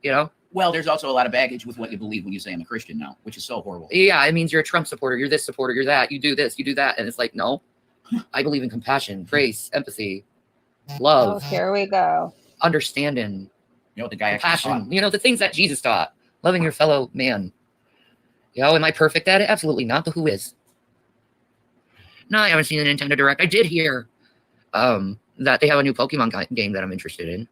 You know? Well, there's also a lot of baggage with what you believe when you say I'm a Christian now, which is so horrible. Yeah, it means you're a Trump supporter, you're this supporter, you're that, you do this, you do that. And it's like, no, I believe in compassion, grace, empathy, love. Oh, here we go. Understanding, You know what the guy actually compassion, taught? you know, the things that Jesus taught, loving your fellow man. You know, am I perfect at it? Absolutely not, but who is? No, I haven't seen the Nintendo Direct. I did hear that they have a new Pokemon game that I'm interested in.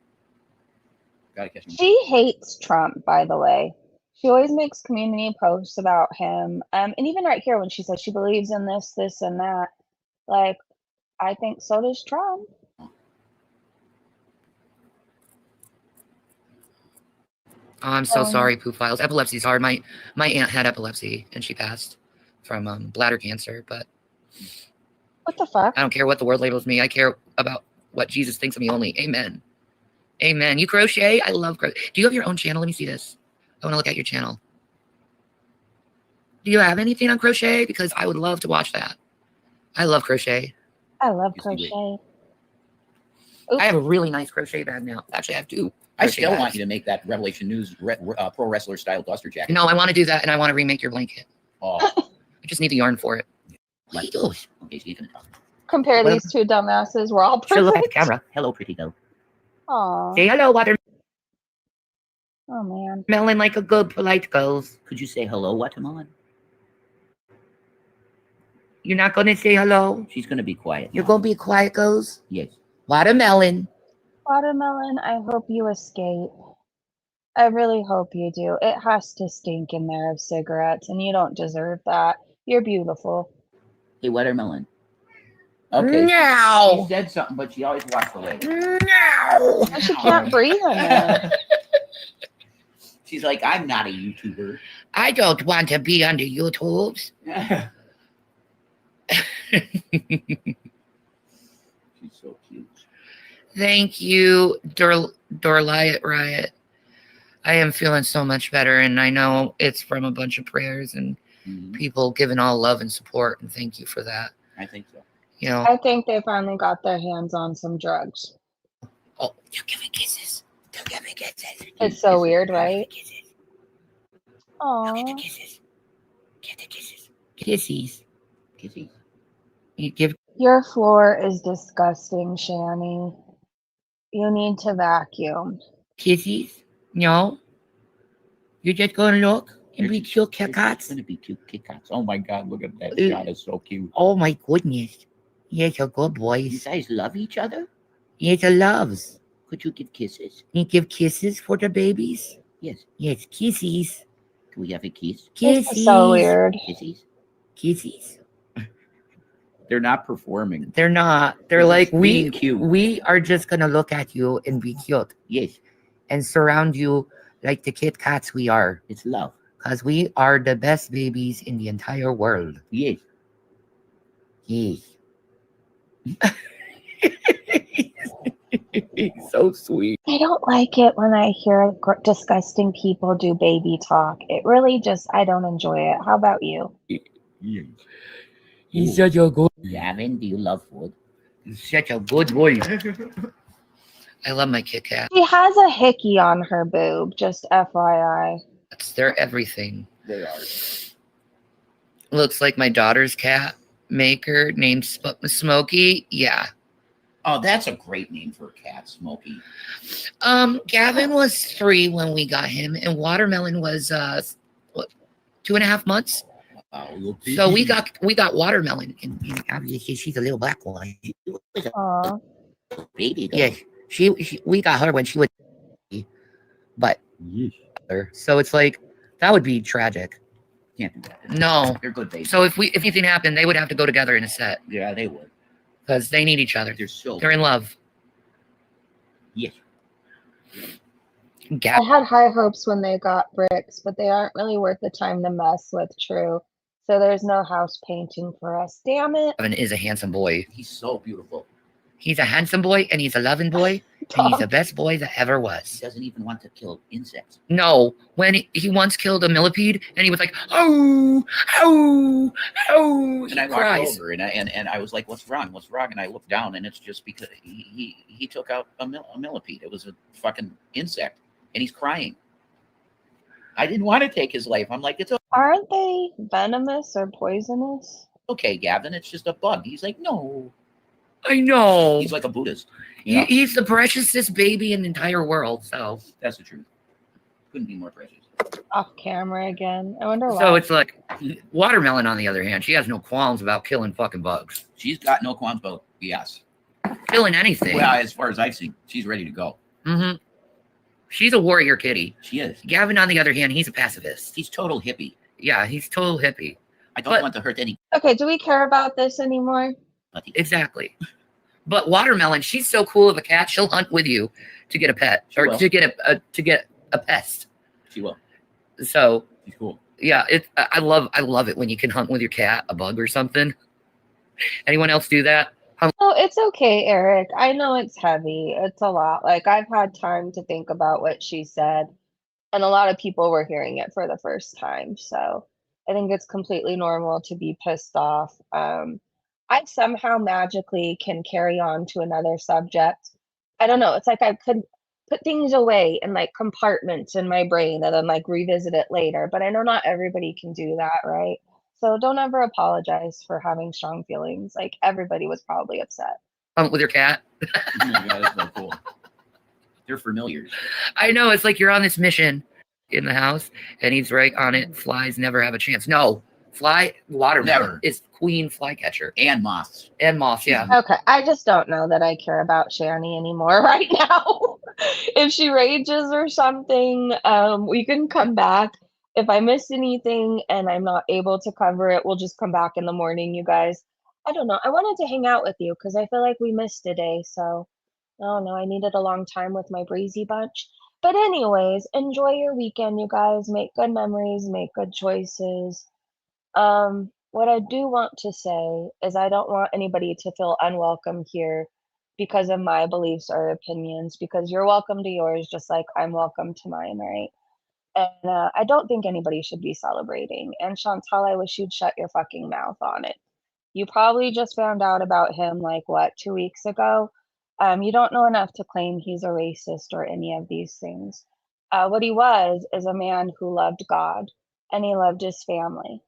Gotta catch him. She hates Trump, by the way. She always makes community posts about him. And even right here when she says she believes in this, this, and that, like, I think so does Trump. Oh, I'm so sorry, Pooh Files. Epilepsy's hard. My aunt had epilepsy, and she passed from bladder cancer, but What the fuck? I don't care what the world labels me. I care about what Jesus thinks of me only. Amen. Amen. You crochet? I love crochet. Do you have your own channel? Let me see this. I want to look at your channel. Do you have anything on crochet? Because I would love to watch that. I love crochet. I love crochet. Oops. I have a really nice crochet bag now. Actually, I have two. I still want you to make that Revelation News pro wrestler style duster jacket. No, I want to do that, and I want to remake your blanket. Oh, I just need the yarn for it. What are you doing? okay, so you can talk. Compare Well, these two dumbasses. We're all Should look at the perfect. camera. Hello, pretty girl. Aw. Say hello, watermelon Oh, man. like a good, polite girls. Could you say hello, watermelon? You're not going to say hello? She's gonna be quiet. You're now. going to be quiet, girls? Yes. Watermelon. Watermelon, I hope you escape. I really hope you do. It has to stink in there of cigarettes, and you don't deserve that. You're beautiful. Hey, watermelon. Okay. No. She said something, but she always walks away. No. And she can't breathe in there. She's like, I'm not a YouTuber. I don't want to be on the YouTubes. She's so cute. Thank you, Dorliot Riot. I am feeling so much better, and I know it's from a bunch of prayers and people giving all love and support, and thank you for that. I think so. You know, I think they finally got their hands on some drugs. oh, you give me kisses. You give me kisses. It's so weird, right? Kisses. Aw. Get the kisses. Get the kisses. Kissies. Kissy. You give. Your floor is disgusting, Shanny. You need to vacuum. Kissies? No. You're just gonna look and be cute Kit It's Kats? gonna be cute Kit Kats. Oh my God, look at that. Ooh. God is so cute. Oh my goodness. Yes, a good You boys. guys love each other? Yes, a loves. Could you give kisses? You give kisses for the babies? Yes. Yes, kisses. Can we have a kiss? This Kisses. is so weird. Kisses? Kisses. They're not performing. They're not. They're They're like, just being cute. we are just gonna look at you and be cute Yes, and surround you like the Kit Kats we are. it's love. Because we are the best babies in the entire world. Yes. Yes. He's so sweet. I don't like it when I hear disgusting people do baby talk. It really just, I don't enjoy it. How about you? He's such a good. Gavin, do you love food? He's such a good boy. I love my Kit Kat. She has a hickey on her boob, just FYI. They're everything. They are. Looks like my daughter's cat maker named Smokey. Yeah. Oh, that's a great name for a cat, Smokey. Gavin was 3 when we got him, and Watermelon was 2.5 months. Wow, So we got Watermelon, and obviously she's a little black one. Aw. baby girl. Yeah, we got her when she was, but so it's like that would be tragic. Can't do that. No, They're good babies. so if anything happened, they would have to go together in a set Yeah, they would. because they need each other. They're so. They're in love. Yes. I had high hopes when they got bricks, but they aren't really worth the time to mess with, true. So there's no house painting for us. Damn it. Gavin is a handsome boy. He's so beautiful. He's a handsome boy, and he's a loving boy, and he's the best boy that ever He was. doesn't even want to kill insects. No, when he once killed a millipede, and he was like, oh, oh, oh, And I walked over and I was like, what's wrong? What's wrong? And I looked down and it's just because he took out a millipede. It was a fucking insect and he's crying. I didn't want to take his life. I'm like, Aren't they venomous or poisonous? okay, Gavin, it's just a bug. He's like, no. I know. He's like a Buddhist. You know? He's the preciousest baby in the entire world. So That's the truth. Couldn't be more precious. Off camera again. I wonder why. So it's like Watermelon, on the other hand, she has no qualms about killing fucking bugs. She's got no qualms about yes. Killing anything. Well, as far as I've seen, she's ready to go. Mm-hmm. She's a warrior kitty. She is. Gavin, on the other hand, he's a pacifist. He's total hippie. Yeah, he's total hippie. I don't want to hurt any. Okay, do we care about this anymore? Exactly. But Watermelon, she's so cool of a cat. She'll hunt with you to get a pet or will. to get a pest. She will. So She's cool. yeah, I love it when you can hunt with your cat a bug or something. Anyone else do that? Oh, it's okay, Eric. I know it's heavy. It's a lot. Like, I've had time to think about what she said, and a lot of people were hearing it for the first time. So I think it's completely normal to be pissed off. I somehow magically can carry on to another subject. I don't know. It's like I could put things away in like compartments in my brain and then like revisit it later. But I know not everybody can do that, right? So don't ever apologize for having strong feelings. Like everybody was probably upset. Hunt with your cat. Oh my God, that's so cool. They're familiars. I know, it's like you're on this mission in the house, and he's right on it. Flies never have a chance. No, Watermelon Never. is queen flycatcher. And moths. And moths, yeah. Okay, I just don't know that I care about Shanny anymore right now. If she rages or something, we can come back. If I miss anything and I'm not able to cover it, we'll just come back in the morning, you guys. I don't know. I wanted to hang out with you because I feel like we missed a day. So, I don't know. I needed a long time with my breezy bunch. But anyways, enjoy your weekend, you guys. Make good memories, make good choices. What I do want to say is I don't want anybody to feel unwelcome here because of my beliefs or opinions, because you're welcome to yours just like I'm welcome to mine, right? And I don't think anybody should be celebrating. And Chantal, I wish you'd shut your fucking mouth on it. You probably just found out about him like what, 2 weeks ago? You don't know enough to claim he's a racist or any of these things. What he was is a man who loved God, and he loved his family,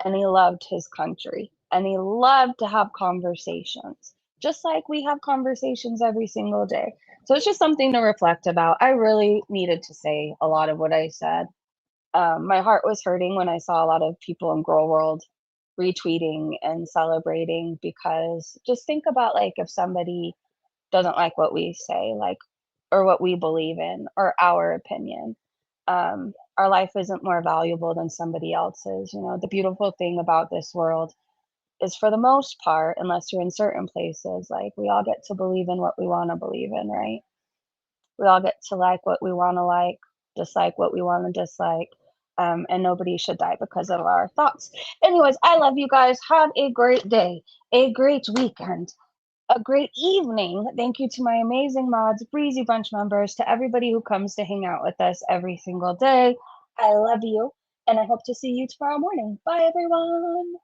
and he loved his country, and he loved to have conversations, just like we have conversations every single day. So it's just something to reflect about. I really needed to say a lot of what I said. My heart was hurting when I saw a lot of people in Girl World retweeting and celebrating, because just think about like if somebody doesn't like what we say, like, or what we believe in, or our opinion. Our life isn't more valuable than somebody else's. You know, the beautiful thing about this world is, for the most part, unless you're in certain places, like we all get to believe in what we want to believe in, right? We all get to like what we want to like, dislike what we want to dislike. and nobody should die because of our thoughts. Anyways, I love you guys. Have a great day, a great weekend, a great evening. Thank you to my amazing mods, Breezy Bunch members, to everybody who comes to hang out with us every single day. I love you, and I hope to see you tomorrow morning. Bye, everyone.